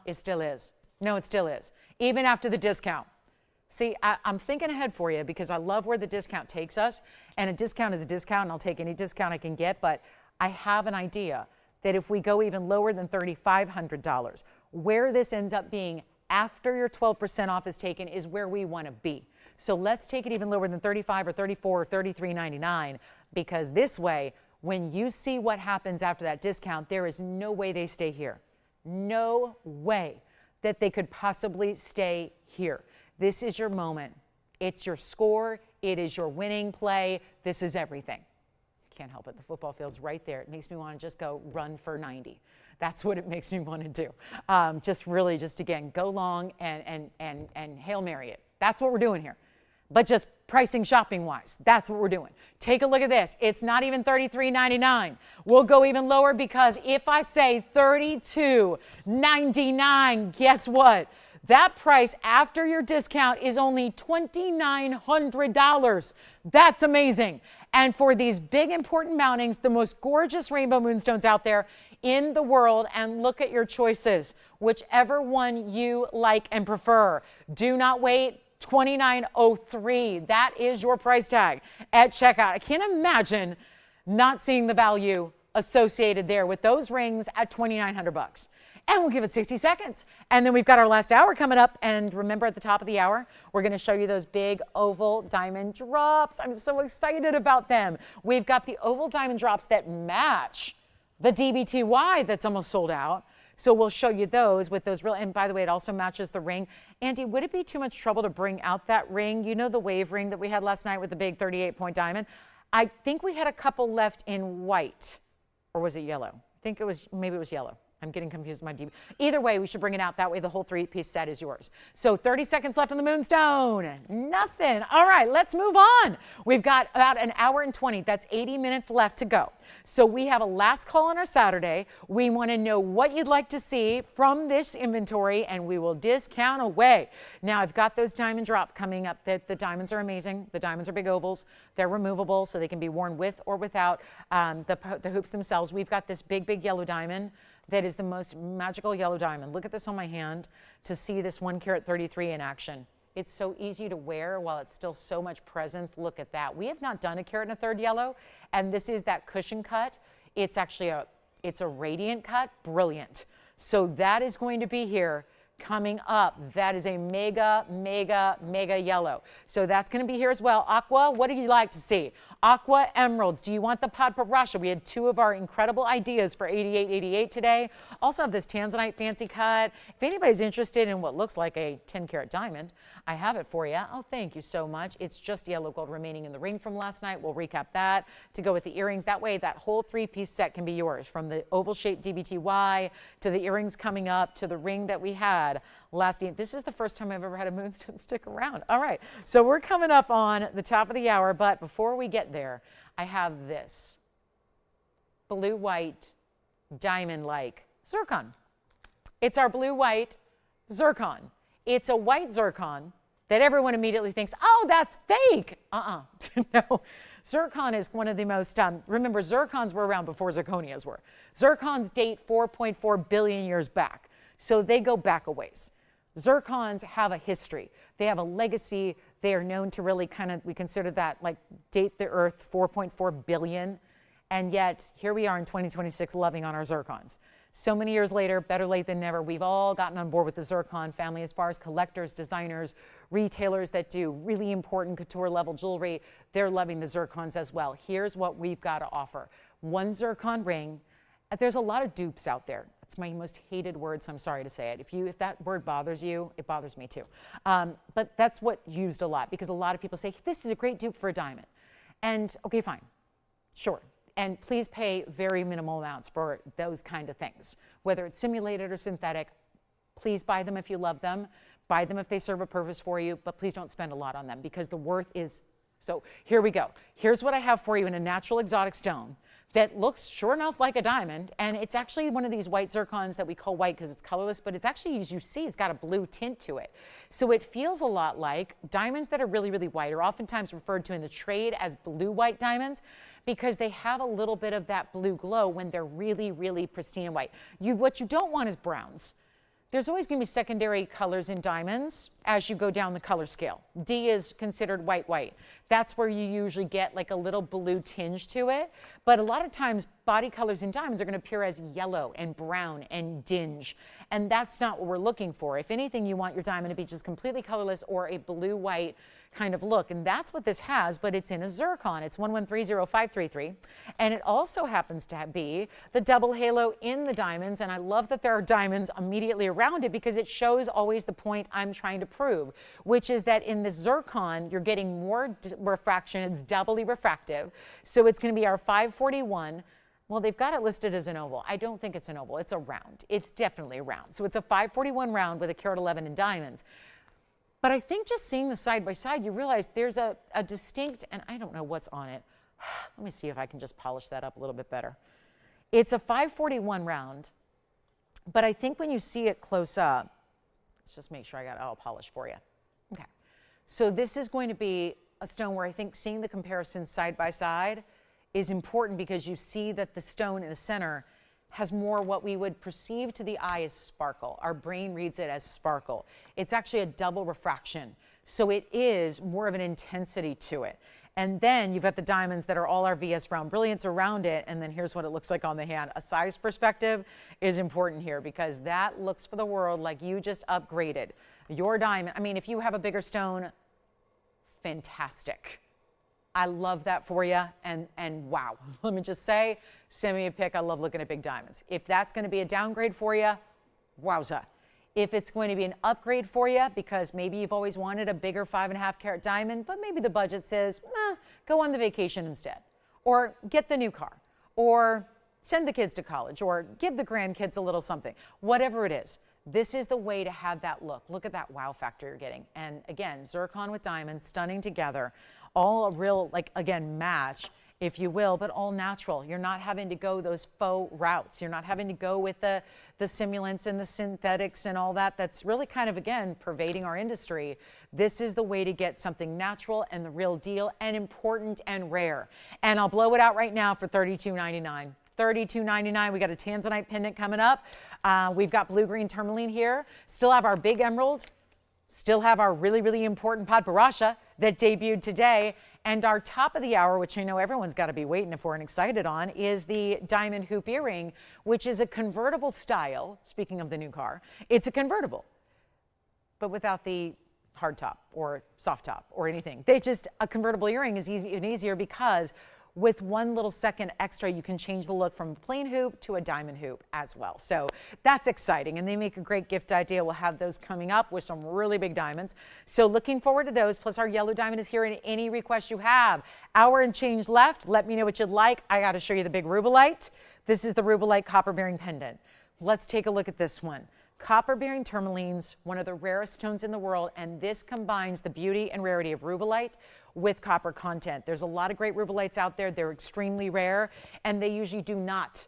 It still is. No, it still is. Even after the discount. See, I'm thinking ahead for you because I love where the discount takes us. And a discount is a discount, and I'll take any discount I can get. But I have an idea that if we go even lower than $3,500, where this ends up being after your 12% off is taken is where we want to be. So let's take it even lower than $35 or $34 or $33.99, because this way, when you see what happens after that discount, there is no way they stay here. No way that they could possibly stay here. This is your moment. It's your score. It is your winning play. This is everything. Can't help it. The football field's right there. It makes me want to just go run for 90. That's what it makes me want to do. Just really, just again, go long and Hail Mary it. That's what we're doing here. But just pricing shopping wise, that's what we're doing. Take a look at this. It's not even $33.99. We'll go even lower because if I say $32.99, guess what? That price after your discount is only $2,900. That's amazing. And for these big important mountings, the most gorgeous rainbow moonstones out there in the world, and look at your choices, whichever one you like and prefer. Do not wait. $29.03. That is your price tag at checkout. I can't imagine not seeing the value associated there with those rings at $2,900. And we'll give it 60 seconds. And then we've got our last hour coming up. And remember, at the top of the hour, we're going to show you those big oval diamond drops. I'm so excited about them. We've got the oval diamond drops that match the DBTY that's almost sold out. So we'll show you those with those real, and by the way, it also matches the ring. Andy, would it be too much trouble to bring out that ring? You know the wave ring that we had last night with the big 38-point diamond? I think we had a couple left in white, or was it yellow? I think it was, maybe it was yellow. I'm getting confused with my DB. Either way, we should bring it out. That way the whole three-piece set is yours. So 30 seconds left on the moonstone. Nothing. All right, let's move on. We've got about an hour and 20. That's 80 minutes left to go. So we have a last call on our Saturday. We want to know what you'd like to see from this inventory, and we will discount away. Now, I've got those diamond drop coming up. The diamonds are amazing. The diamonds are big ovals. They're removable, so they can be worn with or without the hoops themselves. We've got this big, big yellow diamond that is the most magical yellow diamond. Look at this on my hand to see this 1 carat 33 in action. It's so easy to wear while it's still so much presence. Look at that. We have not done a carat and a third yellow, and this is that cushion cut. It's actually it's a radiant cut. Brilliant. So that is going to be here coming up. That is a mega, mega, mega yellow. So that's going to be here as well. Aqua, what do you like to see? Aqua emeralds. Do you want the Padparadscha? We had 2 of our incredible ideas for $88.88 today. Also have this Tanzanite fancy cut. If anybody's interested in what looks like a 10 karat diamond, I have it for you. Oh, thank you so much. It's just yellow gold remaining in the ring from last night. We'll recap that to go with the earrings. That way, that whole 3-piece set can be yours, from the oval shaped DBTY to the earrings coming up to the ring that we had last night. This is the first time I've ever had a moonstone stick around. All right, so we're coming up on the top of the hour, but before we get there, I have this blue-white diamond-like zircon. It's our blue-white zircon. It's a white zircon that everyone immediately thinks, oh, that's fake. No. Zircon is one of the most, remember, zircons were around before zirconias were. Zircons date 4.4 billion years back, so they go back a ways. Zircons have a history. They have a legacy. They are known to really we consider that like date the earth 4.4 billion. And yet here we are in 2026 loving on our zircons. So many years later, better late than never, we've all gotten on board with the zircon family as far as collectors, designers, retailers that do really important couture level jewelry. They're loving the zircons as well. Here's what we've got to offer. 1 zircon ring There's a lot of dupes out there. It's my most hated word, so I'm sorry to say it. If that word bothers you, it bothers me too. But that's what used a lot, because a lot of people say, this is a great dupe for a diamond. And okay, fine, sure. And please pay very minimal amounts for those kind of things. Whether it's simulated or synthetic, please buy them if you love them. Buy them if they serve a purpose for you, but please don't spend a lot on them, because the worth is. So here we go. Here's what I have for you in a natural exotic stone that looks sure enough like a diamond, and it's actually one of these white zircons that we call white because it's colorless, but it's actually, as you see, it's got a blue tint to it. So it feels a lot like diamonds that are really, really white are oftentimes referred to in the trade as blue-white diamonds, because they have a little bit of that blue glow when they're really, really pristine and white. What you don't want is browns. There's always going to be secondary colors in diamonds as you go down the color scale. D is considered white, white. That's where you usually get like a little blue tinge to it. But a lot of times body colors in diamonds are going to appear as yellow and brown and dinge. And that's not what we're looking for. If anything, you want your diamond to be just completely colorless or a blue-white kind of look. And that's what this has, but it's in a zircon. It's 1130-533. And it also happens to be the double halo in the diamonds. And I love that there are diamonds immediately around it, because it shows always the point I'm trying to prove, which is that in the zircon, you're getting more refraction. It's doubly refractive. So it's going to be our 541. Well, they've got it listed as an oval. I don't think it's an oval. It's a round. It's definitely a round. So it's a 541 round with a carat 11 in diamonds. But I think just seeing the side by side, you realize there's a distinct, and I don't know what's on it. Let me see if I can just polish that up a little bit better. It's a 541 round, but I think when you see it close up, let's just make sure I got it all polished for you. Okay. So this is going to be a stone where I think seeing the comparison side by side is important, because you see that the stone in the center has more what we would perceive to the eye as sparkle. Our brain reads it as sparkle. It's actually a double refraction. So it is more of an intensity to it. And then you've got the diamonds that are all our VS round brilliance around it. And then here's what it looks like on the hand. A size perspective is important here, because that looks for the world like you just upgraded your diamond. I mean, if you have a bigger stone, fantastic. I love that for you, and wow, let me just say, send me a pic. I love looking at big diamonds. If that's going to be a downgrade for you, wowza. If it's going to be an upgrade for you, because maybe you've always wanted a bigger 5.5 carat diamond, but maybe the budget says, go on the vacation instead, or get the new car, or send the kids to college, or give the grandkids a little something, whatever it is. This is the way to have that look. Look at that wow factor you're getting. And again, zircon with diamonds, stunning together. All a real, like, again, match, if you will, but all natural. You're not having to go those faux routes. You're not having to go with the simulants and the synthetics and all that. That's really kind of, again, pervading our industry. This is the way to get something natural and the real deal, and important and rare. And I'll blow it out right now for $32.99. $32.99. We got a Tanzanite pendant coming up. We've got blue-green tourmaline here. Still have our big emerald. Still have our really, really important Padparadscha that debuted today. And our top of the hour, which I know everyone's got to be waiting for and excited on, is the diamond hoop earring, which is a convertible style. Speaking of the new car, it's a convertible, but without the hard top or soft top or anything. A convertible earring is easier, because with 1 little second extra, you can change the look from a plain hoop to a diamond hoop as well. So that's exciting, and they make a great gift idea. We'll have those coming up with some really big diamonds. So looking forward to those. Plus, our yellow diamond is here in any request you have. Hour and change left. Let me know what you'd like. I got to show you the big rubellite. This is the rubellite copper-bearing pendant. Let's take a look at this one. Copper-bearing tourmalines, one of the rarest stones in the world, and this combines the beauty and rarity of rubellite with copper content. There's a lot of great rubellites out there. They're extremely rare, and they usually do not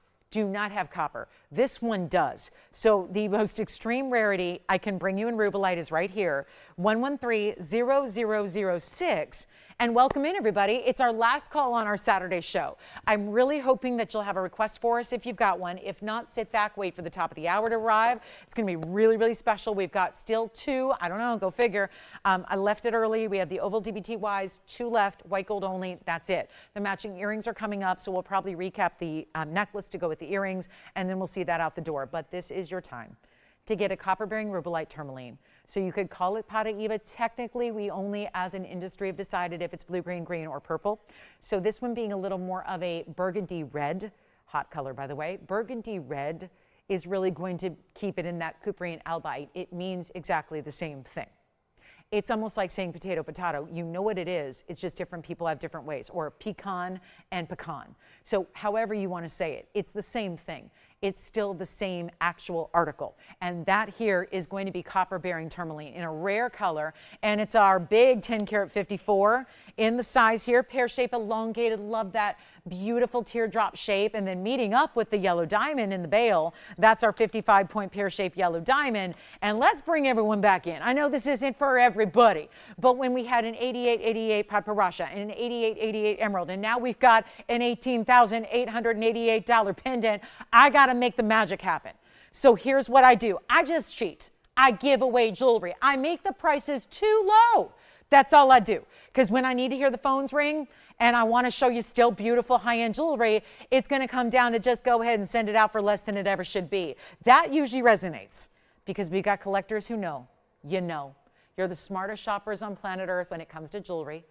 have copper. This one does. So the most extreme rarity I can bring you in rubellite is right here, 113-0006. And welcome in, everybody. It's our last call on our Saturday show. I'm really hoping that you'll have a request for us if you've got one. If not, sit back, wait for the top of the hour to arrive. It's going to be really, really special. We've got still 2. I don't know, go figure. I left it early. We have the oval DBTYs, 2 left, white gold only. That's it. The matching earrings are coming up, so we'll probably recap the necklace to go with the earrings, and then we'll see that out the door. But this is your time to get a copper-bearing rubellite tourmaline. So you could call it Padaiva. Technically, we only, as an industry, have decided if it's blue, green, green, or purple. So this one being a little more of a burgundy red, hot color, by the way. Burgundy red is really going to keep it in that cuprine albite. It means exactly the same thing. It's almost like saying potato, potato. You know what it is. It's just different people have different ways. Or pecan and pecan. So however you want to say it, it's the same thing. It's still the same actual article. And that here is going to be copper-bearing tourmaline in a rare color. And it's our big 10 karat 54 in the size here. Pear shape elongated. Love that beautiful teardrop shape. And then meeting up with the yellow diamond in the bail, that's our 55-point pear-shaped yellow diamond. And let's bring everyone back in. I know this isn't for everybody, but when we had an 8888 Padparadscha and an 8888 emerald, and now we've got an $18,888 pendant, I got to make the magic happen. So here's what I do. I just cheat. I give away jewelry. I make the prices too low. That's all I do. Because when I need to hear the phones ring and I want to show you still beautiful high-end jewelry, it's going to come down to just go ahead and send it out for less than it ever should be. That usually resonates because we got collectors who know. You know. You're the smartest shoppers on planet Earth when it comes to jewelry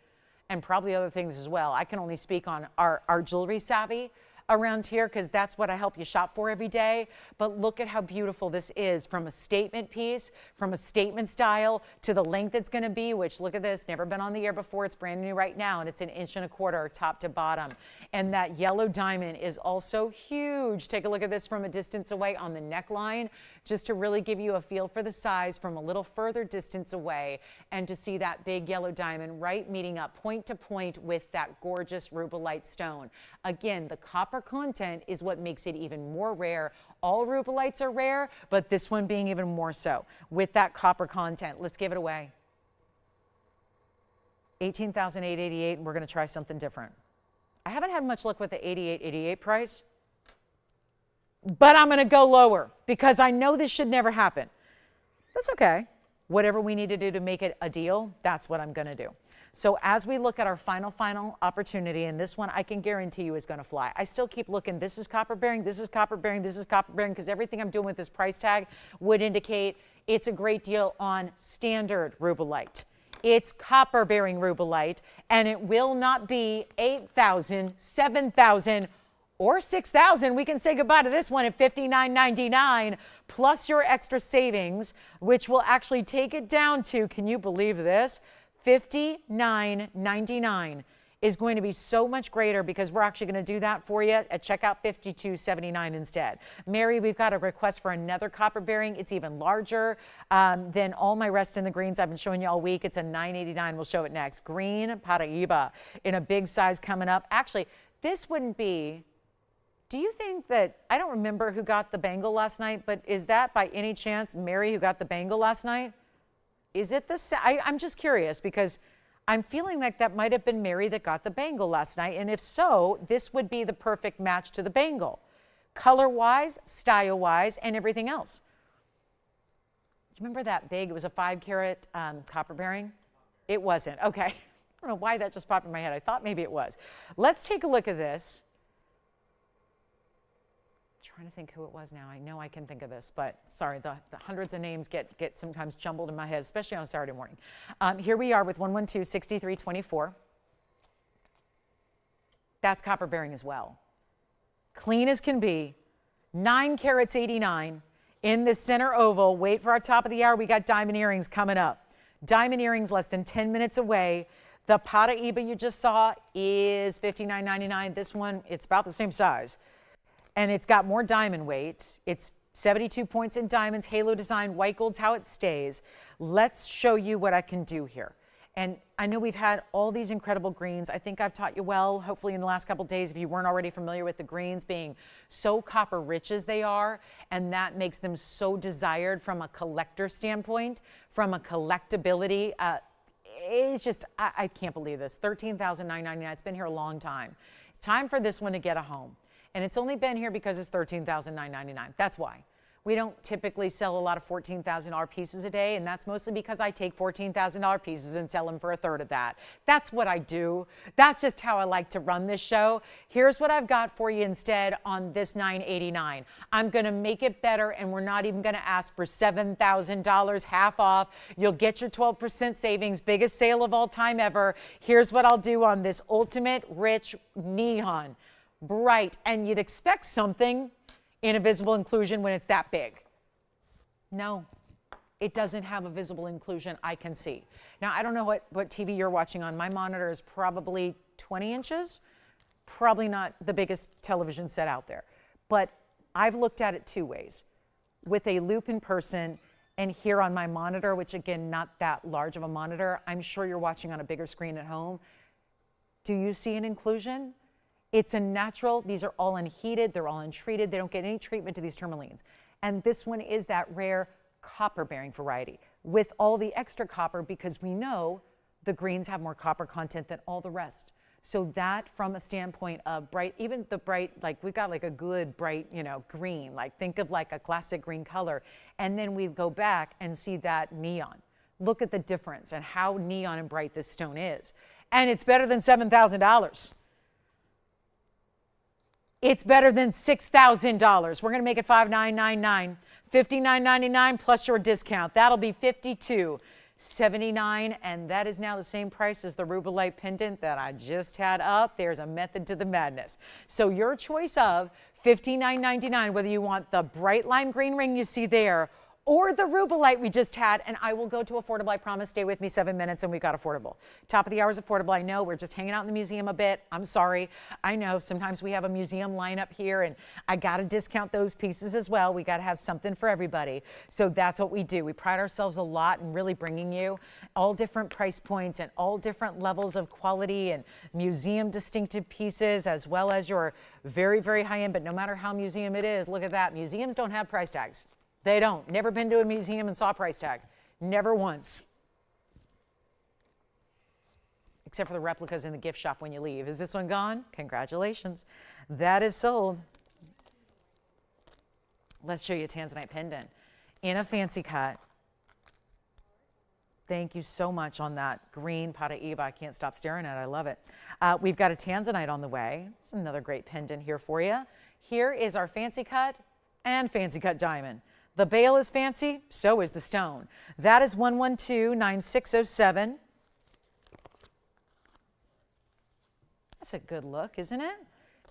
and probably other things as well. I can only speak on our jewelry savvy around here because that's what I help you shop for every day. But look at how beautiful this is from a statement piece, from a statement style to the length it's going to be, which look at this, never been on the air before. It's brand new right now and it's 1.25 inches top to bottom. And that yellow diamond is also huge. Take a look at this from a distance away on the neckline, just to really give you a feel for the size from a little further distance away and to see that big yellow diamond right meeting up point to point with that gorgeous rubellite stone. Again, the copper content is what makes it even more rare. All rubellites are rare, but this one being even more so with that copper content. Let's give it away. $18,888, and we're going to try something different. I haven't had much luck with the $88.88 price, but I'm going to go lower because I know this should never happen. That's okay. Whatever we need to do to make it a deal, that's what I'm going to do. So as we look at our final opportunity, and this one I can guarantee you is going to fly. I still keep looking. This is copper bearing, this is copper bearing, this is copper bearing, because everything I'm doing with this price tag would indicate it's a great deal on standard rubellite. It's copper bearing rubellite, and it will not be $8,000, $7,000, or $6,000. We can say goodbye to this one at $59.99 plus your extra savings, which will actually take it down to, can you believe this? $59.99 is going to be so much greater because we're actually going to do that for you at checkout $52.79 instead. Mary, we've got a request for another copper bearing. It's even larger than all my rest in the greens I've been showing you all week. It's a $9.89. We'll show it next. Green Paraíba in a big size coming up. Actually, this wouldn't be, do you think that, I don't remember who got the bangle last night, but is that by any chance Mary who got the bangle last night? Is it the, I'm just curious because I'm feeling like that might have been Mary that got the bangle last night. And if so, this would be the perfect match to the bangle. Color-wise, style-wise, and everything else. Do you remember that big? It was a 5 karat copper bearing? It wasn't. Okay. I don't know why that just popped in my head. I thought maybe it was. Let's take a look at this. Trying to think who it was now. I know I can think of this, but sorry, the hundreds of names get sometimes jumbled in my head, especially on a Saturday morning. Here we are with 112-6324. That's copper bearing as well. Clean as can be. 9 carats 89 in the center oval. Wait for our top of the hour. We got diamond earrings coming up. Diamond earrings less than 10 minutes away. The Paraíba you just saw is $59.99. This one, it's about the same size. And it's got more diamond weight. It's 72 points in diamonds, halo design, white gold's how it stays. Let's show you what I can do here. And I know we've had all these incredible greens. I think I've taught you well, hopefully in the last couple of days, if you weren't already familiar with the greens being so copper rich as they are, and that makes them so desired from a collector standpoint, from a collectability. It's just, I can't believe this. $13,999, it's been here a long time. It's time for this one to get a home. And it's only been here because it's $13,999. That's why. We don't typically sell a lot of $14,000 pieces a day, and that's mostly because I take $14,000 pieces and sell them for a third of that. That's what I do. That's just how I like to run this show. Here's what I've got for you instead on this $989. I'm going to make it better, and we're not even going to ask for $7,000, half off. You'll get your 12% savings, biggest sale of all time ever. Here's what I'll do on this ultimate rich neon. bright, and you'd expect something in a visible inclusion when it's that big. No, it doesn't have a visible inclusion I can see. Now, I don't know what TV you're watching on. My monitor is probably 20 inches, probably not the biggest television set out there. But I've looked at it two ways, with a loop in person and here on my monitor, which again, not that large of a monitor. I'm sure you're watching on a bigger screen at home. Do you see an inclusion? It's a natural, these are all unheated, they're all untreated, they don't get any treatment to these tourmalines. And this one is that rare copper bearing variety with all the extra copper, because we know the greens have more copper content than all the rest. So that, from a standpoint of bright, even the bright, like we've got like a good bright, you know, green, like think of like a classic green color. And then we go back and see that neon. Look at the difference and how neon and bright this stone is. And it's better than $7,000. It's better than $6,000. We're going to make it $5,999, $59.99 plus your discount. That'll be $52.79, and that is now the same price as the rubellite pendant that I just had up. There's a method to the madness. So your choice of $59.99, whether you want the bright lime green ring you see there or the rubellite we just had, and I will go to affordable, I promise. Stay with me 7 minutes and we've got affordable. Top of the hour is affordable. I know we're just hanging out in the museum a bit. I'm sorry. I know sometimes we have a museum lineup here and I got to discount those pieces as well. We got to have something for everybody. So that's what we do. We pride ourselves a lot in really bringing you all different price points and all different levels of quality and museum distinctive pieces, as well as your very, very high end. But no matter how museum it is, look at that. Museums don't have price tags. They don't. Never been to a museum and saw a price tag. Never once. Except for the replicas in the gift shop when you leave. Is this one gone? Congratulations. That is sold. Let's show you a Tanzanite pendant in a fancy cut. Thank you so much on that green Padparadscha. I can't stop staring at it. I love it. We've got a Tanzanite on the way. It's another great pendant here for you. Here is our fancy cut and fancy cut diamond. The bale is fancy, so is the stone. That is 112-9607. That's a good look, isn't it?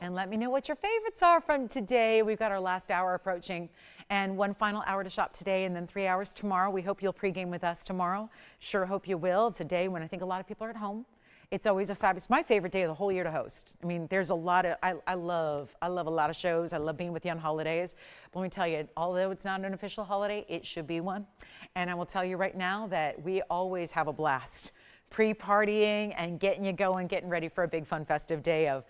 And let me know what your favorites are from today. We've got our last hour approaching, and one final hour to shop today, and then 3 hours tomorrow. We hope you'll pregame with us tomorrow. Sure hope you will. It's a day when I think a lot of people are at home. It's always a fabulous, my favorite day of the whole year to host. I mean, there's a lot of, I love a lot of shows. I love being with you on holidays. But let me tell you, although it's not an official holiday, it should be one. And I will tell you right now that we always have a blast pre-partying and getting you going, getting ready for a big fun festive day of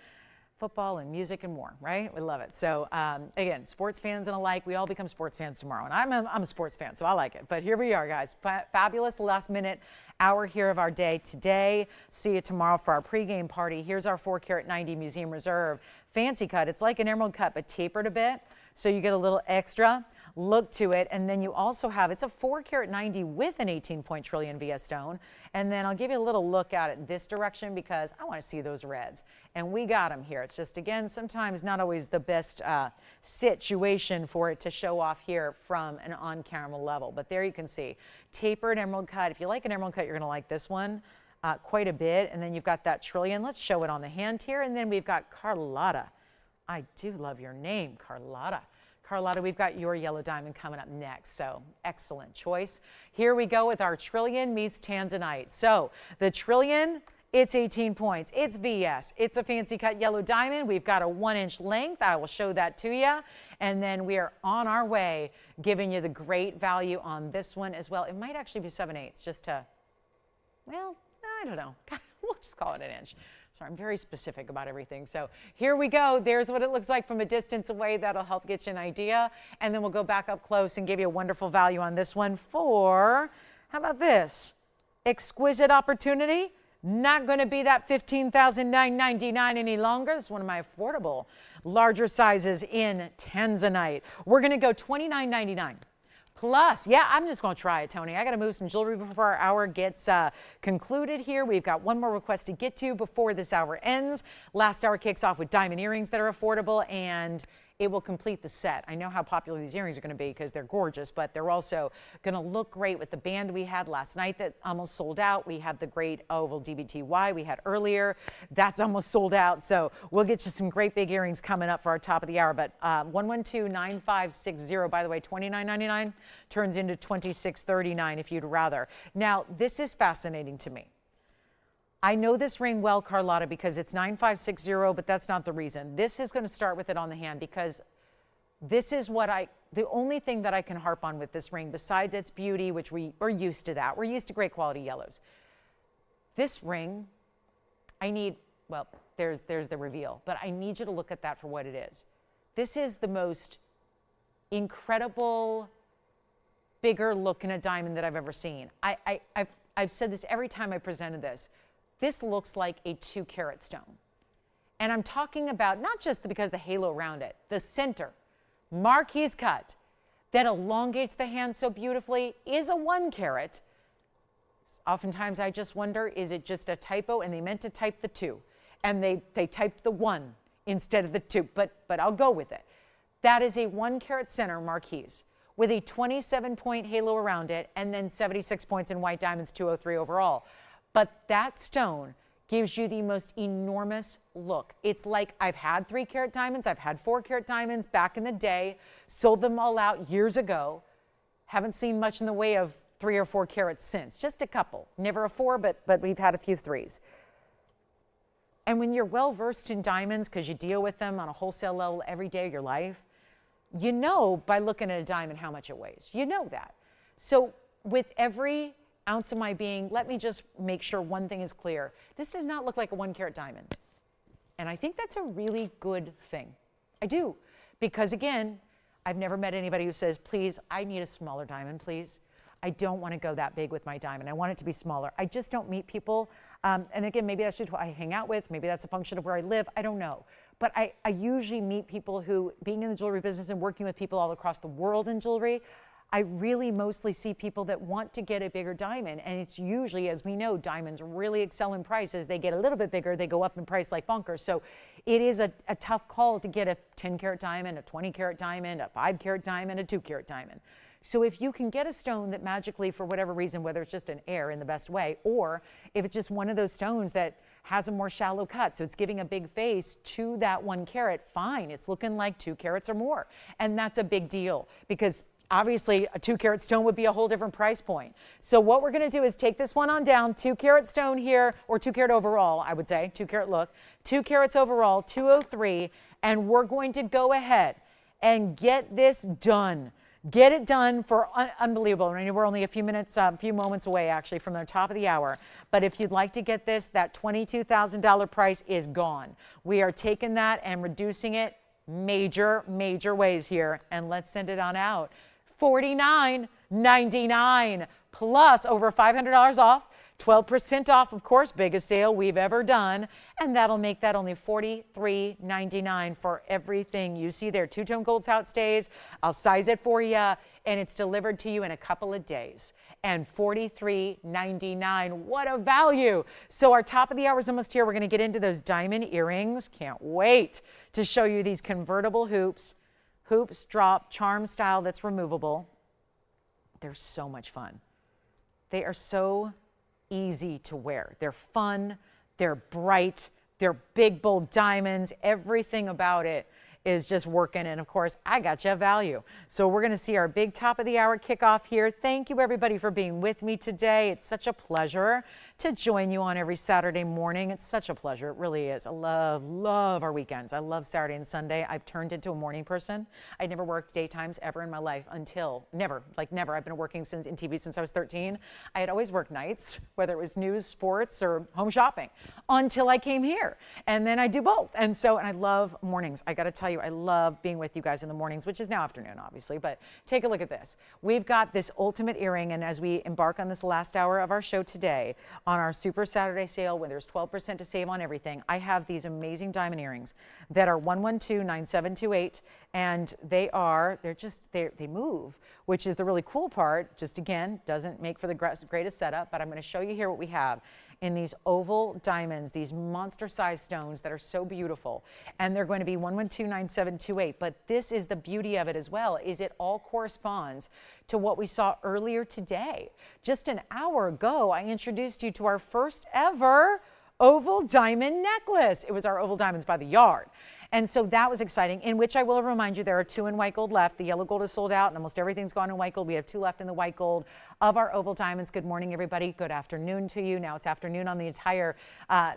football and music and more, right? We love it. So again, sports fans and alike, we all become sports fans tomorrow. And I'm a sports fan, so I like it. But here we are, guys. Fabulous last minute hour here of our day today. See you tomorrow for our pregame party. Here's our 4 carat 90 Museum Reserve fancy cut. It's like an emerald cut, but tapered a bit. So you get a little extra look to it. And then you also have, it's a 4 carat 90 with an 18 trillion VS stone. And then I'll give you a little look at it this direction because I want to see those reds. And we got them here. It's just, again, sometimes not always the best situation for it to show off here from an on-camera level. But there you can see tapered emerald cut. If you like an emerald cut, you're going to like this one quite a bit. And then you've got that trillion. Let's show it on the hand here. And then we've got Carlotta. I do love your name, Carlotta. Carlotta, we've got your yellow diamond coming up next, so excellent choice. Here we go with our trillion meets Tanzanite. So the trillion, it's 18 points. It's VS. It's a fancy cut yellow diamond. We've got a 1-inch length. I will show that to you. And then we are on our way giving you the great value on this one as well. It might actually be 7/8 just to, well, I don't know. We'll just call it an inch. Sorry, I'm very specific about everything. So here we go. There's what it looks like from a distance away. That'll help get you an idea. And then we'll go back up close and give you a wonderful value on this one for, how about this? Exquisite opportunity. Not going to be that $15,999 any longer. This is one of my affordable larger sizes in Tanzanite. We're going to go $29.99. Plus, yeah, I'm just going to try it, Tony. I got to move some jewelry before our hour gets concluded here. We've got one more request to get to before this hour ends. Last hour kicks off with diamond earrings that are affordable, and it will complete the set. I know how popular these earrings are going to be because they're gorgeous, but they're also going to look great with the band we had last night that almost sold out. We have the great oval DBTY we had earlier. That's almost sold out. So we'll get you some great big earrings coming up for our top of the hour. But 112-9560, by the way, $29.99 turns into $26.39 if you'd rather. Now, this is fascinating to me. I know this ring well, Carlotta, because it's 9560, but that's not the reason. This is going to start with it on the hand because this is the only thing that I can harp on with this ring, besides its beauty, which we're used to that. We're used to great quality yellows. This ring, well, there's the reveal, but I need you to look at that for what it is. This is the most incredible, bigger look in a diamond that I've ever seen. I've said this every time I presented this. This looks like a 2-carat stone. And I'm talking about not just because the halo around it, the center, marquise cut, that elongates the hand so beautifully is a 1-carat. Oftentimes I just wonder, is it just a typo and they meant to type the 2 and they typed the 1 instead of the 2, but I'll go with it. That is a 1-carat center marquise with a 27-point halo around it and then 76 points in white diamonds, 203 overall. But that stone gives you the most enormous look. It's like I've had 3-carat diamonds, I've had 4-carat diamonds back in the day, sold them all out years ago. Haven't seen much in the way of 3 or 4 carats since, just a couple. Never a 4, but we've had a few 3s. And when you're well versed in diamonds, because you deal with them on a wholesale level every day of your life, you know by looking at a diamond how much it weighs. You know that. So with every ounce of my being, let me just make sure one thing is clear. This does not look like a 1-carat diamond. And I think that's a really good thing. I do. Because again, I've never met anybody who says, please, I need a smaller diamond, please. I don't want to go that big with my diamond. I want it to be smaller. I just don't meet people. And again, maybe that's just who I hang out with. Maybe that's a function of where I live. I don't know. But I usually meet people who, being in the jewelry business and working with people all across the world in jewelry, I really mostly see people that want to get a bigger diamond. And it's usually, as we know, diamonds really excel in price. As they get a little bit bigger, they go up in price like bonkers. So it is a tough call to get a 10-carat diamond, a 20-carat diamond, a 5-carat diamond, a 2-carat diamond. So if you can get a stone that magically, for whatever reason, whether it's just an air in the best way, or if it's just one of those stones that has a more shallow cut, so it's giving a big face to that 1 carat, fine. It's looking like 2 carats or more. And that's a big deal because obviously a 2-carat stone would be a whole different price point. So what we're going to do is take this one on down, 2-carat stone here, or 2-carat overall, I would say, 2-carat look, 2 carats overall, 203, and we're going to go ahead and get this done. Get it done for unbelievable. I mean, we're only a few moments away actually from the top of the hour. But if you'd like to get this, that $22,000 price is gone. We are taking that and reducing it major ways here. And let's send it on out. $49.99 plus over $500 off. 12% off, of course, biggest sale we've ever done. And that'll make that only $43.99 for everything you see there. Two-tone gold's how it stays. I'll size it for you, and it's delivered to you in a couple of days. And $43.99, what a value. So our top of the hour is almost here. We're going to get into those diamond earrings. Can't wait to show you these convertible hoops. Hoops drop, charm style that's removable. They're so much fun. They are so easy to wear. They're fun, they're bright, they're big, bold diamonds. Everything about it is just working. And of course, I got you a value. So we're going to see our big top of the hour kickoff here. Thank you everybody for being with me today. It's such a pleasure to join you on every Saturday morning. It's such a pleasure. It really is. I love our weekends. I love Saturday and Sunday. I've turned into a morning person. I never worked daytimes ever in my life until never. I've been working in TV since I was 13. I had always worked nights, whether it was news, sports, or home shopping, until I came here. And then I do both. And I love mornings. I got to tell you, I love being with you guys in the mornings, which is now afternoon, obviously. But take a look at this. We've got this ultimate earring. And as we embark on this last hour of our show today, on our Super Saturday sale, when there's 12% to save on everything, I have these amazing diamond earrings that are 112-9728, and they move, which is the really cool part. Just again, doesn't make for the greatest setup, but I'm going to show you here what we have. in these oval diamonds, these monster-sized stones that are so beautiful. And they're going to be 1129728. But this is the beauty of it as well, is it all corresponds to what we saw earlier today. Just an hour ago, I introduced you to our first ever oval diamond necklace. It was our oval diamonds by the yard. And so that was exciting, in which I will remind you there are 2 in white gold left. The yellow gold is sold out and almost everything's gone in white gold. We have 2 left in the white gold of our oval diamonds. Good morning, everybody. Good afternoon to you. Now it's afternoon on the entire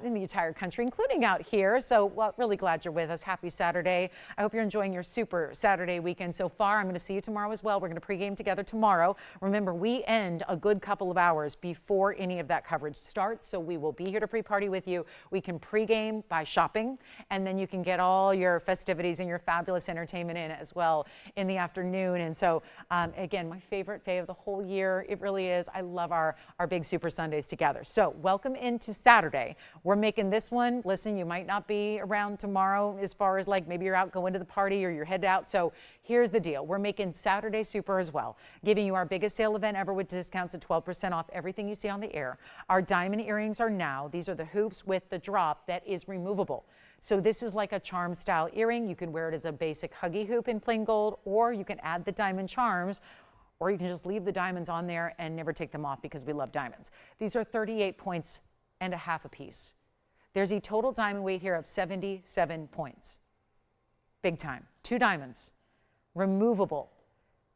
in the entire country, including out here. So really glad you're with us. Happy Saturday. I hope you're enjoying your super Saturday weekend so far. I'm going to see you tomorrow as well. We're going to pregame together tomorrow. Remember, we end a good couple of hours before any of that coverage starts. So we will be here to pre-party with you. We can pregame by shopping, and then you can get all your festivities and your fabulous entertainment in as well in the afternoon. And so again, my favorite day of the whole year. It really is. I love our big Super Sundays together. So welcome into Saturday. We're making this one. Listen, you might not be around tomorrow as far as like maybe you're out going to the party or you're headed out. So here's the deal. We're making Saturday super as well, giving you our biggest sale event ever with discounts of 12% off everything you see on the air. Our diamond earrings are now, these are the hoops with the drop that is removable. So this is like a charm style earring. You can wear it as a basic huggy hoop in plain gold, or you can add the diamond charms, or you can just leave the diamonds on there and never take them off because we love diamonds. These are 38 points and a half a piece. There's a total diamond weight here of 77 points. Big time. 2 diamonds, removable,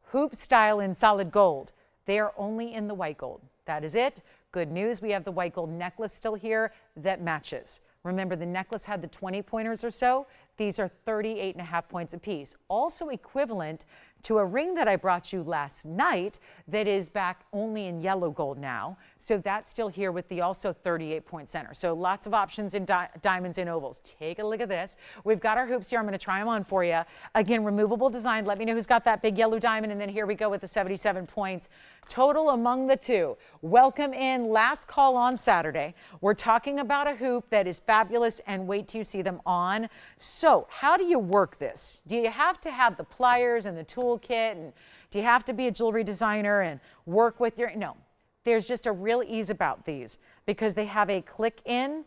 hoop style in solid gold. They are only in the white gold. That is it. Good news, we have the white gold necklace still here that matches. Remember, the necklace had the 20 pointers or so. These are 38 and a half points apiece. Also equivalent to a ring that I brought you last night that is back only in yellow gold now. So that's still here with the also 38 point center. So lots of options in diamonds and ovals. Take a look at this. We've got our hoops here. I'm going to try them on for you. Again, removable design. Let me know who's got that big yellow diamond. And then here we go with the 77 points total among the 2. Welcome in. Last call on Saturday. We're talking about a hoop that is fabulous, and wait till you see them on. So how do you work this? Do you have to have the pliers and the toolkit, and do you have to be a jewelry designer and work with your, no, there's just a real ease about these because they have a click in.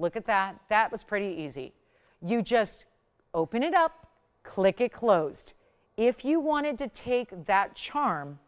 Look at that. That was pretty easy. You just open it up, click it closed. If you wanted to take that charm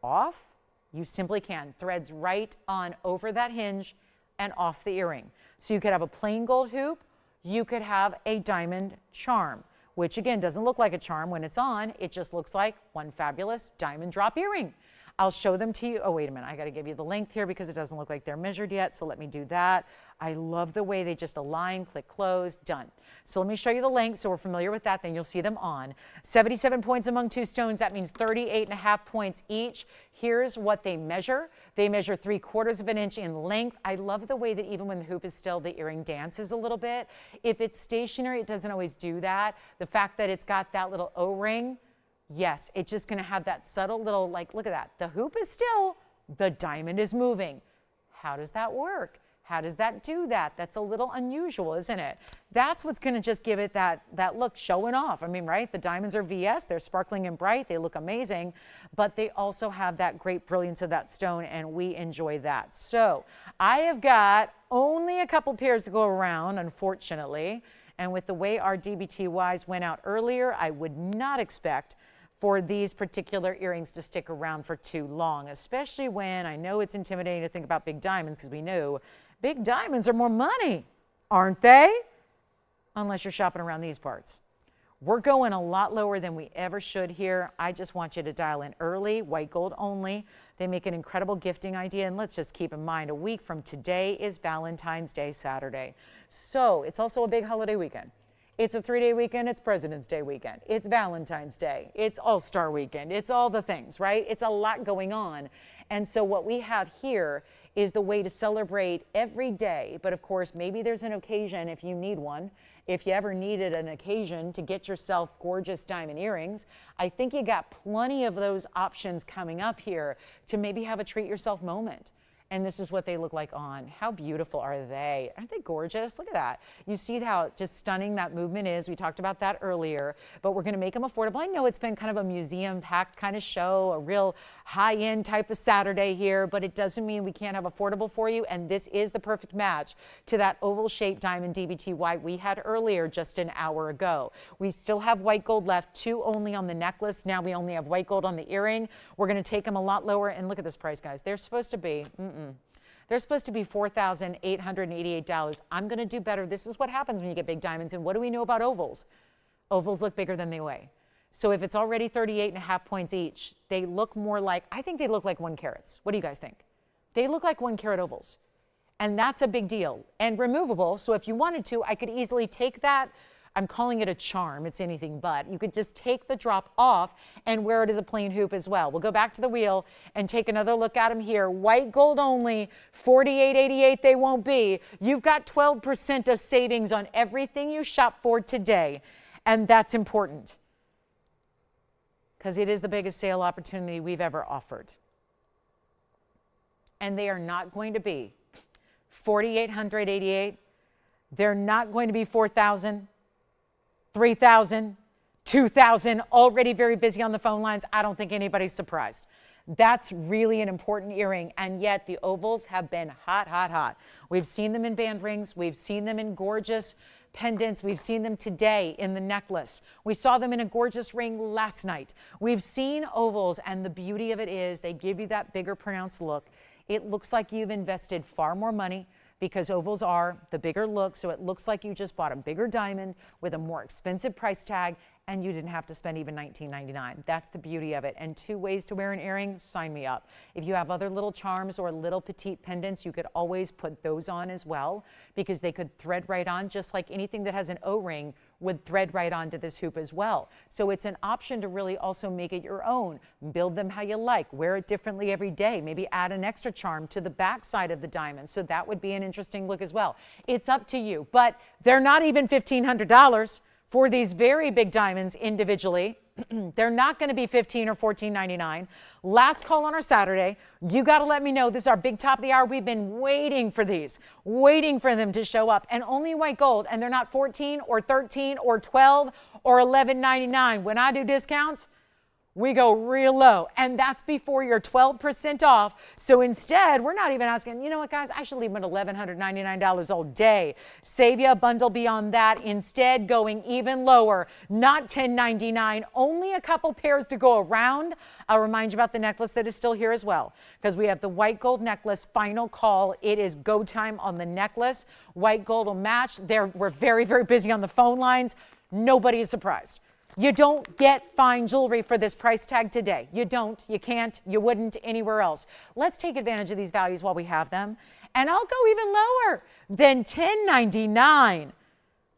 off, you simply can. Threads right on over that hinge and off the earring. So you could have a plain gold hoop, you could have a diamond charm, which again doesn't look like a charm when it's on. It just looks like one fabulous diamond drop earring. I'll show them to you. Oh, wait a minute. I got to give you the length here because it doesn't look like they're measured yet. So let me do that. I love the way they just align, click close, done. So let me show you the length so we're familiar with that. Then you'll see them on. 77 points among 2 stones. That means 38 and a half points each. Here's what they measure. They measure 3/4 of an inch in length. I love the way that even when the hoop is still, the earring dances a little bit. If it's stationary, it doesn't always do that. The fact that it's got that little O-ring, yes, it's just going to have that subtle little, like, look at that. The hoop is still, the diamond is moving. How does that work? How does that do that? That's a little unusual, isn't it? That's what's going to just give it that look, showing off. I mean, right? The diamonds are VS. They're sparkling and bright. They look amazing, but they also have that great brilliance of that stone, and we enjoy that. So I have got only a couple pairs to go around, unfortunately, and with the way our DBTYs went out earlier, I would not expect for these particular earrings to stick around for too long, especially when I know it's intimidating to think about big diamonds because we know big diamonds are more money, aren't they? Unless you're shopping around these parts. We're going a lot lower than we ever should here. I just want you to dial in early, white gold only. They make an incredible gifting idea. And let's just keep in mind, a week from today is Valentine's Day Saturday. So it's also a big holiday weekend. It's a 3-day weekend. It's President's Day weekend. It's Valentine's Day. It's All-Star weekend. It's all the things, right? It's a lot going on. And so what we have here is the way to celebrate every day. But of course, maybe there's an occasion if you need one. If you ever needed an occasion to get yourself gorgeous diamond earrings, I think you got plenty of those options coming up here to maybe have a treat yourself moment. And this is what they look like on. How beautiful are they? Aren't they gorgeous? Look at that. You see how just stunning that movement is. We talked about that earlier, but we're going to make them affordable. I know it's been kind of a museum-packed kind of show, a real high-end type of Saturday here, but it doesn't mean we can't have affordable for you. And this is the perfect match to that oval-shaped diamond DBT white we had earlier just an hour ago. We still have white gold left, 2 only on the necklace. Now we only have white gold on the earring. We're going to take them a lot lower. And look at this price, guys. They're supposed to be, they're supposed to be $4,888. I'm going to do better. This is what happens when you get big diamonds. And what do we know about ovals? Ovals look bigger than they weigh. So if it's already 38.5 points each, they look more like, I think they look like 1 carats. What do you guys think? They look like 1 carat ovals. And that's a big deal. And removable, so if you wanted to, I could easily take that. I'm calling it a charm. It's anything but. You could just take the drop off and wear it as a plain hoop as well. We'll go back to the wheel and take another look at them here. White gold only, $48.88 they won't be. You've got 12% of savings on everything you shop for today. And that's important because it is the biggest sale opportunity we've ever offered. And they are not going to be $4,888. They're not going to be $4,000. 3,000, 2,000, already very busy on the phone lines. I don't think anybody's surprised. That's really an important earring, and yet the ovals have been hot, hot, hot. We've seen them in band rings. We've seen them in gorgeous pendants. We've seen them today in the necklace. We saw them in a gorgeous ring last night. We've seen ovals, and the beauty of it is they give you that bigger, pronounced look. It looks like you've invested far more money, because ovals are the bigger look, so it looks like you just bought a bigger diamond with a more expensive price tag, and you didn't have to spend even $19.99. That's the beauty of it. And 2 ways to wear an earring, sign me up. If you have other little charms or little petite pendants, you could always put those on as well, because they could thread right on, just like anything that has an O-ring would thread right onto this hoop as well. So it's an option to really also make it your own. Build them how you like. Wear it differently every day. Maybe add an extra charm to the back side of the diamond. So that would be an interesting look as well. It's up to you, but they're not even $1,500 for these very big diamonds individually. They're not going to be $15 or $14.99. Last call on our Saturday. You got to let me know. This is our big top of the hour. We've been waiting for these, waiting for them to show up, and only white gold. And they're not 14 or 13 or 12 or $11.99. When I do discounts, we go real low, and that's before you're 12% off. So instead, we're not even asking, you know what, guys, I should leave them at $1,199 all day. Save you a bundle beyond that. Instead, going even lower, not $10.99, only a couple pairs to go around. I'll remind you about the necklace that is still here as well, because we have the white gold necklace, final call. It is go time on the necklace. White gold will match. We're very, very busy on the phone lines. Nobody is surprised. You don't get fine jewelry for this price tag today. You don't, you can't, you wouldn't anywhere else. Let's take advantage of these values while we have them. And I'll go even lower than $10.99.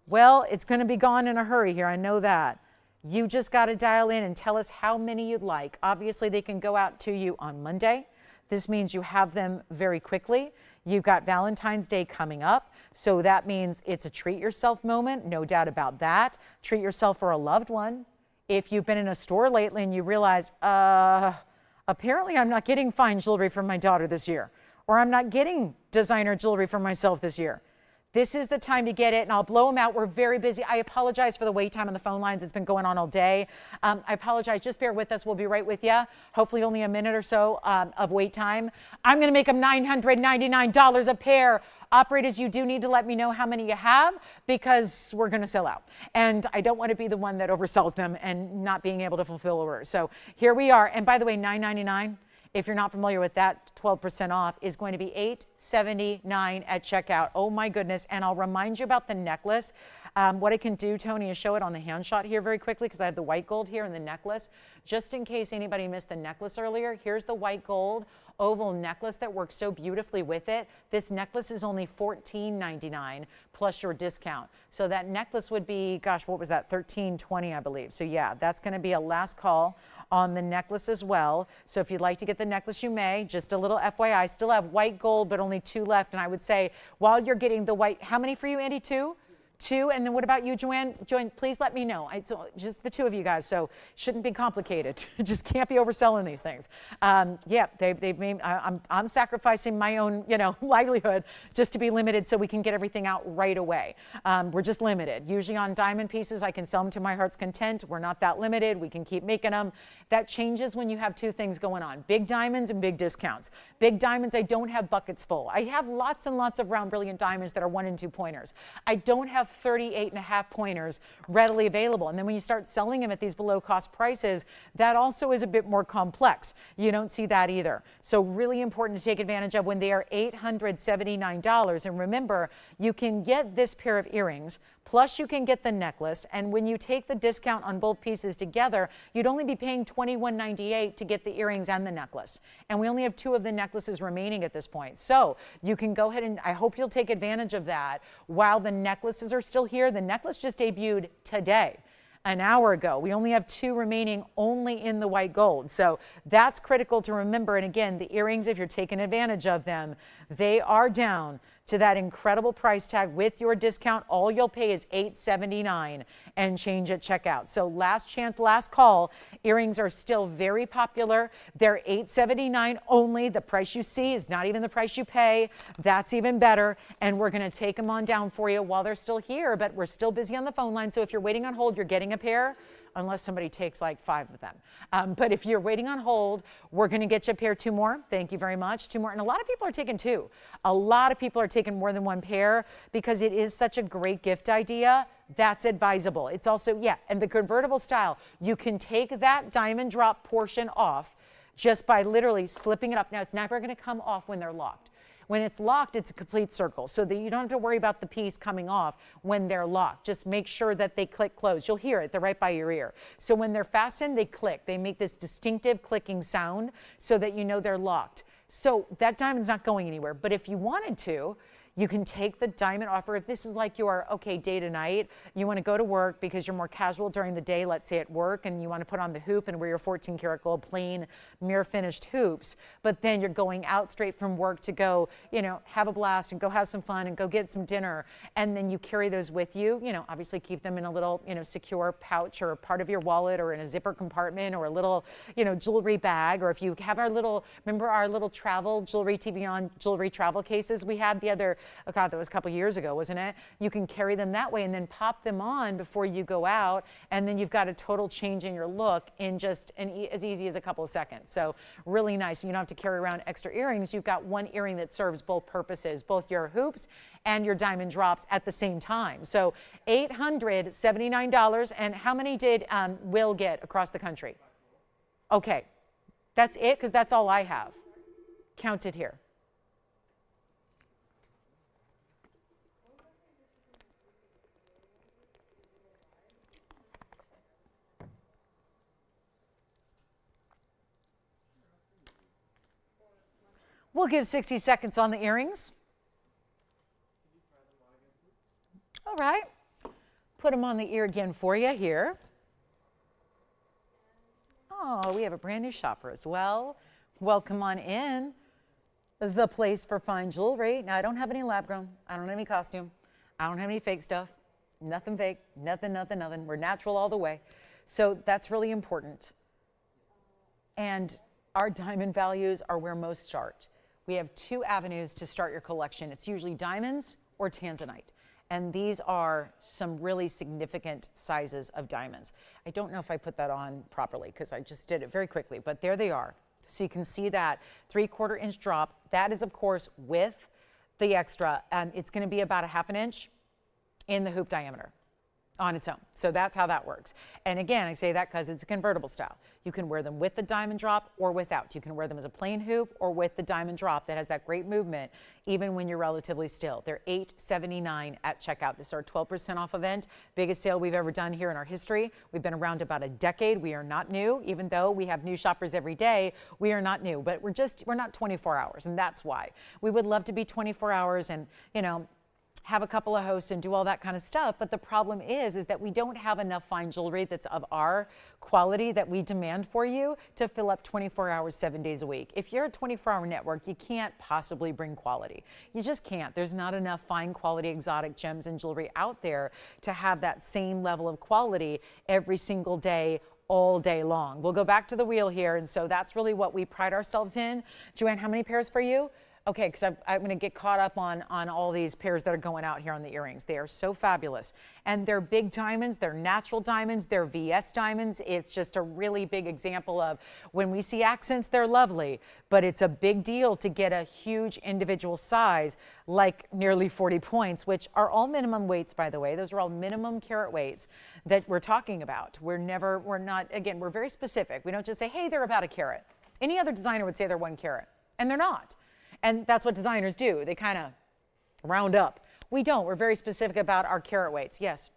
Well, it's going to be gone in a hurry here. I know that. You just got to dial in and tell us how many you'd like. Obviously, they can go out to you on Monday. This means you have them very quickly. You've got Valentine's Day coming up, so that means it's a treat yourself moment, no doubt about that. Treat yourself for a loved one. If you've been in a store lately and you realize, apparently I'm not getting fine jewelry from my daughter this year, or I'm not getting designer jewelry for myself this year, this is the time to get it, and I'll blow them out. We're very busy. I apologize for the wait time on the phone lines. It's been going on all day. I apologize. Just bear with us. We'll be right with you. Hopefully only a minute or so of wait time. I'm going to make them $999 a pair. Operators, you do need to let me know how many you have, because we're going to sell out. And I don't want to be the one that oversells them and not being able to fulfill orders. So here we are. And by the way, $999. If you're not familiar with that, 12% off is going to be $879 at checkout. Oh my goodness. And I'll remind you about the necklace. What I can do, Tony, is show it on the hand shot here very quickly, because I have the white gold here in the necklace. Just in case anybody missed the necklace earlier, here's the white gold oval necklace that works so beautifully with it. This necklace is only $14.99 plus your discount. So that necklace would be, gosh, what was that? $13.20, I believe. So yeah, that's going to be a last call on the necklace as well. So if you'd like to get the necklace, you may. Just a little FYI, still have white gold, but only 2 left. And I would say, while you're getting the white, how many for you, Andy? 2? 2, and then what about you, Joanne? Joanne, please let me know. So just the 2 of you guys, so shouldn't be complicated. Just can't be overselling these things. Yeah, they've made, I'm sacrificing my own, livelihood just to be limited so we can get everything out right away. We're just limited. Usually on diamond pieces, I can sell them to my heart's content. We're not that limited. We can keep making them. That changes when you have 2 things going on, big diamonds and big discounts. Big diamonds, I don't have buckets full. I have lots and lots of round brilliant diamonds that are 1 and 2 pointers. I don't have 38.5 pointers readily available. And then when you start selling them at these below cost prices, that also is a bit more complex. You don't see that either. So really important to take advantage of when they are $879. And remember, you can get this pair of earrings, plus you can get the necklace. And when you take the discount on both pieces together, you'd only be paying $21.98 to get the earrings and the necklace. And we only have 2 of the necklaces remaining at this point. So you can go ahead and I hope you'll take advantage of that while the necklaces are still here. The necklace just debuted today, an hour ago. We only have 2 remaining, only in the white gold. So that's critical to remember. And again, the earrings, if you're taking advantage of them, they are down to that incredible price tag with your discount. All you'll pay is $879 and change at checkout. So last chance, last call. Earrings are still very popular. They're $879 only. The price you see is not even the price you pay. That's even better. And we're going to take them on down for you while they're still here, but we're still busy on the phone line. So if you're waiting on hold, you're getting a pair, unless somebody takes like 5 of them. But if you're waiting on hold, we're going to get you a pair, 2 more. Thank you very much. 2 more. And a lot of people are taking 2. A lot of people are taking more than 1 pair because it is such a great gift idea. That's advisable. It's also, yeah, and the convertible style, you can take that diamond drop portion off just by literally slipping it up. Now, it's never going to come off when they're locked. When it's locked, it's a complete circle, so that you don't have to worry about the piece coming off when they're locked. Just make sure that they click closed. You'll hear it. They're right by your ear. So when they're fastened, they click. They make this distinctive clicking sound so that you know they're locked. So that diamond's not going anywhere. But if you wanted to, you can take the diamond off, or if this is like your, okay, day to night, you want to go to work because you're more casual during the day, let's say at work, and you want to put on the hoop and wear your 14 karat gold plain mirror finished hoops, but then you're going out straight from work to go, have a blast and go have some fun and go get some dinner. And then you carry those with you, obviously keep them in a little, secure pouch or part of your wallet or in a zipper compartment or a little, jewelry bag. Or if you have remember our little travel jewelry, TVON jewelry travel cases we had the other, oh God, that was a couple years ago, wasn't it? You can carry them that way and then pop them on before you go out, and then you've got a total change in your look in just as easy as a couple of seconds. So really nice. You don't have to carry around extra earrings. You've got 1 earring that serves both purposes, both your hoops and your diamond drops at the same time. So $879. And how many did Will get across the country? Okay, that's it, because that's all I have counted here. We'll give 60 seconds on the earrings. All right. Put them on the ear again for you here. Oh, we have a brand new shopper as well. Welcome on in. The place for fine jewelry. Now, I don't have any lab grown. I don't have any costume. I don't have any fake stuff. Nothing fake. Nothing. We're natural all the way. So that's really important. And our diamond values are where most start. We have 2 avenues to start your collection. It's usually diamonds or Tanzanite. And these are some really significant sizes of diamonds. I don't know if I put that on properly because I just did it very quickly, but there they are. So you can see that 3/4 inch drop. That is, of course, with the extra. It's going to be about a 1/2 inch in the hoop diameter on its own. So that's how that works. And again, I say that because it's a convertible style. You can wear them with the diamond drop or without. You can wear them as a plain hoop or with the diamond drop that has that great movement even when you're relatively still. They're $879 at checkout. This is our 12% off event. Biggest sale we've ever done here in our history. We've been around about a decade. We are not new. Even though we have new shoppers every day, we are not new. But we're not 24 hours, and that's why. We would love to be 24 hours and, have a couple of hosts and do all that kind of stuff. But the problem is that we don't have enough fine jewelry that's of our quality that we demand for you to fill up 24 hours, 7 days a week. If you're a 24-hour network, you can't possibly bring quality. You just can't. There's not enough fine quality exotic gems and jewelry out there to have that same level of quality every single day, all day long. We'll go back to the wheel here. And so that's really what we pride ourselves in. Joanne, how many pairs for you? Okay, because I'm going to get caught up on all these pairs that are going out here on the earrings. They are so fabulous. And they're big diamonds, they're natural diamonds, they're VS diamonds. It's just a really big example of when we see accents, they're lovely, but it's a big deal to get a huge individual size like nearly 40 points, which are all minimum weights, by the way. Those are all minimum carat weights that we're talking about. We're not, again, we're very specific. We don't just say, hey, they're about a carat. Any other designer would say they're 1 carat, and they're not. And that's what designers do. They kind of round up. We don't. We're very specific about our carat weights. Yes?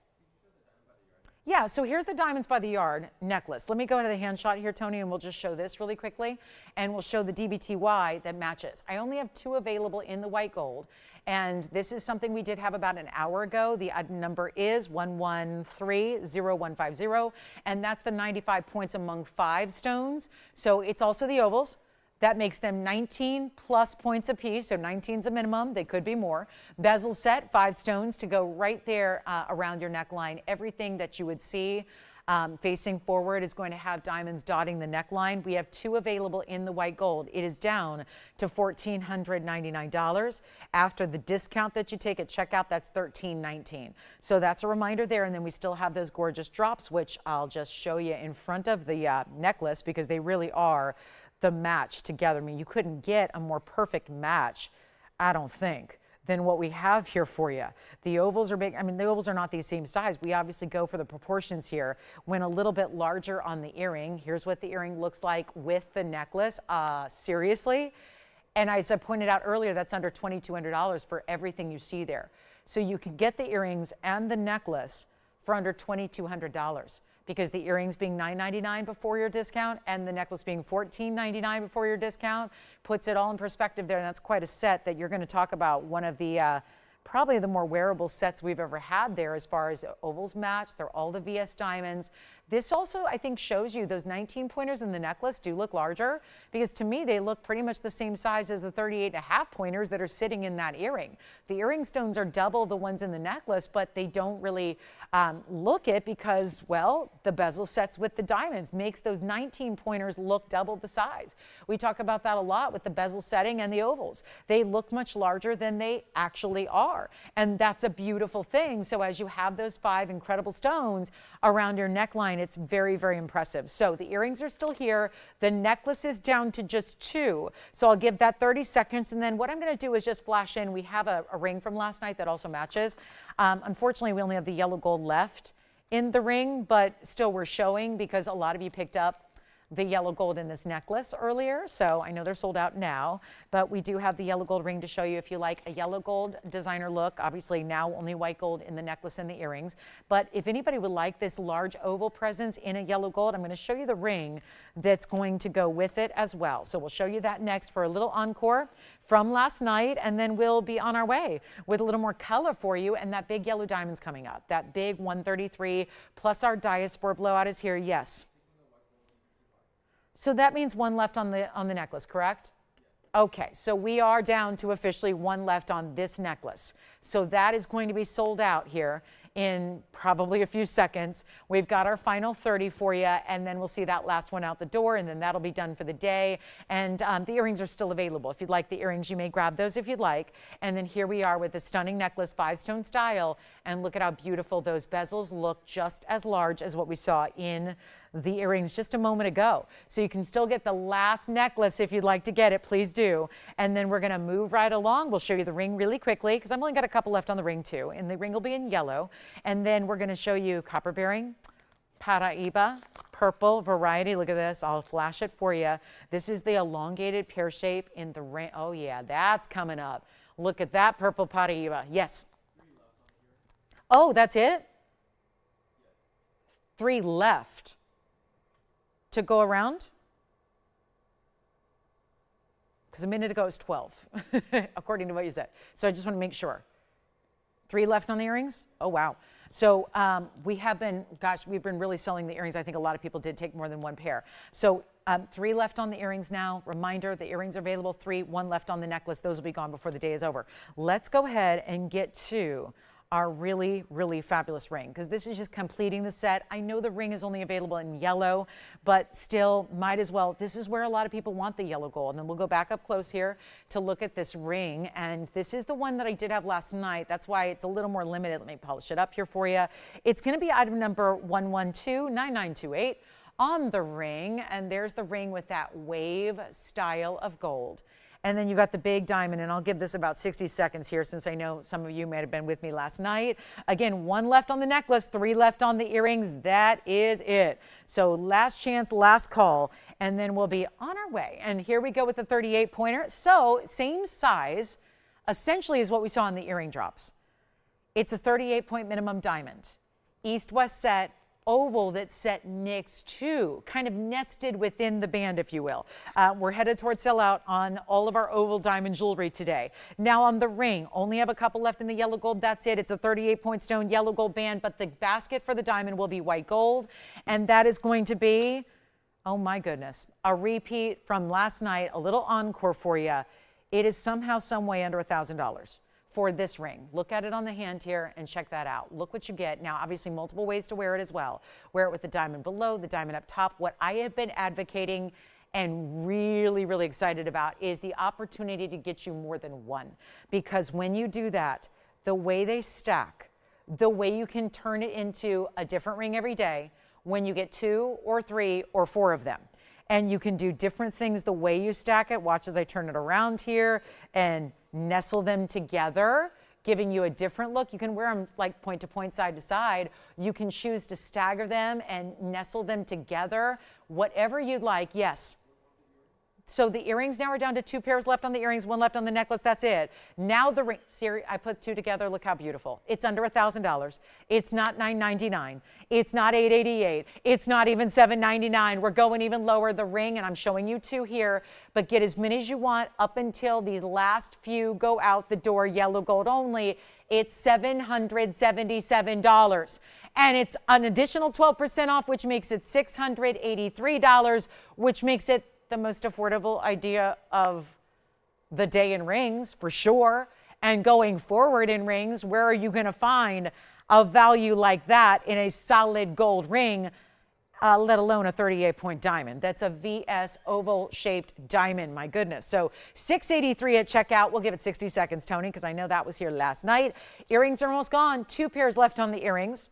Yeah, so here's the diamonds by the yard necklace. Let me go into the hand shot here, Tony, and we'll just show this really quickly. And we'll show the DBTY that matches. I only have 2 available in the white gold. And this is something we did have about an hour ago. The number is 1130150. And that's the 95 points among 5 stones. So it's also the ovals. That makes them 19 plus points apiece, so 19 is a minimum. They could be more. Bezel set, 5 stones to go right there around your neckline. Everything that you would see facing forward is going to have diamonds dotting the neckline. We have 2 available in the white gold. It is down to $1,499. After the discount that you take at checkout, that's $1,319. So that's a reminder there. And then we still have those gorgeous drops, which I'll just show you in front of the necklace because they really are the match together. I mean, you couldn't get a more perfect match, I don't think, than what we have here for you. The ovals are big. I mean, the ovals are not the same size. We obviously go for the proportions here. When a little bit larger on the earring, here's what the earring looks like with the necklace. Seriously? And as I pointed out earlier, that's under $2,200 for everything you see there. So you can get the earrings and the necklace for under $2,200. Because the earrings being $999 before your discount and the necklace being $1499 before your discount puts it all in perspective there. And that's quite a set that you're going to talk about. One of the probably the more wearable sets we've ever had there as far as ovals match. They're all the VS diamonds. This also, I think, shows you those 19 pointers in the necklace do look larger because to me, they look pretty much the same size as the 38.5 pointers that are sitting in that earring. The earring stones are double the ones in the necklace, but they don't really look it because, well, the bezel sets with the diamonds makes those 19 pointers look double the size. We talk about that a lot with the bezel setting and the ovals. They look much larger than they actually are. And that's a beautiful thing. So as you have those 5 incredible stones around your neckline, it's very, very impressive. So the earrings are still here. The necklace is down to just 2. So I'll give that 30 seconds. And then what I'm going to do is just flash in. We have a ring from last night that also matches. Unfortunately, we only have the yellow gold left in the ring, but still we're showing because a lot of you picked up the yellow gold in this necklace earlier. So I know they're sold out now, but we do have the yellow gold ring to show you if you like a yellow gold designer look. Obviously now only white gold in the necklace and the earrings. But if anybody would like this large oval presence in a yellow gold, I'm going to show you the ring that's going to go with it as well. So we'll show you that next for a little encore from last night, and then we'll be on our way with a little more color for you. And that big yellow diamond's coming up. That big 133 plus our diaspora blowout is here. Yes. So that means 1 left on the necklace, correct? Okay, so we are down to officially 1 left on this necklace. So that is going to be sold out here in probably a few seconds. We've got our final 30 for you, and then we'll see that last one out the door, and then that'll be done for the day. And the earrings are still available. If you'd like the earrings, you may grab those if you'd like. And then here we are with the stunning necklace, 5-stone style, and look at how beautiful those bezels look, just as large as what we saw in the earrings just a moment ago. So you can still get the last necklace if you'd like to get it, please do. And then we're gonna move right along. We'll show you the ring really quickly because I've only got a couple left on the ring too. And the ring will be in yellow. And then we're gonna show you copper bearing, Paraíba, purple variety. Look at this, I'll flash it for you. This is the elongated pear shape in the ring. Oh yeah, that's coming up. Look at that purple Paraíba, yes. Oh, that's it? 3 left. To go around? Because a minute ago it was 12, according to what you said. So I just want to make sure. 3 left on the earrings? Oh, wow. So we've been really selling the earrings. I think a lot of people did take more than 1 pair. So 3 left on the earrings now. Reminder, the earrings are available. 3, 1 left on the necklace. Those will be gone before the day is over. Let's go ahead and get to our really, really fabulous ring, because this is just completing the set. I know the ring is only available in yellow, but still might as well. This is where a lot of people want the yellow gold. And we'll go back up close here to look at this ring. And this is the one that I did have last night. That's why it's a little more limited. Let me polish it up here for you. It's going to be item number 1129928 on the ring. And there's the ring with that wave style of gold. And then you got the big diamond, and I'll give this about 60 seconds here since I know some of you may have been with me last night. Again, 1 left on the necklace, 3 left on the earrings. That is it. So last chance, last call, and then we'll be on our way. And here we go with the 38 pointer. So same size, essentially, is what we saw in the earring drops. It's a 38 point minimum diamond, east-west set, oval that's set next to, kind of nested within the band, if you will. We're headed towards sellout on all of our oval diamond jewelry today. Now on the ring, only have a couple left in the yellow gold. That's it. It's a 38 point stone yellow gold band, but the basket for the diamond will be white gold. And that is going to be, oh my goodness, a repeat from last night, a little encore for you. It is somehow, some way under $1,000. For this ring. Look at it on the hand here and check that out. Look what you get. Now, obviously, multiple ways to wear it as well. Wear it with the diamond below, the diamond up top. What I have been advocating and really, really excited about is the opportunity to get you more than one. Because when you do that, the way they stack, the way you can turn it into a different ring every day when you get 2 or 3 or 4 of them. And you can do different things the way you stack it. Watch as I turn it around here and nestle them together, giving you a different look. You can wear them like point to point, side to side. You can choose to stagger them and nestle them together, whatever you'd like. Yes. So the earrings now are down to 2 pairs left on the earrings, 1 left on the necklace. That's it. Now the ring, Siri, I put 2 together. Look how beautiful. It's under $1,000. It's not $999. It's not $888. It's not even $799. We're going even lower. The ring, and I'm showing you 2 here, but get as many as you want up until these last few go out the door, yellow gold only. It's $777. And it's an additional 12% off, which makes it $683, which makes it the most affordable idea of the day in rings, for sure. And going forward in rings, where are you going to find a value like that in a solid gold ring, let alone a 38 point diamond? That's a VS oval shaped diamond, my goodness. So $683 at checkout. We'll give it 60 seconds, Tony, because I know that was here last night. Earrings are almost gone. 2 pairs left on the earrings.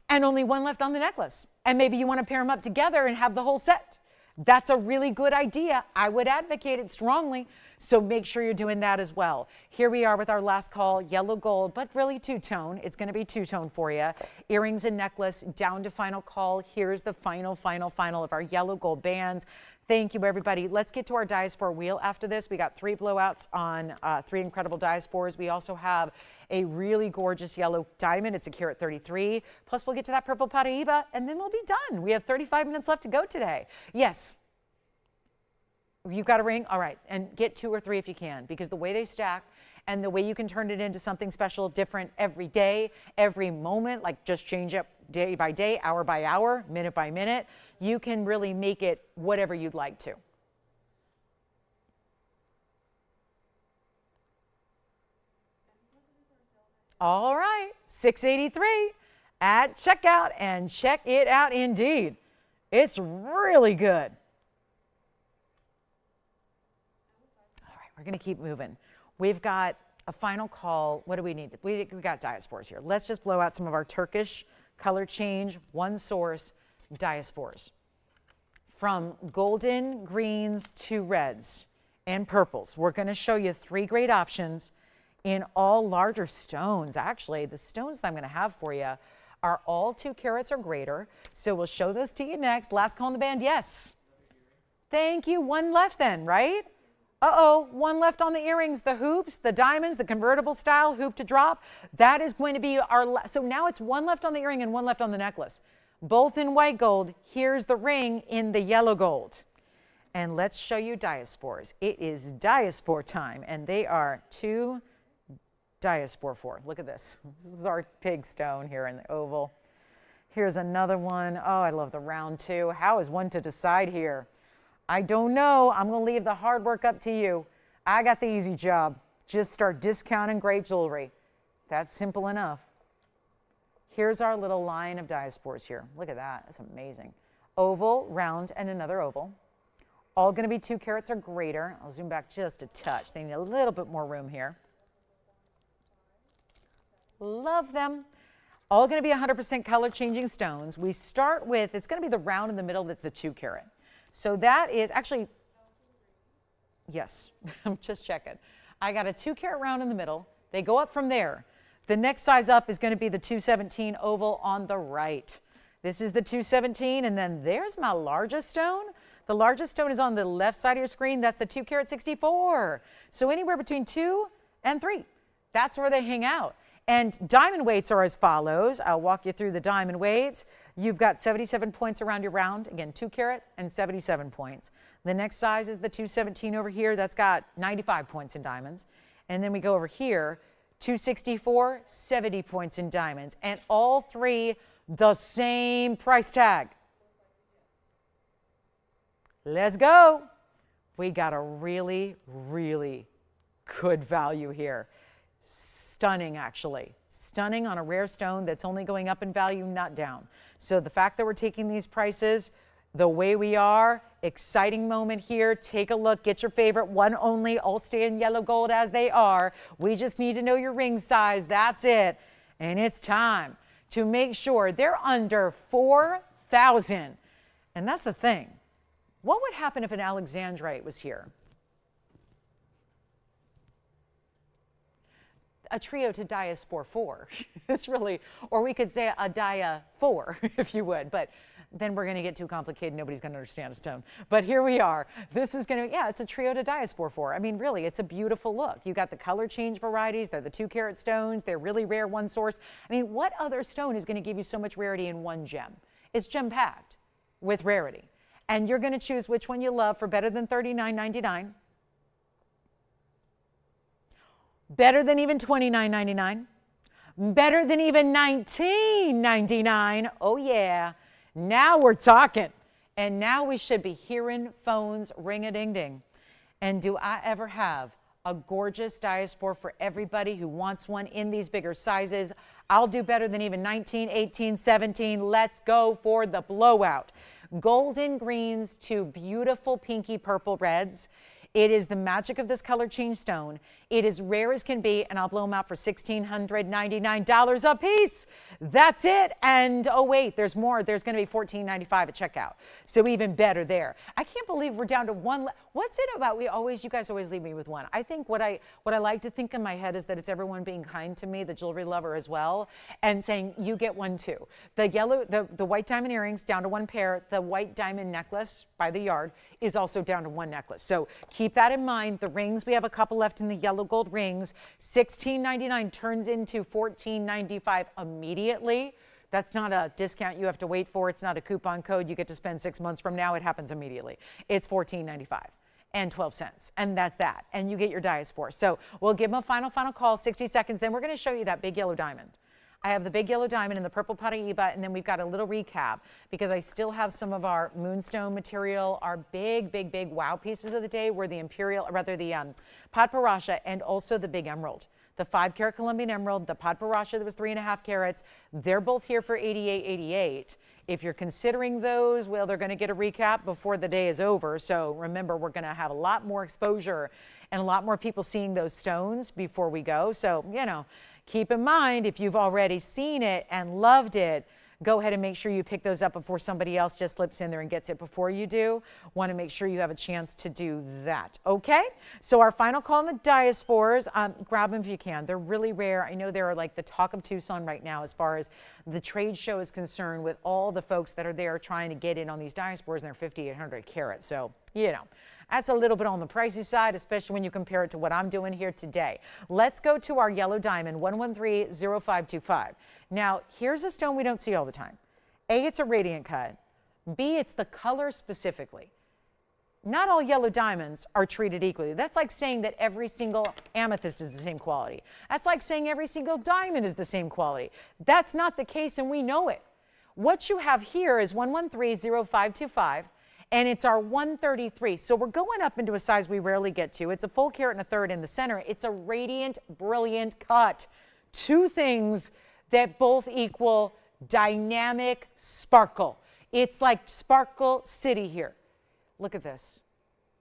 And only 1 left on the necklace. And maybe you want to pair them up together and have the whole set. That's a really good idea. I would advocate it strongly. So make sure you're doing that as well. Here we are with our last call, yellow gold, but really 2-tone. It's going to be 2-tone for you. Earrings and necklace down to final call. Here's the final of our yellow gold bands. Thank you, everybody. Let's get to our diaspora wheel after this. We got 3 blowouts on 3 incredible diasporas. We also have a really gorgeous yellow diamond. It's a carat 33. Plus, we'll get to that purple Paraíba, and then we'll be done. We have 35 minutes left to go today. Yes. You've got a ring? All right. And get 2 or 3 if you can, because the way they stack and the way you can turn it into something special, different every day, every moment, like just change it day by day, hour by hour, minute by minute, you can really make it whatever you'd like to. All right, $683 at checkout, and check it out indeed. It's really good. All right, we're going to keep moving. We've got a final call. What do we need? We got diasporas here. Let's just blow out some of our Turkish color change, one source diasporas. From golden greens to reds and purples. We're going to show you 3 great options in all larger stones. Actually, the stones that I'm going to have for you are all 2 carats or greater. So we'll show those to you next. Last call in the band, yes. Thank you. 1 left then, right? Uh-oh, 1 left on the earrings, the hoops, the diamonds, the convertible style hoop to drop. That is going to be our, so now it's 1 left on the earring and 1 left on the necklace. Both in white gold. Here's the ring in the yellow gold. And let's show you diaspores. It is diaspore time, and they are 2 diaspore 4. Look at this. This is our pig stone here in the oval. Here's another one. Oh, I love the round too. How is one to decide here? I don't know. I'm going to leave the hard work up to you. I got the easy job. Just start discounting great jewelry. That's simple enough. Here's our little line of diaspores here. Look at that. That's amazing. Oval, round, and another oval. All going to be 2 carats or greater. I'll zoom back just a touch. They need a little bit more room here. Love them. All going to be 100% color changing stones. We start with, it's going to be the round in the middle that's the 2 carat. So that is actually, yes, I'm just checking. I got a 2 carat round in the middle. They go up from there. The next size up is going to be the 217 oval on the right. This is the 217, and then there's my largest stone. The largest stone is on the left side of your screen. That's the 2 carat 64. So anywhere between 2 and 3. That's where they hang out. And diamond weights are as follows. I'll walk you through the diamond weights. You've got 77 points around your round. Again, 2 carat and 77 points. The next size is the 217 over here. That's got 95 points in diamonds. And then we go over here, 264, 70 points in diamonds. And all 3 the same price tag. Let's go. We got a really, really good value here. Stunning, actually. Stunning on a rare stone that's only going up in value, not down. So the fact that we're taking these prices the way we are, exciting moment here. Take a look, get your favorite, one only, all stay in yellow gold as they are. We just need to know your ring size, that's it. And it's time to make sure they're under 4,000. And that's the thing. What would happen if an Alexandrite was here? A trio to diaspore 4. It's really, or we could say a dia 4, if you would, but then we're going to get too complicated. Nobody's going to understand a stone. But here we are. This is going to, yeah, it's a trio to diaspore 4. I mean, really, it's a beautiful look. You got the color change varieties. They're the 2 carat stones. They're really rare, one source. I mean, what other stone is going to give you so much rarity in one gem? It's gem packed with rarity. And you're going to choose which one you love for better than $39.99. Better than even $29.99. Better than even $19.99. Oh, yeah. Now we're talking. And now we should be hearing phones ring-a-ding-ding. And do I ever have a gorgeous diaspore for everybody who wants one in these bigger sizes? I'll do better than even 19, 18, 17. Let's go for the blowout. Golden greens to beautiful pinky purple reds. It is the magic of this color change stone. It is rare as can be, and I'll blow them out for $1,699 a piece. That's it. And oh wait, there's more. There's going to be $14.95 at checkout. So even better there. I can't believe we're down to one. What's it about? You guys always leave me with one. I think what I like to think in my head is that it's everyone being kind to me, the jewelry lover as well, and saying you get one too. The yellow, the white diamond earrings down to 1 pair. The white diamond necklace by the yard is also down to 1 necklace. So keep that in mind. The rings, we have a couple left in the yellow gold rings. $16.99 turns into $14.95 immediately. That's not a discount you have to wait for. It's not a coupon code you get to spend 6 months from now. It happens immediately. It's $14.95 and 12 cents. And that's that. And you get your diaspore. So we'll give them a final call, 60 seconds. Then we're going to show you that big yellow diamond. I have the big yellow diamond and the purple Paraiba, and then we've got a little recap because I still have some of our moonstone material. Our big wow pieces of the day were the Padparadscha and also the big emerald. The 5 carat Colombian emerald, the Padparadscha that was 3.5 carats. They're both here for $88.88. If you're considering those, well, they're going to get a recap before the day is over. So remember, we're going to have a lot more exposure and a lot more people seeing those stones before we go. So, you know, keep in mind, if you've already seen it and loved it, go ahead and make sure you pick those up before somebody else just slips in there and gets it before you do. Want to make sure you have a chance to do that. Okay, so our final call on the diaspores, grab them if you can. They're really rare. I know they're like the talk of Tucson right now as far as the trade show is concerned, with all the folks that are there trying to get in on these diaspores, and they're 5,800 carats. So, you know, that's a little bit on the pricey side, especially when you compare it to what I'm doing here today. Let's go to our yellow diamond, 113-0525. Now, here's a stone we don't see all the time. A, it's a radiant cut. B, it's the color specifically. not all yellow diamonds are treated equally. That's like saying that every single amethyst is the same quality. That's like saying every single diamond is the same quality. That's not the case, and we know it. What you have here is 113-0525, and it's our 133. So we're going up into a size we rarely get to. It's a full carat and a third in the center. It's a radiant, brilliant cut. Two things that both equal dynamic sparkle. It's like Sparkle City here. Look at this.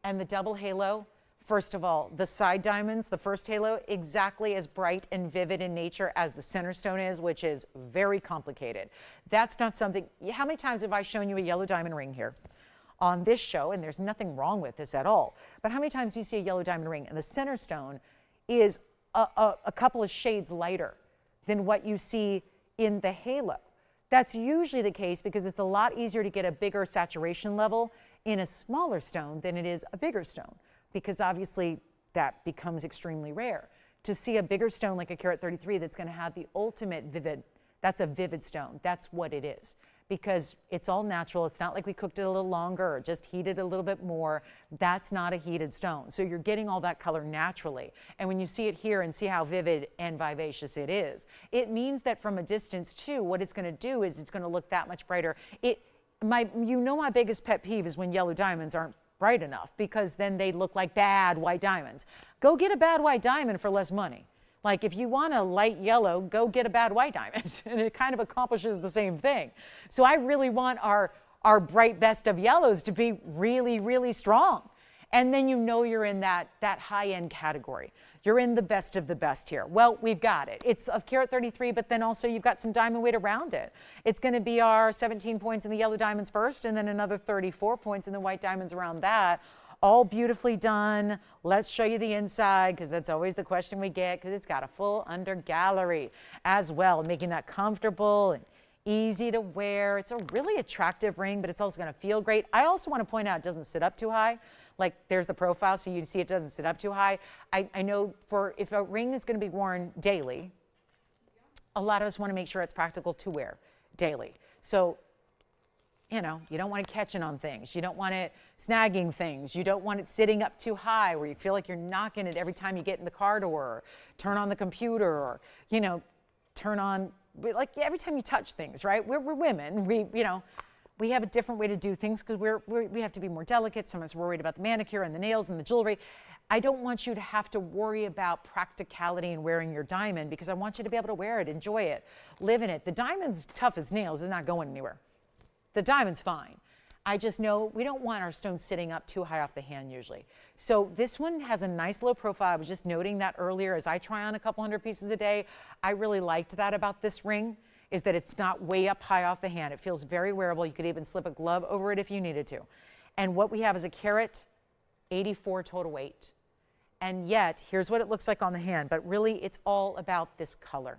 And the double halo, first of all, the side diamonds, the first halo, exactly as bright and vivid in nature as the center stone is, which is very complicated. That's not something, how many times have I shown you a yellow diamond ring here on this show? And there's nothing wrong with this at all. But how many times do you see a yellow diamond ring and the center stone is a couple of shades lighter than what you see in the halo? That's usually the case because it's a lot easier to get a bigger saturation level in a smaller stone than it is a bigger stone, because obviously that becomes extremely rare. To see a bigger stone like a carat 33 that's going to have the ultimate vivid, that's a vivid stone. That's what it is, because it's all natural. It's not like we cooked it a little longer or just heated a little bit more. That's not a heated stone. So you're getting all that color naturally. And when you see it here and see how vivid and vivacious it is, it means that from a distance too, what it's going to do is it's going to look that much brighter. My biggest pet peeve is when yellow diamonds aren't bright enough, because then they look like bad white diamonds. Go get a bad white diamond for less money. Like if you want a light yellow, go get a bad white diamond, and it kind of accomplishes the same thing. So I really want our bright best of yellows to be really, really strong. And then you know you're in that high-end category. You're in the best of the best here. Well, we've got it. It's a carat 33, but then also you've got some diamond weight around it. It's going to be our 17 points in the yellow diamonds first, and then another 34 points in the white diamonds around that. All beautifully done. Let's show you the inside, because that's always the question we get, because it's got a full under gallery as well, making that comfortable and easy to wear. It's a really attractive ring, but it's also going to feel great. I also want to point out it doesn't sit up too high. Like there's the profile, so you see it doesn't sit up too high. I know if a ring is going to be worn daily, a lot of us want to make sure it's practical to wear daily. So, you know, you don't want it catching on things. You don't want it snagging things. You don't want it sitting up too high where you feel like you're knocking it every time you get in the car door, or turn on the computer, or, you know, turn on, like every time you touch things, right? We're women. We have a different way to do things because we have to be more delicate. Sometimes we're worried about the manicure and the nails and the jewelry. I don't want you to have to worry about practicality in wearing your diamond, because I want you to be able to wear it, enjoy it, live in it. The diamond's tough as nails. It's not going anywhere. The diamond's fine. I just know we don't want our stones sitting up too high off the hand usually. So this one has a nice low profile. I was just noting that earlier as I try on a couple hundred pieces a day. I really liked that about this ring, is that it's not way up high off the hand. It feels very wearable. You could even slip a glove over it if you needed to. And what we have is a carat 84 total weight. And yet, here's what it looks like on the hand, but really it's all about this color.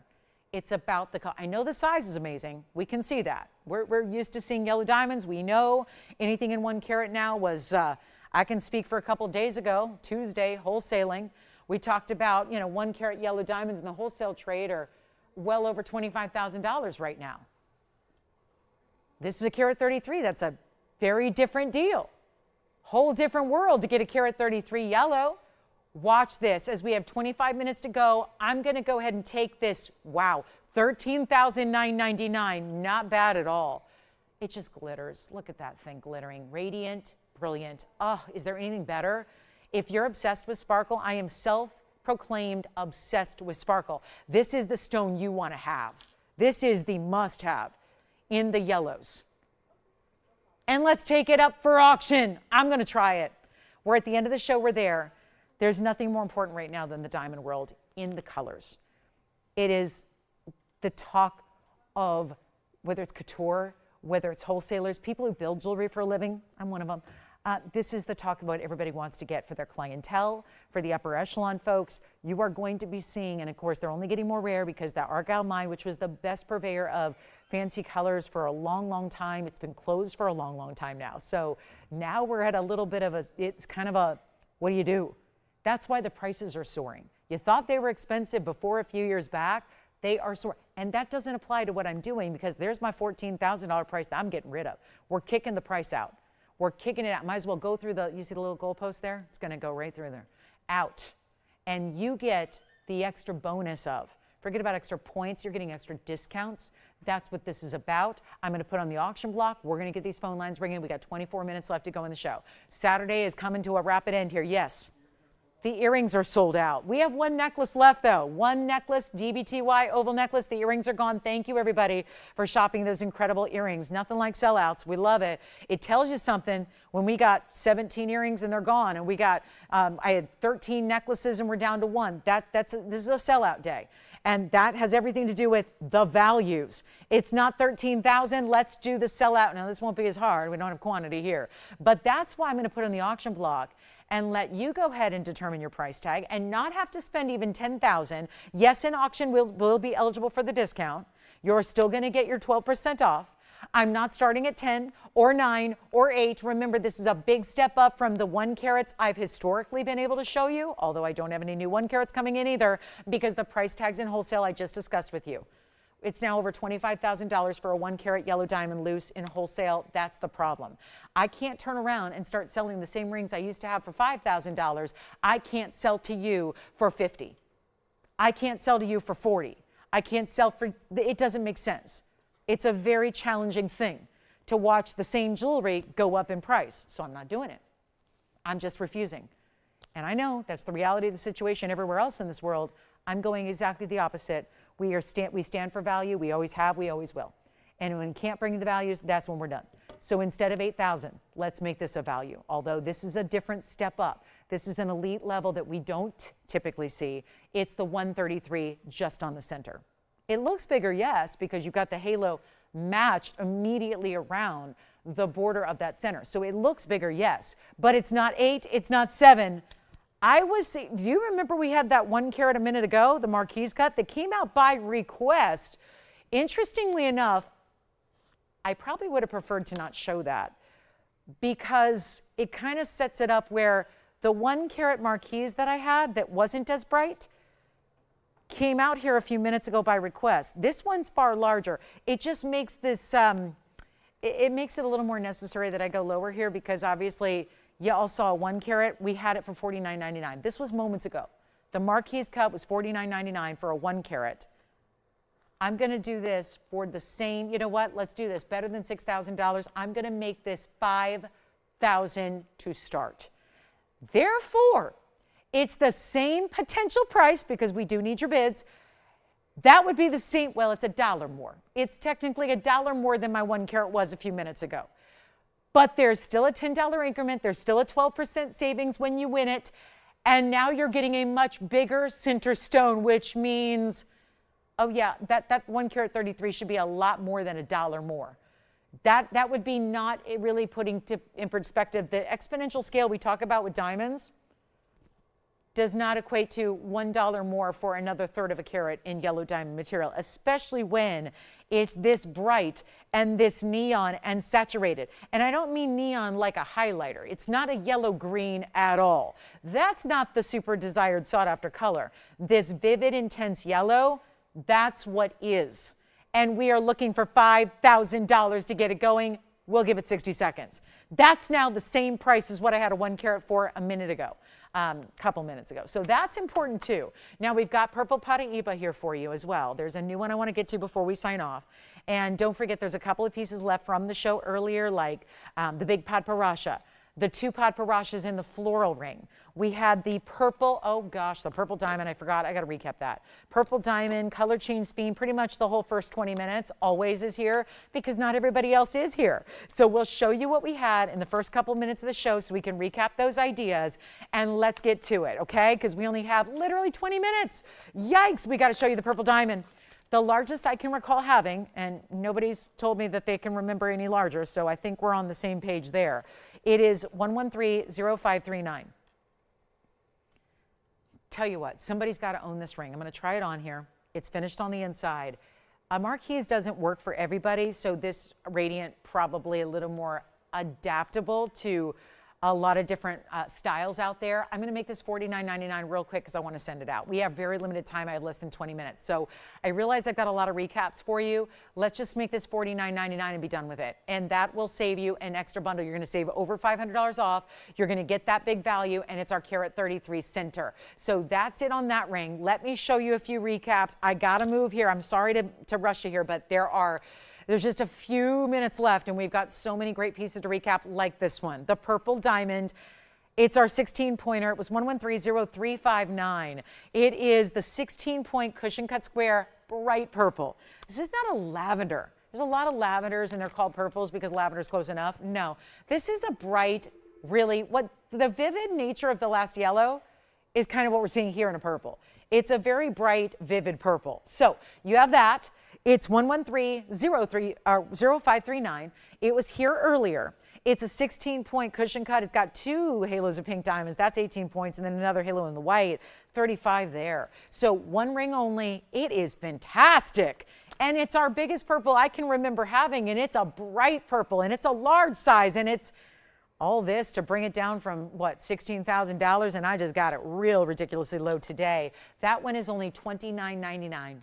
It's about the color. I know the size is amazing. We can see that. We're used to seeing yellow diamonds. We know anything in 1 carat now was, I can speak for a couple days ago, Tuesday, wholesaling. We talked about, 1 carat yellow diamonds in the wholesale trade are well over $25,000 right now. This is a carat 33. That's a very different deal. Whole different world to get a carat 33 yellow. Watch this. As we have 25 minutes to go, I'm going to go ahead and take this. Wow, $13,999. Not bad at all. It just glitters. Look at that thing glittering. Radiant, brilliant. Oh, is there anything better? If you're obsessed with sparkle, I am self-proclaimed obsessed with sparkle. This is the stone you want to have. This is the must-have in the yellows. And let's take it up for auction. I'm going to try it. We're at the end of the show. We're there. There's nothing more important right now than the diamond world in the colors. It is the talk of, whether it's couture, whether it's wholesalers, people who build jewelry for a living. I'm one of them. This is the talk of what everybody wants to get for their clientele, for the upper echelon folks. You are going to be seeing, and of course they're only getting more rare because that Argyle mine, which was the best purveyor of fancy colors for a long, long time, it's been closed for a long, long time now. So now we're at a little bit of it's kind of a, what do you do? That's why the prices are soaring. You thought they were expensive before a few years back. They are soaring. And that doesn't apply to what I'm doing, because there's my $14,000 price that I'm getting rid of. We're kicking the price out. We're kicking it out. Might as well go through you see the little goalpost there? It's going to go right through there. Out. And you get the extra bonus of, forget about extra points, you're getting extra discounts. That's what this is about. I'm going to put on the auction block. We're going to get these phone lines ringing. We got 24 minutes left to go in the show. Saturday is coming to a rapid end here. Yes. The earrings are sold out. We have one necklace left, though. One necklace, DBTY oval necklace. The earrings are gone. Thank you, everybody, for shopping those incredible earrings. Nothing like sellouts. We love it. It tells you something when we got 17 earrings and they're gone, and we got, I had 13 necklaces and we're down to one. This is a sellout day. And that has everything to do with the values. It's not 13,000. Let's do the sellout. Now, this won't be as hard. We don't have quantity here. But that's why I'm going to put on the auction block and let you go ahead and determine your price tag and not have to spend even $10,000. Yes, an auction will be eligible for the discount. You're still going to get your 12% off. I'm not starting at 10 or 9 or 8. Remember, this is a big step up from the 1 carats I've historically been able to show you, although I don't have any new 1 carats coming in either, because the price tags in wholesale I just discussed with you. It's now over $25,000 for a 1 carat yellow diamond loose in wholesale. That's the problem. I can't turn around and start selling the same rings I used to have for $5,000. I can't sell to you for $50. I can't sell to you for $40. I can't sell for, it doesn't make sense. It's a very challenging thing to watch the same jewelry go up in price. So I'm not doing it. I'm just refusing. And I know that's the reality of the situation everywhere else in this world. I'm going exactly the opposite. We stand for value. We always have. We always will. And when we can't bring the values, that's when we're done. So instead of 8,000, let's make this a value. Although this is a different step up. This is an elite level that we don't typically see. It's the 133 just on the center. It looks bigger, yes, because you've got the halo matched immediately around the border of that center. So it looks bigger, yes, but it's not 8, it's not 7. Do you remember we had that 1 carat a minute ago, the Marquise cut, that came out by request? Interestingly enough, I probably would have preferred to not show that because it kind of sets it up where the 1 carat Marquise that I had that wasn't as bright came out here a few minutes ago by request. This one's far larger. It just makes this, it makes it a little more necessary that I go lower here because obviously you all saw a 1 carat. We had it for $49.99. This was moments ago. The Marquise cut was $49.99 for a 1 carat. I'm going to do this for the same, you know what? Let's do this. Better than $6,000. I'm going to make this $5,000 to start. Therefore, it's the same potential price because we do need your bids. That would be the same, well, it's $1 more. It's technically $1 more than my 1 carat was a few minutes ago. But there's still a $10 increment. There's still a 12% savings when you win it. And now you're getting a much bigger center stone, which means, oh yeah, that 1 carat 33 should be a lot more than $1 more. That would be not really putting in perspective the exponential scale we talk about with diamonds does not equate to $1 more for another third of a carat in yellow diamond material, especially when it's this bright and this neon and saturated. And I don't mean neon like a highlighter. It's not a yellow green at all. That's not the super desired sought after color. This vivid, intense yellow, that's what is. And we are looking for $5,000 to get it going. We'll give it 60 seconds. That's now the same price as what I had a 1 carat for a minute ago. Couple minutes ago. So that's important too. Now we've got purple Padparadscha here for you as well. There's a new one I want to get to before we sign off. And don't forget there's a couple of pieces left from the show earlier, like the big Padparadscha, the 2 Padparadschas in the floral ring. We had the purple, oh gosh, the purple diamond, I forgot, I got to recap that. Purple diamond, color chain sphene, pretty much the whole first 20 minutes always is here because not everybody else is here. So we'll show you what we had in the first couple minutes of the show so we can recap those ideas and let's get to it, okay? Because we only have literally 20 minutes. Yikes, we got to show you the purple diamond. The largest I can recall having, and nobody's told me that they can remember any larger, so I think we're on the same page there. It is 1130539. Tell you what, somebody's got to own this ring. I'm going to try it on here. It's finished on the inside. A Marquise doesn't work for everybody, so this radiant probably a little more adaptable to a lot of different styles out there. I'm going to make this $49.99 real quick because I want to send it out. We have very limited time. I have less than 20 minutes. So I realize I've got a lot of recaps for you. Let's just make this $49.99 and be done with it. And that will save you an extra bundle. You're going to save over $500 off. You're going to get that big value, and it's our carat 33 center. So that's it on that ring. Let me show you a few recaps. I got to move here. I'm sorry to rush you here, but there's just a few minutes left, and we've got so many great pieces to recap, like this one, the purple diamond. It's our 16-pointer. It was 1130,359. It is the 16-point cushion cut square, bright purple. This is not a lavender. There's a lot of lavenders, and they're called purples because lavender's close enough. No, this is a bright, really, what the vivid nature of the last yellow is kind of what we're seeing here in a purple. It's a very bright, vivid purple. So you have that. It's 113-0539. It was here earlier. It's a 16-point cushion cut. It's got 2 halos of pink diamonds. That's 18 points, and then another halo in the white, 35 there. So 1 ring only. It is fantastic. And it's our biggest purple I can remember having, and it's a bright purple, and it's a large size, and it's all this to bring it down from, what, $16,000, and I just got it real ridiculously low today. That one is only $29.99.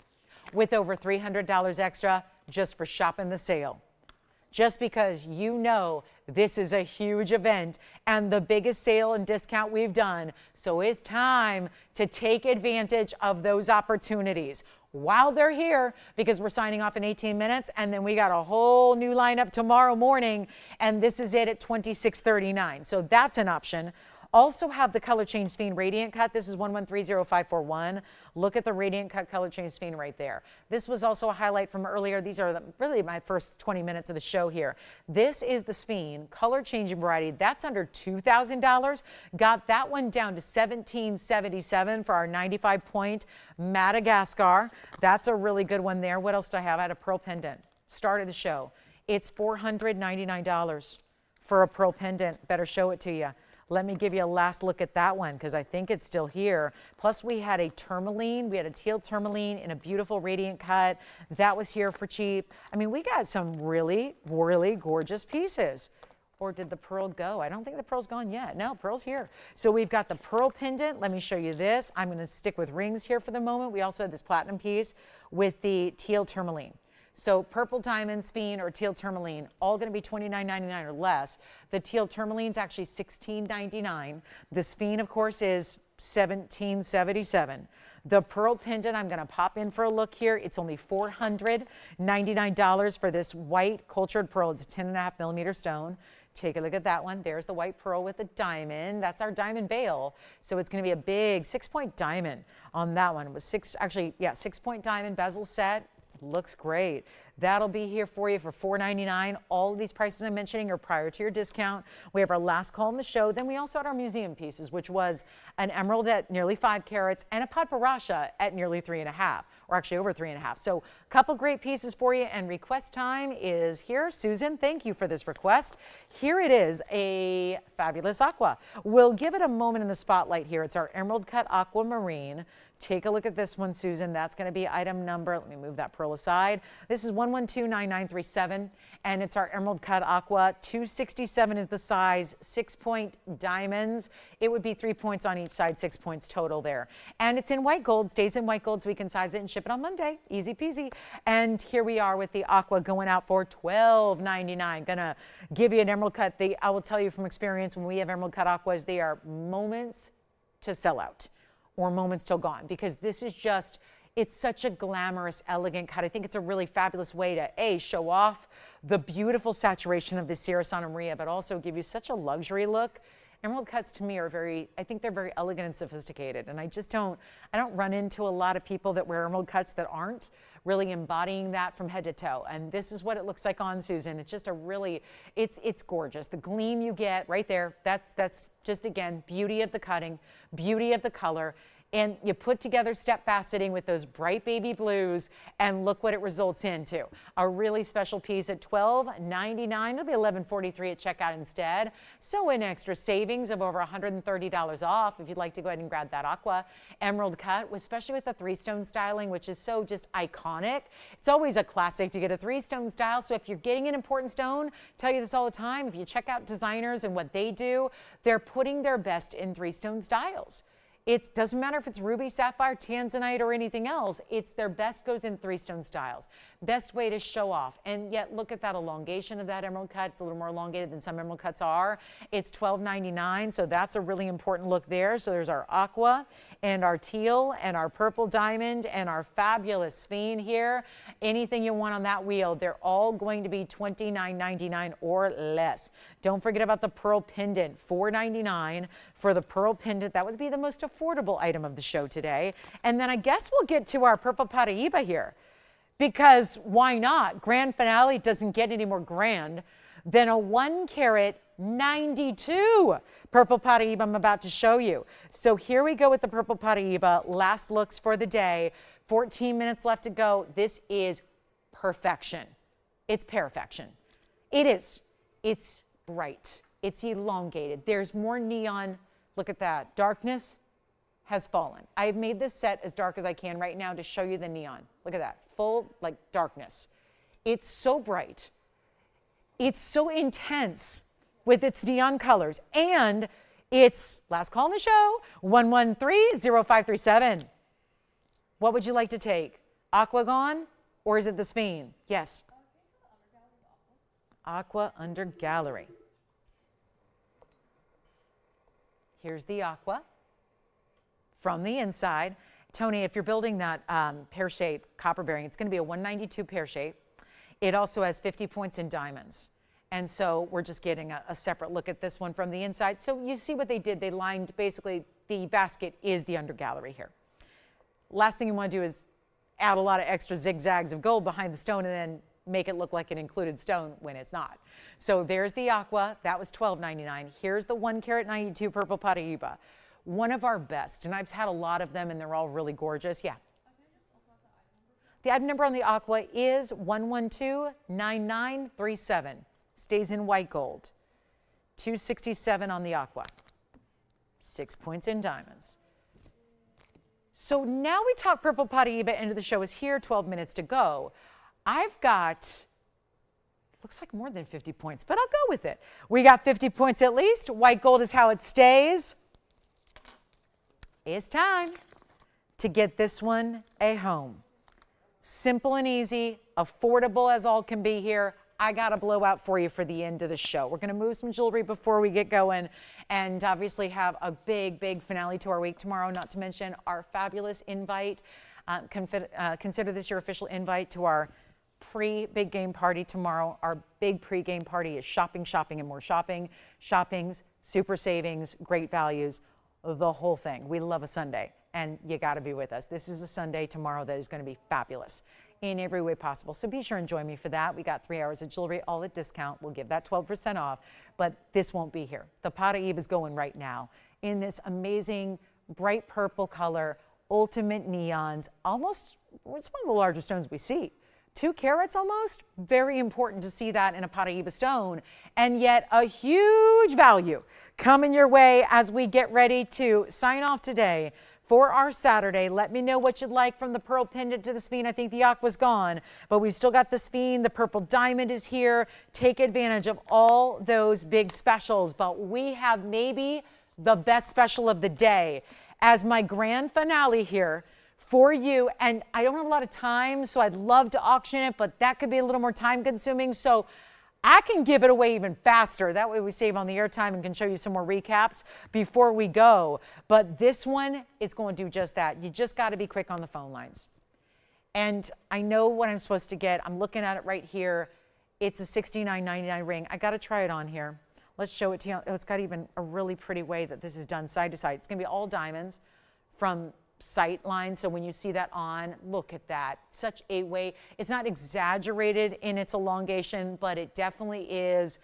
With over $300 extra just for shopping the sale. Just because you know this is a huge event and the biggest sale and discount we've done. So it's time to take advantage of those opportunities while they're here, because we're signing off in 18 minutes, and then we got a whole new lineup tomorrow morning, and this is it at $26.39. So that's an option. Also have the color change sphene radiant cut. This is 1130,541. Look at the radiant cut color change sphene right there. This was also a highlight from earlier. These are really my first 20 minutes of the show here. This is the sphene color changing variety. That's under $2,000. Got that one down to $1,777 for our 95-point Madagascar. That's a really good one there. What else do I have? I had a pearl pendant. Started the show. It's $499 for a pearl pendant. Better show it to you. Let me give you a last look at that one because I think it's still here. Plus, we had a tourmaline. We had a teal tourmaline in a beautiful radiant cut. That was here for cheap. I mean, we got some really, really gorgeous pieces. Or did the pearl go? I don't think the pearl's gone yet. No, pearl's here. So we've got the pearl pendant. Let me show you this. I'm going to stick with rings here for the moment. We also had this platinum piece with the teal tourmaline. So purple diamond, sphene, or teal tourmaline, all going to be $29.99 or less. The teal tourmaline is actually $16.99. The sphene, of course, is $17.77. The pearl pendant, I'm going to pop in for a look here. It's only $499 for this white cultured pearl. It's a 10.5 millimeter stone. Take a look at that one. There's the white pearl with the diamond. That's our diamond bail. So it's going to be a big 6-point diamond on that one. It was 6-point diamond bezel set. Looks great. That'll be here for you for $499. All of these prices I'm mentioning are prior to your discount. We have our last call in the show. Then we also had our museum pieces, which was an emerald at nearly 5 carats and a Padparadscha at nearly 3.5, or actually over 3.5. So a couple great pieces for you, and request time is here. Susan, thank you for this request. Here it is, a fabulous aqua. We'll give it a moment in the spotlight here. It's our emerald cut aquamarine. Take a look at this one, Susan. That's going to be item number, let me move that pearl aside. This is 1129937, and it's our emerald cut aqua. 267 is the size, 6-point diamonds. It would be 3 points on each side, 6 points total there. And it's in white gold, stays in white gold, so we can size it and ship it on Monday. Easy peasy. And here we are with the aqua going out for $12.99. Gonna give you an emerald cut. I will tell you from experience, when we have emerald cut aquas, they are moments to sell out, or moments till gone, because this is just, it's such a glamorous, elegant cut. I think it's a really fabulous way to, A, show off the beautiful saturation of the Sierra Santa Maria, but also give you such a luxury look. Emerald cuts to me are I think they're very elegant and sophisticated, and I don't run into a lot of people that wear emerald cuts that aren't really embodying that from head to toe. And this is what it looks like on Susan. It's just a really, it's gorgeous. The gleam you get right there, that's just, again, beauty of the cutting, beauty of the color. And you put together step faceting with those bright baby blues, and look what it results into. A really special piece at $12.99. It'll be $11.43 at checkout instead. So an extra savings of over $130 off if you'd like to go ahead and grab that aqua emerald cut, especially with the 3-stone styling, which is so just iconic. It's always a classic to get a 3-stone style. So if you're getting an important stone, tell you this all the time, if you check out designers and what they do, they're putting their best in 3-stone styles. It doesn't matter if it's ruby, sapphire, tanzanite, or anything else. It's their best goes in 3-stone styles. Best way to show off. And yet look at that elongation of that emerald cut. It's a little more elongated than some emerald cuts are. It's $12.99, so that's a really important look there. So there's our aqua and our teal and our purple diamond and our fabulous sphene here. Anything you want on that wheel, they're all going to be $29.99 or less. Don't forget about the pearl pendant, $4.99 for the pearl pendant. That would be the most affordable item of the show today. And then I guess we'll get to our purple Padparadscha here, because why not? Grand finale doesn't get any more grand than a 1-carat 92 purple Padparadscha I'm about to show you. So here we go with the purple Padparadscha. Last looks for the day. 14 minutes left to go. This is perfection. It's perfection. It is. It's bright. It's elongated. There's more neon. Look at that. Darkness has fallen. I've made this set as dark as I can right now to show you the neon. Look at that. Full like darkness. It's so bright. It's so intense with its neon colors. And it's last call in the show, 113-0537. What would you like to take? Aqua gone, or is it the sphene? Yes. Aqua under gallery. Here's the aqua from the inside. Tony, if you're building that pear-shaped copper bearing, it's going to be a 192 pear shape. It also has 50 points in diamonds. And so we're just getting a separate look at this one from the inside. So you see what they did. They lined, basically, the basket is the under gallery here. Last thing you want to do is add a lot of extra zigzags of gold behind the stone and then make it look like an included stone when it's not. So there's the aqua. That was $12.99. Here's the 1-carat 92 purple Padparadscha. One of our best, and I've had a lot of them, and they're all really gorgeous. Yeah. The item number on the aqua is 1129937. Stays in white gold. $267 on the aqua. 6 points in diamonds. So now we talk purple Padparadscha. End of the show is here. 12 minutes to go. I've got, looks like more than 50 points, but I'll go with it. We got 50 points at least. White gold is how it stays. It's time to get this one a home. Simple and easy, affordable as all can be here. I got a blowout for you for the end of the show. We're going to move some jewelry before we get going, and obviously have a big, big finale to our week tomorrow, not to mention our fabulous invite. Consider this your official invite to our pre-big game party tomorrow. Our big pre-game party is shopping, shopping, and more shopping. Shoppings, super savings, great values, the whole thing. We love a Sunday, and you got to be with us. This is a Sunday tomorrow that is going to be fabulous in every way possible. So be sure and join me for that. We got 3 hours of jewelry, all at discount. We'll give that 12% off, but this won't be here. The Padparadscha is going right now in this amazing bright purple color, ultimate neons, almost, it's one of the largest stones we see. 2 carats almost, very important to see that in a Padparadscha stone, and yet a huge value coming your way as we get ready to sign off today for our Saturday. Let me know what you'd like from the pearl pendant to the sphene. I think the aqua's gone, but we've still got the sphene. The purple diamond is here. Take advantage of all those big specials, but we have maybe the best special of the day as my grand finale here for you. And I don't have a lot of time, so I'd love to auction it, but that could be a little more time consuming. So I can give it away even faster. That way we save on the airtime and can show you some more recaps before we go. But this one, it's going to do just that. You just got to be quick on the phone lines. And I know what I'm supposed to get. I'm looking at it right here. It's a $69.99 ring. I got to try it on here. Let's show it to you. Oh, it's got even a really pretty way that this is done side to side. It's going to be all diamonds from sight line. So when you see that on, look at that. Such a way. It's not exaggerated in its elongation, but it definitely is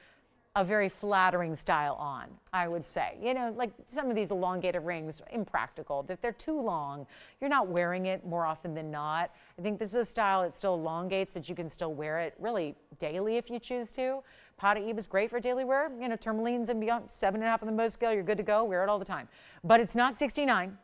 a very flattering style on, I would say. You know, like some of these elongated rings, impractical. If they're too long, you're not wearing it more often than not. I think this is a style that still elongates, but you can still wear it really daily if you choose to. Padparadscha is great for daily wear. You know, tourmalines and beyond, 7.5 on the Mohs scale, you're good to go. Wear it all the time. But it's not 69,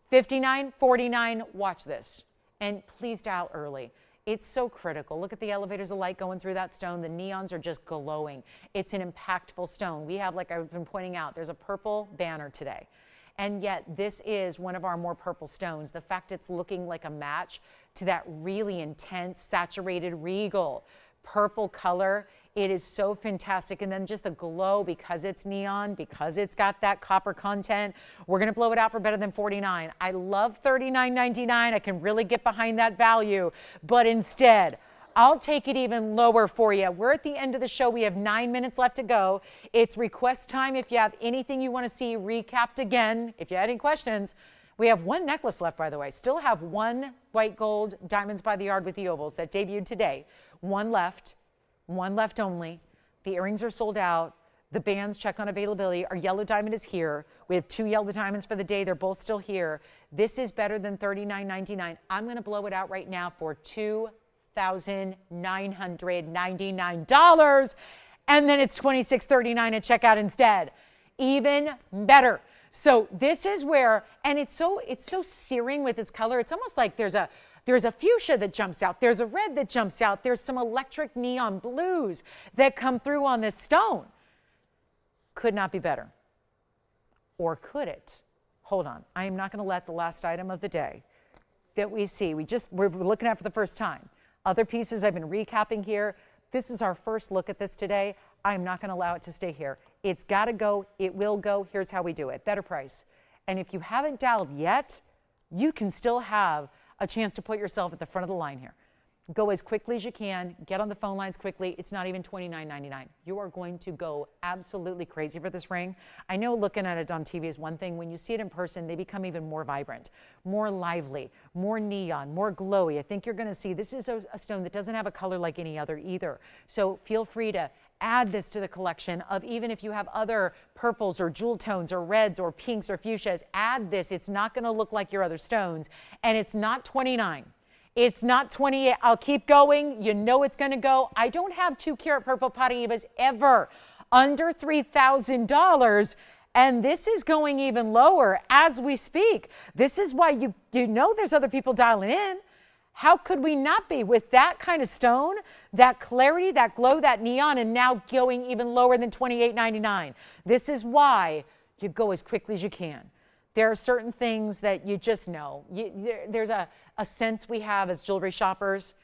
59, 49. Watch this. And please dial early. It's so critical. Look at the elevators of light going through that stone. The neons are just glowing. It's an impactful stone. We have, like I've been pointing out, there's a purple banner today. And yet this is one of our more purple stones. The fact it's looking like a match to that really intense, saturated, regal purple color, it is so fantastic. And then just the glow, because it's neon, because it's got that copper content, we're gonna blow it out for better than $49. I love $39.99. I can really get behind that value, but instead, I'll take it even lower for you. We're at the end of the show. We have 9 minutes left to go. It's request time. If you have anything you want to see recapped again, if you had any questions, we have one necklace left, by the way. Still have one white gold diamonds by the yard with the ovals that debuted today. One left only. The earrings are sold out. The bands, check on availability. Our yellow diamond is here. We have 2 yellow diamonds for the day. They're both still here. This is better than $39.99. I'm going to blow it out right now for $2,999. And then it's $26.39 at checkout instead. Even better. So this is where, and it's so searing with its color. It's almost like there's a fuchsia that jumps out. There's a red that jumps out. There's some electric neon blues that come through on this stone. Could not be better. Or could it? Hold on. I am not going to let the last item of the day that we see, we're looking at for the first time. Other pieces I've been recapping here. This is our first look at this today. I am not going to allow it to stay here. It's got to go. It will go. Here's how we do it. Better price. And if you haven't dialed yet, you can still have a chance to put yourself at the front of the line here. Go as quickly as you can. Get on the phone lines quickly. It's not even $29.99. You are going to go absolutely crazy for this ring. I know looking at it on TV is one thing. When you see it in person, they become even more vibrant, more lively, more neon, more glowy. I think you're going to see this is a stone that doesn't have a color like any other either. So feel free to add this to the collection of, even if you have other purples or jewel tones or reds or pinks or fuchsias, add this. It's not going to look like your other stones. And it's not $29. It's not $28. I'll keep going. You know it's going to go. I don't have 2-carat purple Padparadscha ever under $3,000. And this is going even lower as we speak. This is why you know there's other people dialing in. How could we not be with that kind of stone, that clarity, that glow, that neon, and now going even lower than $28.99? This is why you go as quickly as you can. There are certain things that you just know. There's a sense we have as jewelry shoppers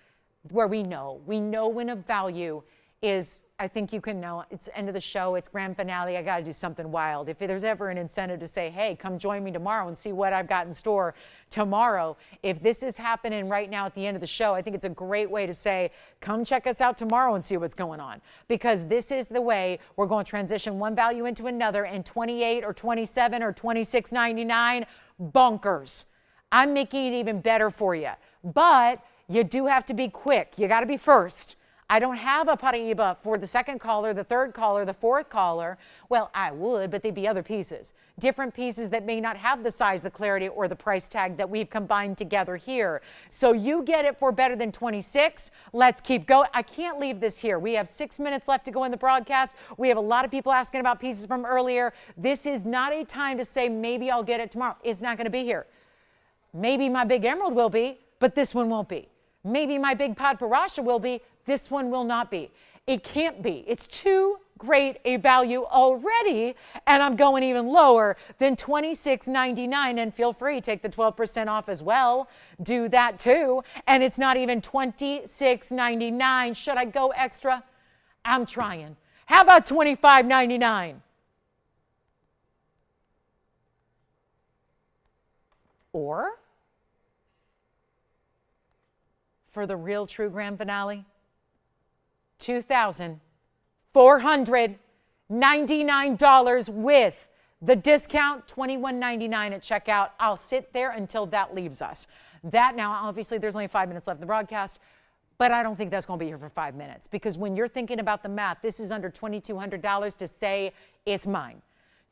where we know when a value is, I think you can know, it's the end of the show, it's grand finale, I got to do something wild. If there's ever an incentive to say, hey, come join me tomorrow and see what I've got in store tomorrow. If this is happening right now at the end of the show, I think it's a great way to say, come check us out tomorrow and see what's going on. Because this is the way we're going to transition one value into another, and 28 or 27 or 26.99, bonkers. I'm making it even better for you. But you do have to be quick. You got to be first. I don't have a Padparadscha for the second caller, the third caller, the fourth caller. Well, I would, but they'd be other pieces. Different pieces that may not have the size, the clarity, or the price tag that we've combined together here. So you get it for better than 26. Let's keep going. I can't leave this here. We have 6 minutes left to go in the broadcast. We have a lot of people asking about pieces from earlier. This is not a time to say, maybe I'll get it tomorrow. It's not going to be here. Maybe my big emerald will be, but this one won't be. Maybe my big Padparadscha will be, this one will not be. It can't be. It's too great a value already, and I'm going even lower than $26.99. And feel free, take the 12% off as well. Do that too. And it's not even $26.99. Should I go extra? I'm trying. How about $25.99? Or for the real true grand finale, $2,499 with the discount, $21.99 at checkout. I'll sit there until that leaves us. That now, obviously, there's only 5 minutes left in the broadcast. But I don't think that's going to be here for 5 minutes, because when you're thinking about the math, this is under $2,200 to say it's mine.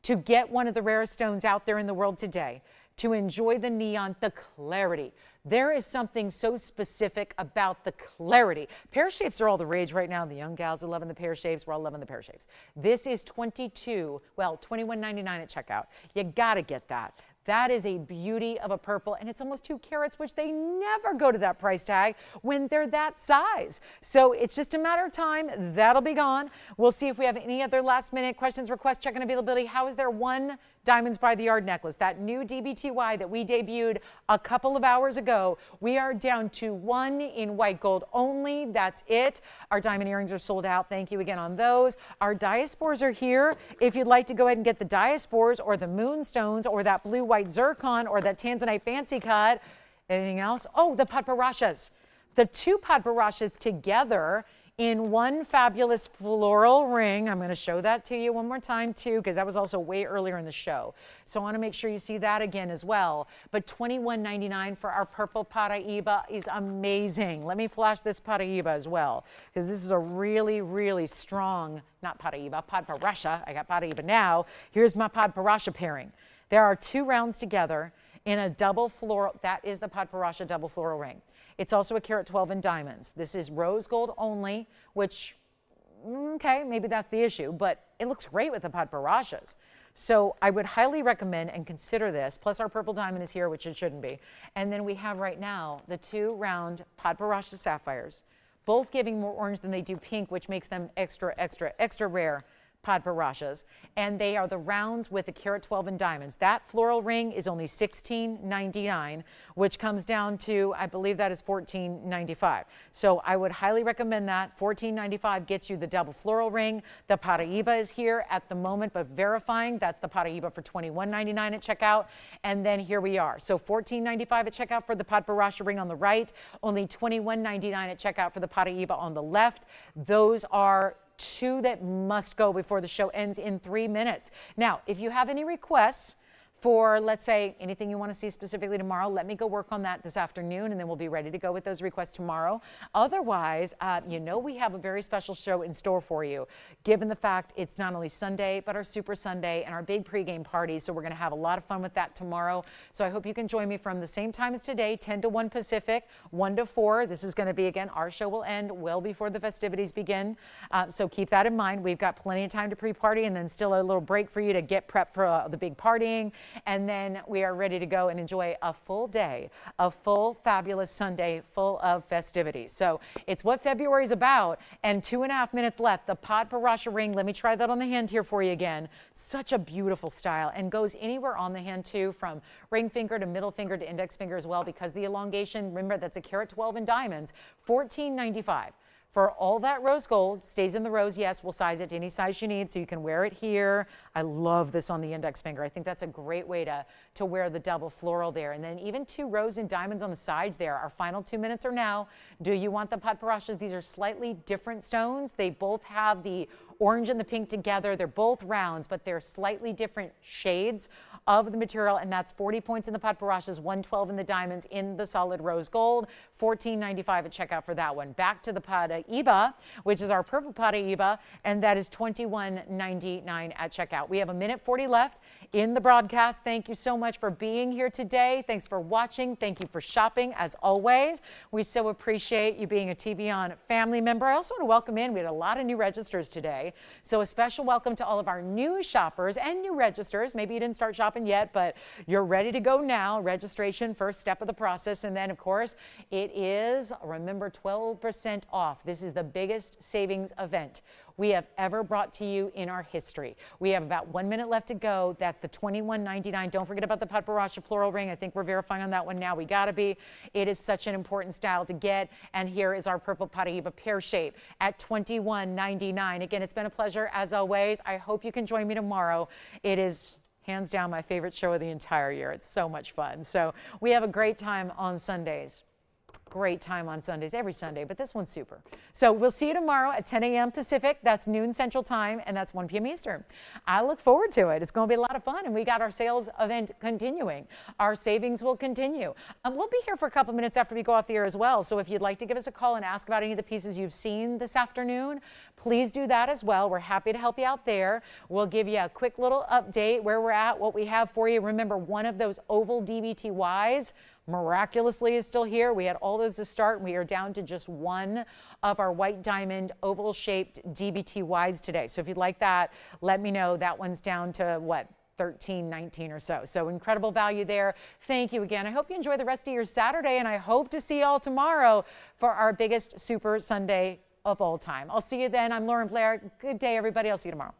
To get one of the rarest stones out there in the world today, to enjoy the neon, the clarity. There is something so specific about the clarity. Pear shapes are all the rage right now. The young gals are loving the pear shapes. We're all loving the pear shapes. This is $21.99 at checkout. You got to get that. That is a beauty of a purple, and it's almost 2 carats, which they never go to that price tag when they're that size. So it's just a matter of time. That'll be gone. We'll see if we have any other last minute questions, requests, check on availability. How is there one Diamonds by the Yard necklace, that new DBTY that we debuted a couple of hours ago? We are down to 1 in white gold only. That's it. Our diamond earrings are sold out. Thank you again on those. Our diaspores are here. If you'd like to go ahead and get the diaspores or the moonstones or that blue-white zircon or that Tanzanite fancy cut. Anything else? Oh, the Padparashas. The 2 Padparashas together in one fabulous floral ring. I'm going to show that to you one more time too, because that was also way earlier in the show. So I want to make sure you see that again as well. But $21.99 for our purple Paraiba is amazing. Let me flash this Paraiba as well, because this is a really, really strong, not Paraiba, Padparadscha. I got Paraiba now. Here's my Padparadscha pairing. There are 2 rounds together in a double floral. That is the Padparadscha double floral ring. It's also a carat 12 in diamonds. This is rose gold only, which, okay, maybe that's the issue, but it looks great with the Padparashas. So I would highly recommend and consider this. Plus our purple diamond is here, which it shouldn't be. And then we have right now the 2 round Padparadscha sapphires, both giving more orange than they do pink, which makes them extra, extra, extra rare Padparashas, and they are the rounds with the carat 12 in diamonds. That floral ring is only $16.99, which comes down to, I believe that is $14.95. So I would highly recommend that. $14.95 gets you the double floral ring. The Paraiba is here at the moment, but verifying that's the Paraiba for $21.99 at checkout. And then here we are. So $14.95 at checkout for the Padparadscha ring on the right, only $21.99 at checkout for the Paraiba on the left. Those are 2 that must go before the show ends in 3 minutes. Now, if you have any requests for, let's say, anything you want to see specifically tomorrow, let me go work on that this afternoon, and then we'll be ready to go with those requests tomorrow. Otherwise, you know we have a very special show in store for you, given the fact it's not only Sunday, but our Super Sunday and our big pregame party. So we're going to have a lot of fun with that tomorrow. So I hope you can join me from the same time as today, 10 to 1 Pacific, 1 to 4. This is going to be, again, our show will end well before the festivities begin. So keep that in mind. We've got plenty of time to pre-party and then still a little break for you to get prepped for the big partying. And then we are ready to go and enjoy a full day, a full fabulous Sunday full of festivities. So it's what February is about, and 2.5 minutes left. The Padparadscha ring, let me try that on the hand here for you again. Such a beautiful style, and goes anywhere on the hand too, from ring finger to middle finger to index finger as well, because the elongation, remember that's a carat 12 in diamonds, $14.95. For all that rose gold, stays in the rose, yes, we'll size it to any size you need, so you can wear it here. I love this on the index finger. I think that's a great way to wear the double floral there. And then even 2 rose and diamonds on the sides there. Our final 2 minutes are now. Do you want the Padparashas? These are slightly different stones. They both have the orange and the pink together. They're both rounds, but they're slightly different shades of the material, and that's 40 points in the Padparashas, 112 in the diamonds in the solid rose gold, $14.95 at checkout for that one. Back to the Paraiba, which is our purple Paraiba, and that is $21.99 at checkout. We have 1:40 left in the broadcast. Thank you so much for being here today. Thanks for watching. Thank you for shopping, as always. We so appreciate you being a TVON family member. I also want to welcome in, we had a lot of new registers today, so a special welcome to all of our new shoppers and new registers. Maybe you didn't start shopping yet, but you're ready to go now. Registration, first step of the process. And then, of course, it is, remember, 12% off. This is the biggest savings event we have ever brought to you in our history. We have about 1 minute left to go. That's the $21.99. Don't forget about the Padparadscha floral ring. I think we're verifying on that one now. We got to be. It is such an important style to get. And here is our purple Paraiba pear shape at $21.99. Again, it's been a pleasure as always. I hope you can join me tomorrow. It is hands down my favorite show of the entire year. It's so much fun. So we have a great time on Sundays. Great time on Sundays, every Sunday, but this one's super. So we'll see you tomorrow at 10 a.m. Pacific. That's noon Central Time, and that's 1 p.m. Eastern. I look forward to it. It's going to be a lot of fun, and we got our sales event continuing. Our savings will continue. We'll be here for a couple minutes after we go off the air as well. So if you'd like to give us a call and ask about any of the pieces you've seen this afternoon, please do that as well. We're happy to help you out there. We'll give you a quick little update where we're at, what we have for you. Remember, one of those oval DBTYs miraculously is still here. We had all those to start, and we are down to just one of our white diamond oval shaped DBTYs today. So if you'd like that, let me know. That one's down to what, 13, 19 or so. So incredible value there. Thank you again. I hope you enjoy the rest of your Saturday, and I hope to see you all tomorrow for our biggest Super Sunday of all time. I'll see you then. I'm Lauren Blair. Good day, everybody. I'll see you tomorrow.